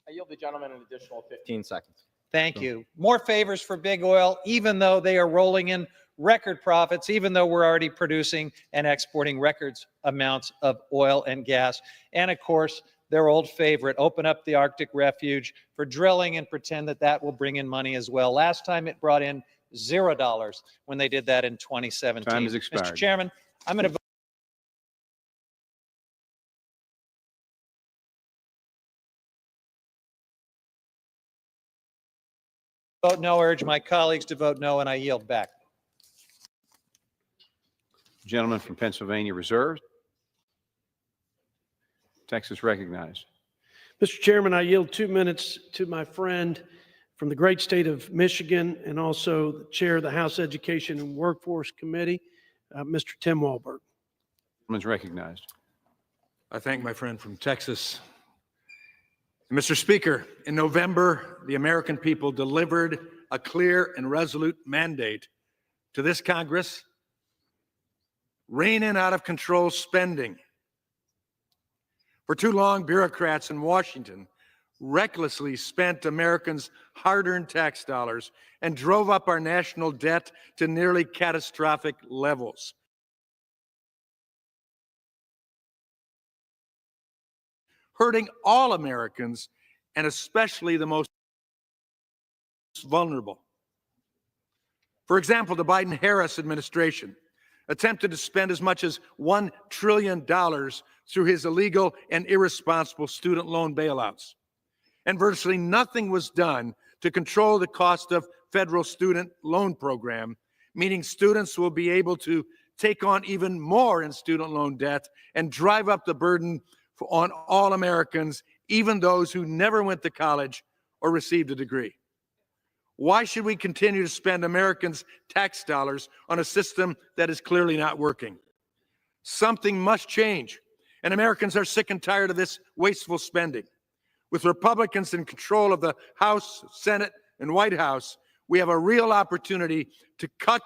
I yield the gentleman an additional 15 seconds. Thank you. More favors for big oil, even though they are rolling in record profits, even though we're already producing and exporting records amounts of oil and gas. And of course, their old favorite, open up the Arctic refuge for drilling and pretend that that will bring in money as well. Last time it brought in $0 when they did that in 2017. Time has expired. Mr. Chairman, I'm going to vote no, urge my colleagues to vote no, and I yield back. Gentleman from Pennsylvania reserved. Texas recognized. Mr. Chairman, I yield 2 minutes to my friend from the great state of Michigan and also the chair of the House Education and Workforce Committee, Mr. Tim Walberg. Gentleman's recognized. I thank my friend from Texas. Mr. Speaker, in November, the American people delivered a clear and resolute mandate to this Congress: rein in out of control spending. For too long, bureaucrats in Washington recklessly spent Americans' hard-earned tax dollars and drove up our national debt to nearly catastrophic levels. Hurting all Americans, and especially the most vulnerable. For example, the Biden-Harris administration attempted to spend as much as $1 trillion through his illegal and irresponsible student loan bailouts. And virtually nothing was done to control the cost of federal student loan program, meaning students will be able to take on even more in student loan debt and drive up the burden on all Americans, even those who never went to college or received a degree. Why should we continue to spend Americans' tax dollars on a system that is clearly not working? Something must change, and Americans are sick and tired of this wasteful spending. With Republicans in control of the House, Senate, and White House, we have a real opportunity to cut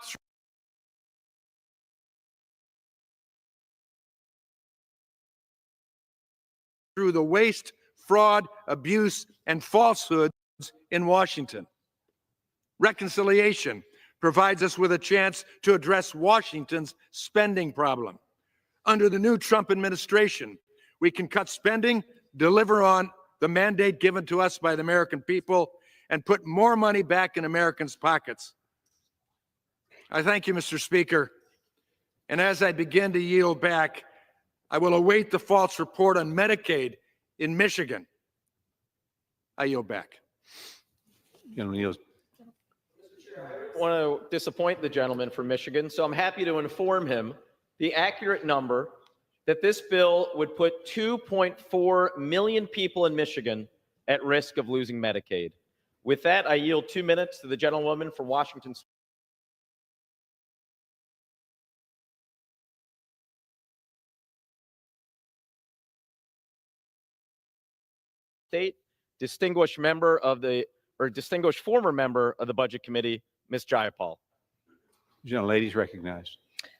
through the waste, fraud, abuse, and falsehoods in Washington. Reconciliation provides us with a chance to address Washington's spending problem. Under the new Trump administration, we can cut spending, deliver on the mandate given to us by the American people, and put more money back in Americans' pockets. I thank you, Mr. Speaker. And as I begin to yield back, I will await the false report on Medicaid in Michigan. I yield back. Gentleman yields. I want to disappoint the gentleman from Michigan, so I'm happy to inform him the accurate number that this bill would put 2.4 million people in Michigan at risk of losing Medicaid. With that, I yield 2 minutes to the gentlewoman from Washington State, distinguished former member of the Budget Committee, Ms. Jayapal. Ladies recognized.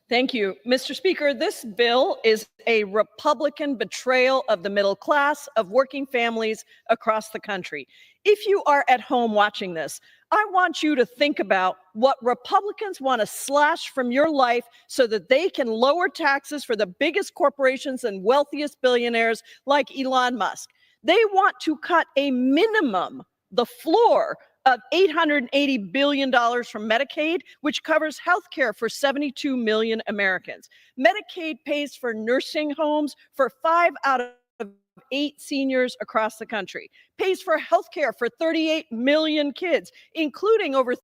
Thank you. Mr. Speaker, this bill is a Republican betrayal of the middle class, of working families across the country. If you are at home watching this, I want you to think about what Republicans want to slash from your life so that they can lower taxes for the biggest corporations and wealthiest billionaires like Elon Musk. They want to cut a minimum, the floor, of $880 billion from Medicaid, which covers health care for 72 million Americans. Medicaid pays for nursing homes for 5 out of 8 seniors across the country, pays for health care for 38 million kids, including over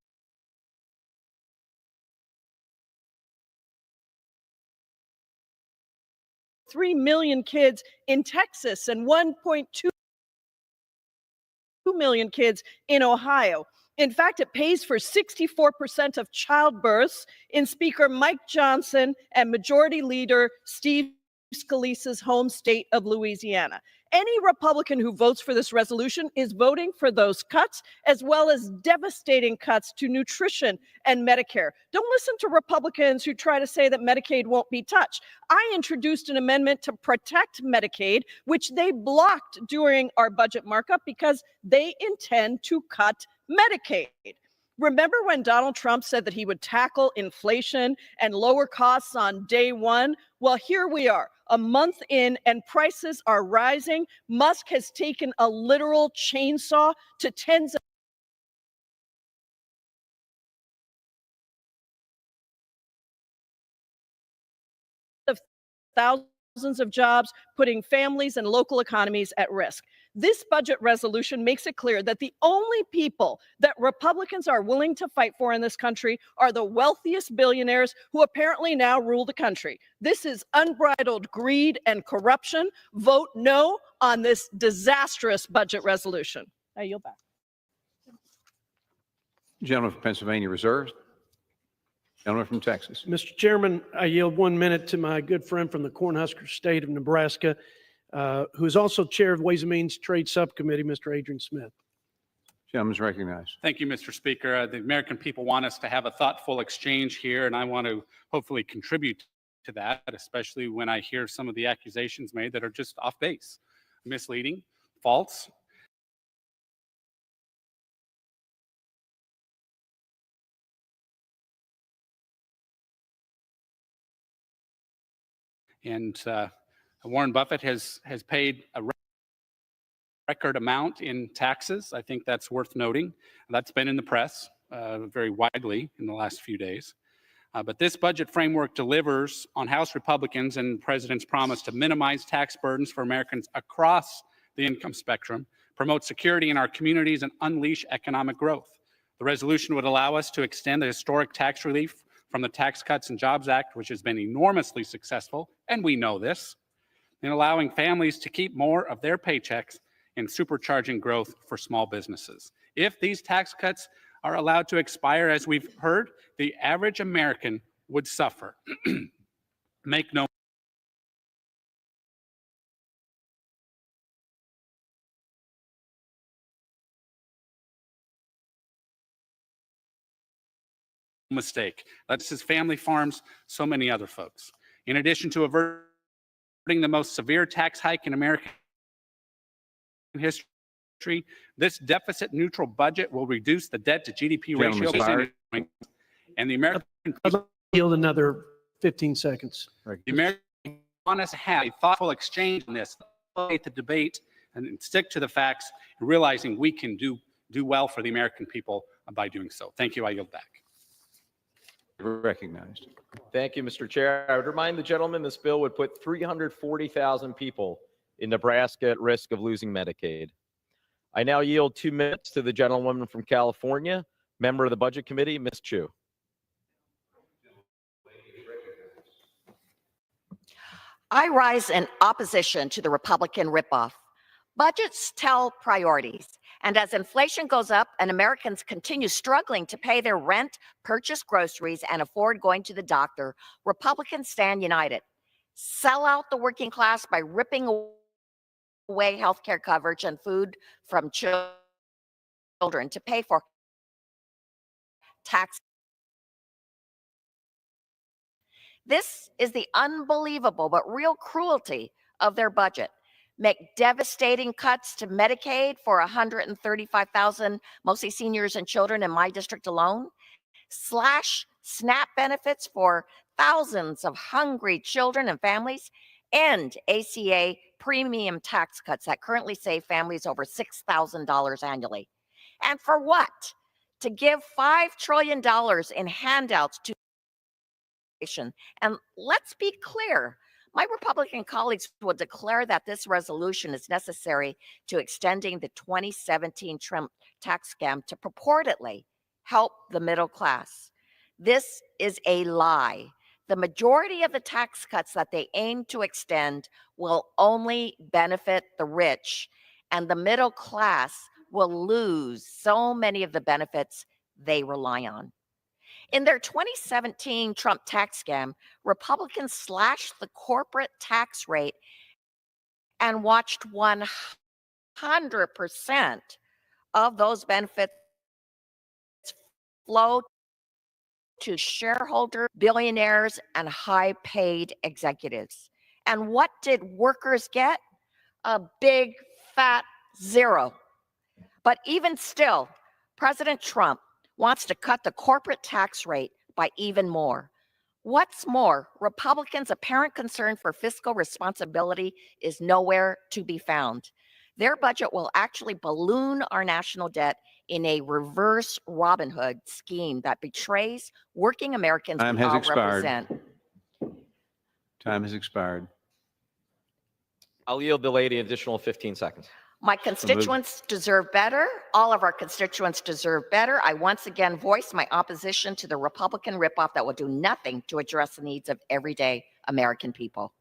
3 million kids in Texas and 1.2 million kids in Ohio. In fact, it pays for 64% of childbirths in Speaker Mike Johnson and Majority Leader Steve Scalise's home state of Louisiana. Any Republican who votes for this resolution is voting for those cuts, as well as devastating cuts to nutrition and Medicare. Don't listen to Republicans who try to say that Medicaid won't be touched. I introduced an amendment to protect Medicaid, which they blocked during our budget markup because they intend to cut Medicaid. Remember when Donald Trump said that he would tackle inflation and lower costs on day one? Well, here we are, a month in, and prices are rising. Musk has taken a literal chainsaw to tens of thousands of jobs, putting families and local economies at risk. This budget resolution makes it clear that the only people that Republicans are willing to fight for in this country are the wealthiest billionaires who apparently now rule the country. This is unbridled greed and corruption. Vote no on this disastrous budget resolution. I yield back. Gentleman from Pennsylvania reserves. Gentleman from Texas. Mr. Chairman, I yield 1 minute to my good friend from the Cornhusker State of Nebraska, who is also chair of the Ways and Means Trade Subcommittee, Mr. Adrian Smith. Gentleman's recognized. Thank you, Mr. Speaker. The American people want us to have a thoughtful exchange here, and I want to hopefully contribute to that, especially when I hear some of the accusations made that are just off base, misleading, false. And Warren Buffett has paid a record amount in taxes. I think that's worth noting. That's been in the press very widely in the last few days. But this budget framework delivers on House Republicans and the president's promise to minimize tax burdens for Americans across the income spectrum, promote security in our communities, and unleash economic growth. The resolution would allow us to extend the historic tax relief from the Tax Cuts and Jobs Act, which has been enormously successful, and we know this, in allowing families to keep more of their paychecks and supercharging growth for small businesses. If these tax cuts are allowed to expire, as we've heard, the average American would suffer. Make no mistake. That's his family farms, so many other folks. In addition to averting the most severe tax hike in American history, this deficit neutral budget will reduce the debt to GDP ratio. And the American I'll yield another 15 seconds. The Americans want us to have a thoughtful exchange on this, the debate, and stick to the facts, and realizing we can do well for the American people by doing so. Thank you. I yield back. Recognized. Thank you, Mr. Chair. I would remind the gentleman this bill would put 340,000 people in Nebraska at risk of losing Medicaid. I now yield 2 minutes to the gentlewoman from California, member of the Budget Committee, Ms. Chu. I rise in opposition to the Republican ripoff. Budgets tell priorities, and as inflation goes up and Americans continue struggling to pay their rent, purchase groceries, and afford going to the doctor, Republicans stand united. Sell out the working class by ripping away health care coverage and food from children to pay for tax. This is the unbelievable but real cruelty of their budget. Make devastating cuts to Medicaid for 135,000, mostly seniors and children in my district alone. Slash SNAP benefits for thousands of hungry children and families. End ACA premium tax cuts that currently save families over $6,000 annually. And for what? To give $5 trillion in handouts to. And let's be clear. My Republican colleagues will declare that this resolution is necessary to extending the 2017 Trump tax scam to purportedly help the middle class. This is a lie. The majority of the tax cuts that they aim to extend will only benefit the rich, and the middle class will lose so many of the benefits they rely on. In their 2017 Trump tax scam, Republicans slashed the corporate tax rate and watched 100% of those benefits flow to shareholder, billionaires, and high-paid executives. And what did workers get? A big, fat zero. But even still, President Trump wants to cut the corporate tax rate by even more. What's more, Republicans' apparent concern for fiscal responsibility is nowhere to be found. Their budget will actually balloon our national debt in a reverse Robin Hood scheme that betrays working Americans Time we has all expired. represent. Time has expired. I'll yield the lady an additional 15 seconds. My constituents deserve better. All of our constituents deserve better. I once again voice my opposition to the Republican ripoff that will do nothing to address the needs of everyday American people.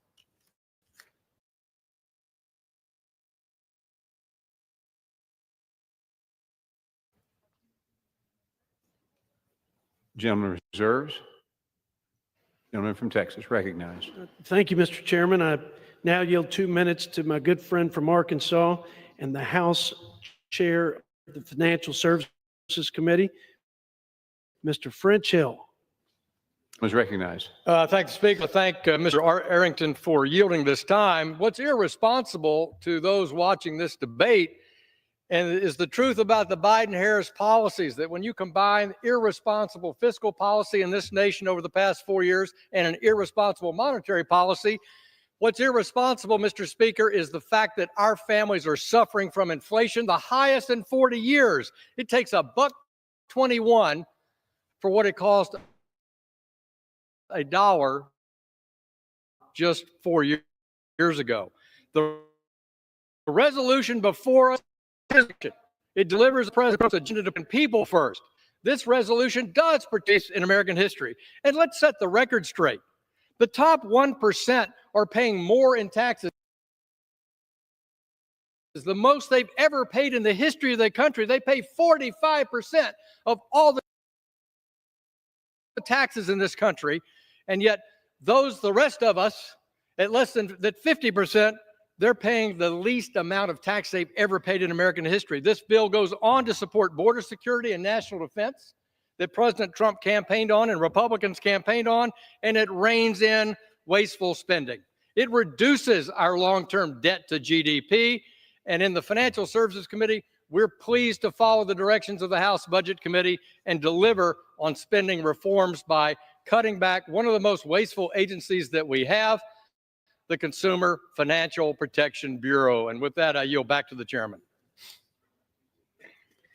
Gentleman reserves. Gentleman from Texas recognized. Thank you, Mr. Chairman. I now yield 2 minutes to my good friend from Arkansas and the House Chair of the Financial Services Committee, Mr. French Hill. Was recognized. Thank the Speaker. Thank Mr. Arrington for yielding this time. What's irresponsible to those watching this debate and is the truth about the Biden-Harris policies, that when you combine irresponsible fiscal policy in this nation over the past 4 years and an irresponsible monetary policy, what's irresponsible, Mr. Speaker, is the fact that our families are suffering from inflation, the highest in 40 years. It takes $1.21 for what it cost $1 just 4 years ago. The resolution before us, it delivers the president's agenda to people first. This resolution does participate in American history. And let's set the record straight. The top 1% are paying more in taxes. Is the most they've ever paid in the history of the country. They pay 45% of all the taxes in this country. And yet the rest of us, at less than that 50%, they're paying the least amount of tax they've ever paid in American history. This bill goes on to support border security and national defense that President Trump campaigned on and Republicans campaigned on, and it reins in wasteful spending. It reduces our long-term debt to GDP, and in the Financial Services Committee, we're pleased to follow the directions of the House Budget Committee and deliver on spending reforms by cutting back one of the most wasteful agencies that we have, the Consumer Financial Protection Bureau. And with that, I yield back to the chairman.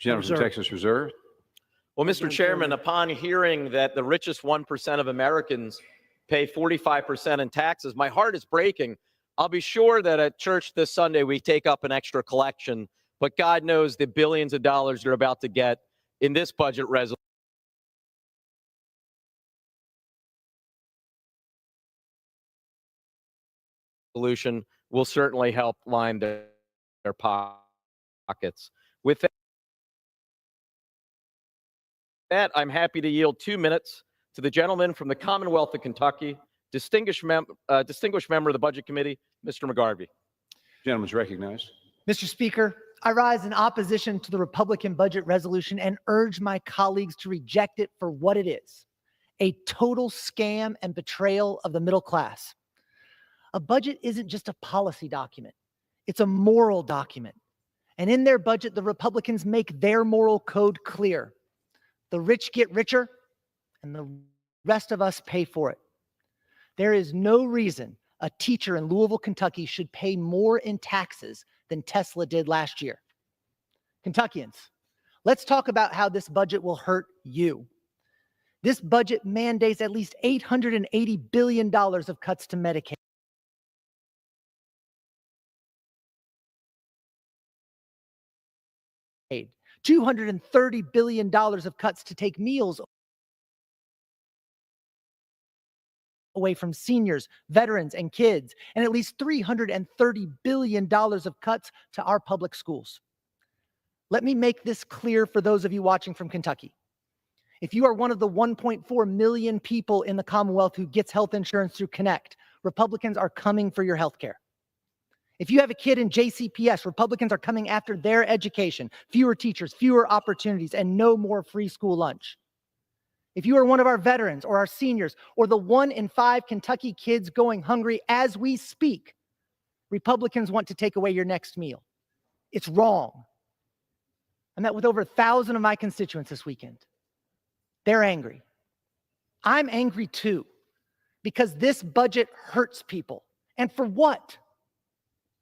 Gentleman from Texas Reserve. Well, Mr. Chairman, upon hearing that the richest 1% of Americans pay 45% in taxes, my heart is breaking. I'll be sure that at church this Sunday we take up an extra collection, but God knows the billions of dollars you're about to get in this budget resolution will certainly help line their pockets. With that, I'm happy to yield 2 minutes to the gentleman from the Commonwealth of Kentucky, distinguished member of the Budget Committee, Mr. McGarvey. Gentleman's recognized. Mr. Speaker, I rise in opposition to the Republican budget resolution and urge my colleagues to reject it for what it is, a total scam and betrayal of the middle class. A budget isn't just a policy document. It's a moral document. And in their budget, the Republicans make their moral code clear. The rich get richer, and the rest of us pay for it. There is no reason a teacher in Louisville, Kentucky should pay more in taxes than Tesla did last year. Kentuckians, let's talk about how this budget will hurt you. This budget mandates at least $880 billion of cuts to Medicaid. $230 billion of cuts to take meals away from seniors, veterans, and kids, and at least $330 billion of cuts to our public schools. Let me make this clear for those of you watching from Kentucky. If you are one of the 1.4 million people in the Commonwealth who gets health insurance through Connect, Republicans are coming for your health care. If you have a kid in JCPS, Republicans are coming after their education, fewer teachers, fewer opportunities, and no more free school lunch. If you are one of our veterans or our seniors or the 1 in 5 Kentucky kids going hungry as we speak, Republicans want to take away your next meal. It's wrong. I met with over 1,000 of my constituents this weekend. They're angry. I'm angry too, because this budget hurts people. And for what?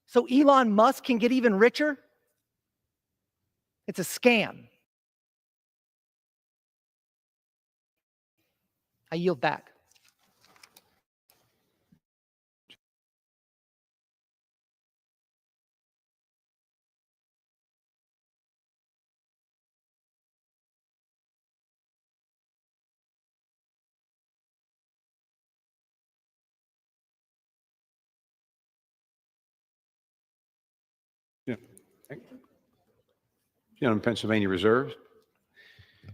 So Elon Musk can get even richer? It's a scam. I yield back. Gentleman from Pennsylvania reserves.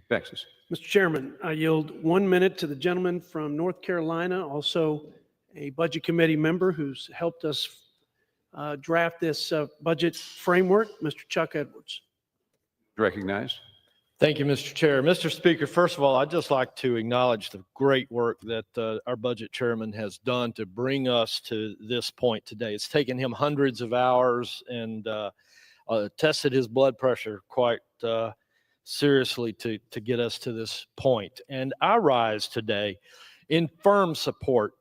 Texas. Mr. Chairman, I yield 1 minute to the gentleman from North Carolina, also a Budget Committee member who's helped us draft this budget framework, Mr. Chuck Edwards. Recognized. Thank you, Mr. Chair. Mr. Speaker, first of all, I'd just like to acknowledge the great work that our budget chairman has done to bring us to this point today. It's taken him hundreds of hours and tested his blood pressure quite seriously to get us to this point. And I rise today in firm support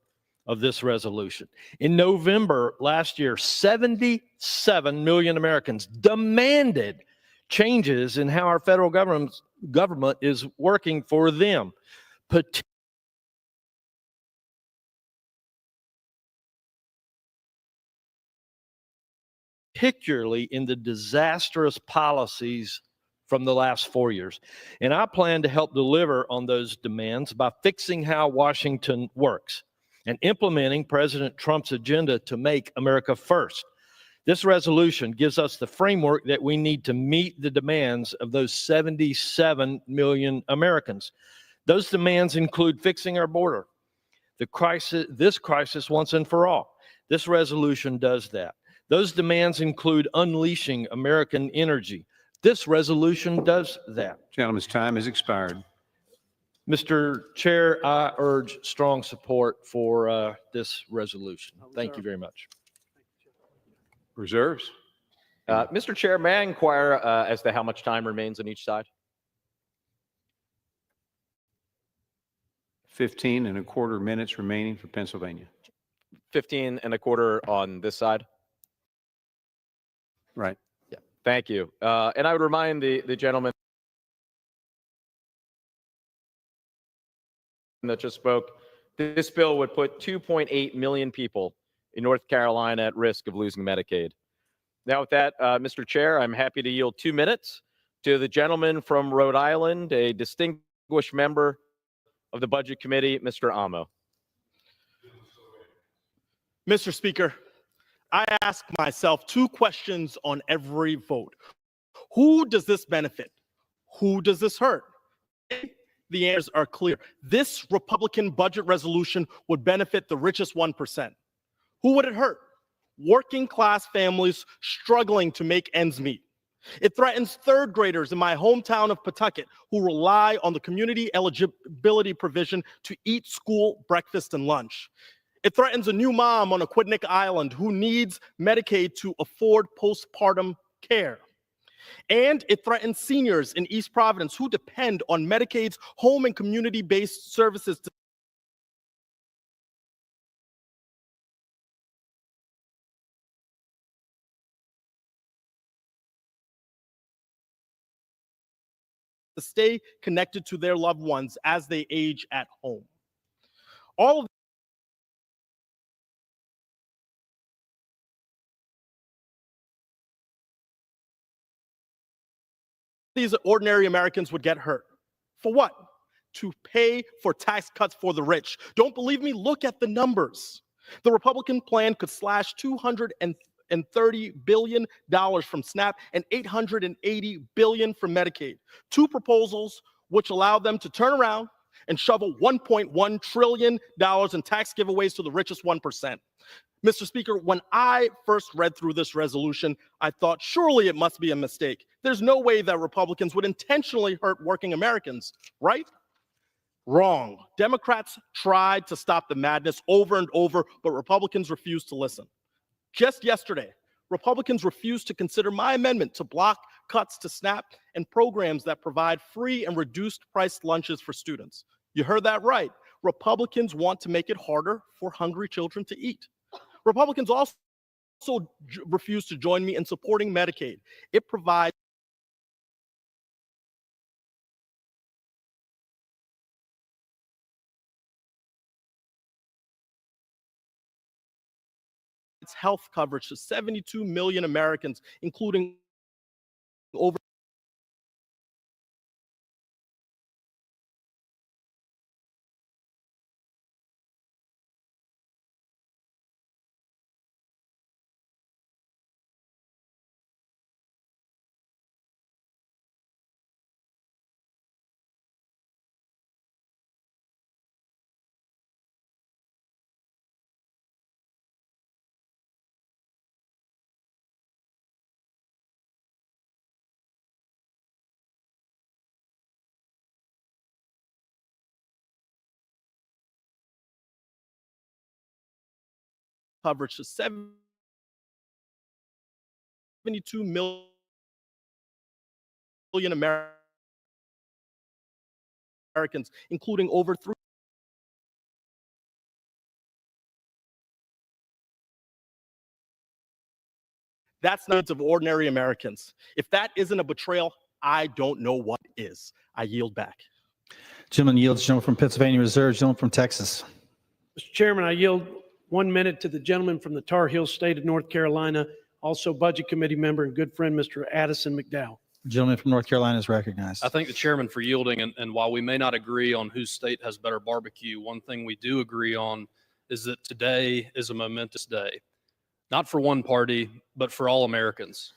of this resolution. In November last year, 77 million Americans demanded changes in how our federal government is working for them, particularly in the disastrous policies from the last 4 years. And I plan to help deliver on those demands by fixing how Washington works and implementing President Trump's agenda to make America first. This resolution gives us the framework that we need to meet the demands of those 77 million Americans. Those demands include fixing our border, this crisis once and for all. This resolution does that. Those demands include unleashing American energy. This resolution does that. Gentleman's time has expired. Mr. Chair, I urge strong support for this resolution. Thank you very much. Reserves. Mr. Chair, may I inquire as to how much time remains on each side? 15 and a quarter minutes remaining for Pennsylvania. 15 and a quarter on this side? Right. Yeah, thank you. And I would remind the gentleman that just spoke, this bill would put 2.8 million people in North Carolina at risk of losing Medicaid. Now with that, Mr. Chair, I'm happy to yield 2 minutes to the gentleman from Rhode Island, a distinguished member of the Budget Committee, Mr. Amo. Mr. Speaker, I ask myself 2 questions on every vote. Who does this benefit? Who does this hurt? The answers are clear. This Republican budget resolution would benefit the richest 1%. Who would it hurt? Working class families struggling to make ends meet. It threatens third graders in my hometown of Pawtucket who rely on the community eligibility provision to eat school breakfast and lunch. It threatens a new mom on Aquidneck Island who needs Medicaid to afford postpartum care. And it threatens seniors in East Providence who depend on Medicaid's home and community-based services to stay connected to their loved ones as they age at home. All of these ordinary Americans would get hurt. For what? To pay for tax cuts for the rich. Don't believe me? Look at the numbers. The Republican plan could slash $230 billion from SNAP and $880 billion from Medicaid. 2 proposals which allow them to turn around and shovel $1.1 trillion in tax giveaways to the richest 1%. Mr. Speaker, when I first read through this resolution, I thought surely it must be a mistake. There's no way that Republicans would intentionally hurt working Americans, right? Wrong. Democrats tried to stop the madness over and over, but Republicans refused to listen. Just yesterday, Republicans refused to consider my amendment to block cuts to SNAP and programs that provide free and reduced price lunches for students. You heard that right. Republicans want to make it harder for hungry children to eat. Republicans also refuse to join me in supporting Medicaid. It provides health coverage to 72 million Americans, including over coverage to 72 million Americans, including over 3. That's not of ordinary Americans. If that isn't a betrayal, I don't know what is. I yield back. Gentleman yields. Gentleman from Pennsylvania reserves. Gentleman from Texas. Mr. Chairman, I yield 1 minute to the gentleman from the Tar Heel State of North Carolina, also Budget Committee member and good friend, Mr. Addison McDowell. Gentleman from North Carolina is recognized. I thank the chairman for yielding. And while we may not agree on whose state has better barbecue, one thing we do agree on is that today is a momentous day, not for one party, but for all Americans.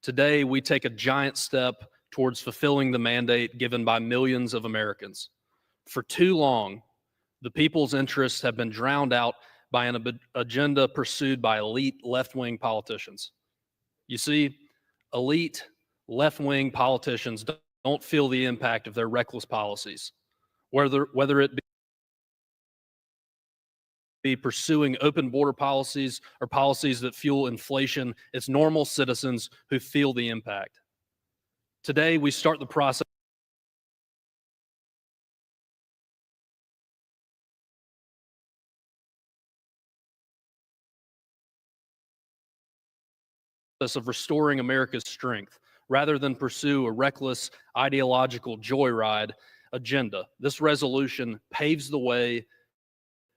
Today, we take a giant step towards fulfilling the mandate given by millions of Americans. For too long, the people's interests have been drowned out by an agenda pursued by elite left-wing politicians. You see, elite left-wing politicians don't feel the impact of their reckless policies, whether it be pursuing open border policies or policies that fuel inflation. It's normal citizens who feel the impact. Today, we start the process of restoring America's strength rather than pursue a reckless ideological joyride agenda. This resolution paves the way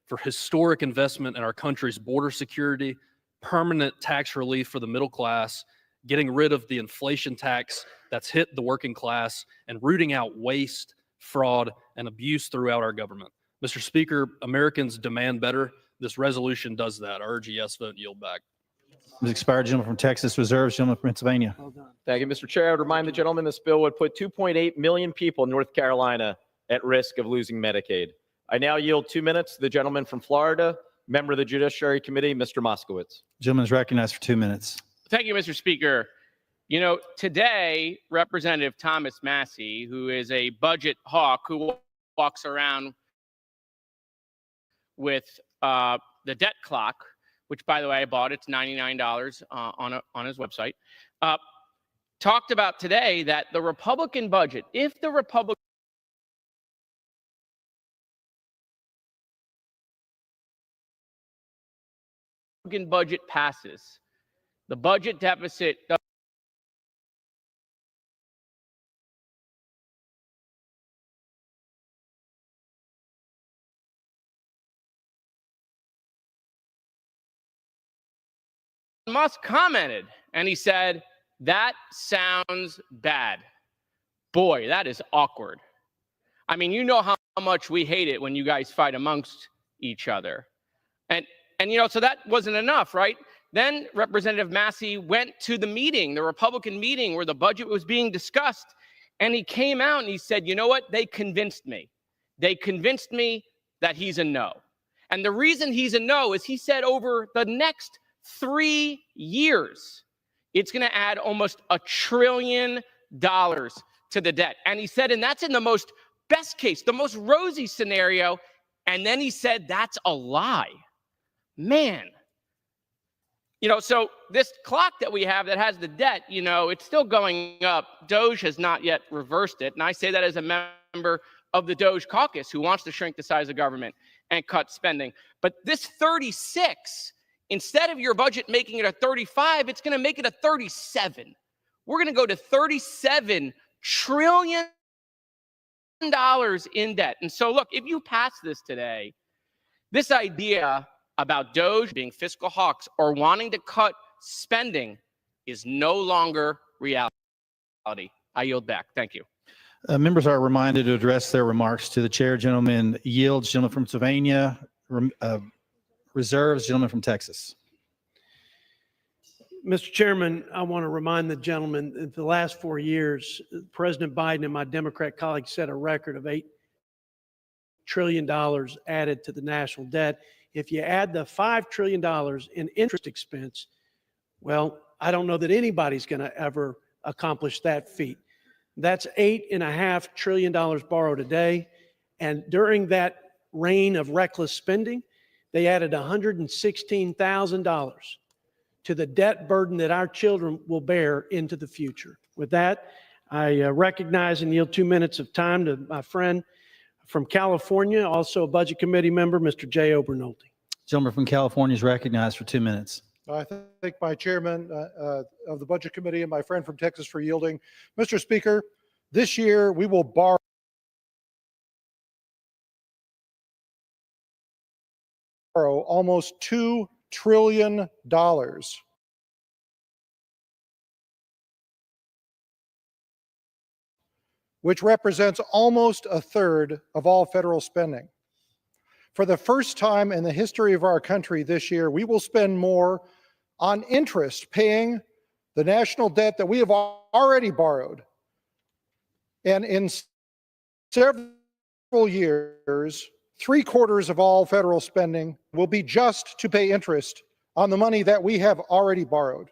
for historic investment in our country's border security, permanent tax relief for the middle class, getting rid of the inflation tax that's hit the working class, and rooting out waste, fraud, and abuse throughout our government. Mr. Speaker, Americans demand better. This resolution does that. I urge a yes vote and yield back. Is expired. Gentleman from Texas reserves. Gentleman from Pennsylvania. Thank you, Mr. Chair. I would remind the gentleman this bill would put 2.8 million people in North Carolina at risk of losing Medicaid. I now yield 2 minutes to the gentleman from Florida, member of the Judiciary Committee, Mr. Moskowitz. Gentleman is recognized for 2 minutes. Thank you, Mr. Speaker. You know, today, Representative Thomas Massie, who is a budget hawk who walks around with the debt clock, which, by the way, I bought. It's $99 on his website, talked about today that the Republican budget, if the Republican budget passes, the budget deficit Musk commented and he said, "That sounds bad." Boy, that is awkward. I mean, you know how much we hate it when you guys fight amongst each other. And you know, so that wasn't enough, right? Then Representative Massie went to the meeting, the Republican meeting where the budget was being discussed, and he came out and he said, "You know what? They convinced me. They convinced me that he's a no." And the reason he's a no is he said over the next 3 years, it's going to add almost $1 trillion to the debt. And he said, and that's in the most best case, the most rosy scenario. And then he said, that's a lie. Man. You know, so this clock that we have that has the debt, you know, it's still going up. DOGE has not yet reversed it. And I say that as a member of the DOGE caucus who wants to shrink the size of government and cut spending. But this 36, instead of your budget making it a 35, it's going to make it a 37. We're going to go to $37 trillion in debt. And so, look, if you pass this today, this idea about DOGE being fiscal hawks or wanting to cut spending is no longer reality. I yield back. Thank you. Members are reminded to address their remarks to the chair. Gentleman yields. Gentleman from Pennsylvania reserves. Gentleman from Texas. Mr. Chairman, I want to remind the gentleman that the last 4 years, President Biden and my Democrat colleagues set a record of $8 trillion added to the national debt. If you add the $5 trillion in interest expense, well, I don't know that anybody's going to ever accomplish that feat. That's $8.5 trillion borrowed a day. And during that reign of reckless spending, they added $116,000 to the debt burden that our children will bear into the future. With that, I recognize and yield 2 minutes of time to my friend from California, also a Budget Committee member, Mr. Jay Obernolte. Gentleman from California is recognized for 2 minutes. I thank my chairman of the Budget Committee and my friend from Texas for yielding. Mr. Speaker, this year we will borrow almost $2 trillion, which represents almost a third of all federal spending. For the first time in the history of our country this year, we will spend more on interest paying the national debt that we have already borrowed. And in several years, 3/4 of all federal spending will be just to pay interest on the money that we have already borrowed.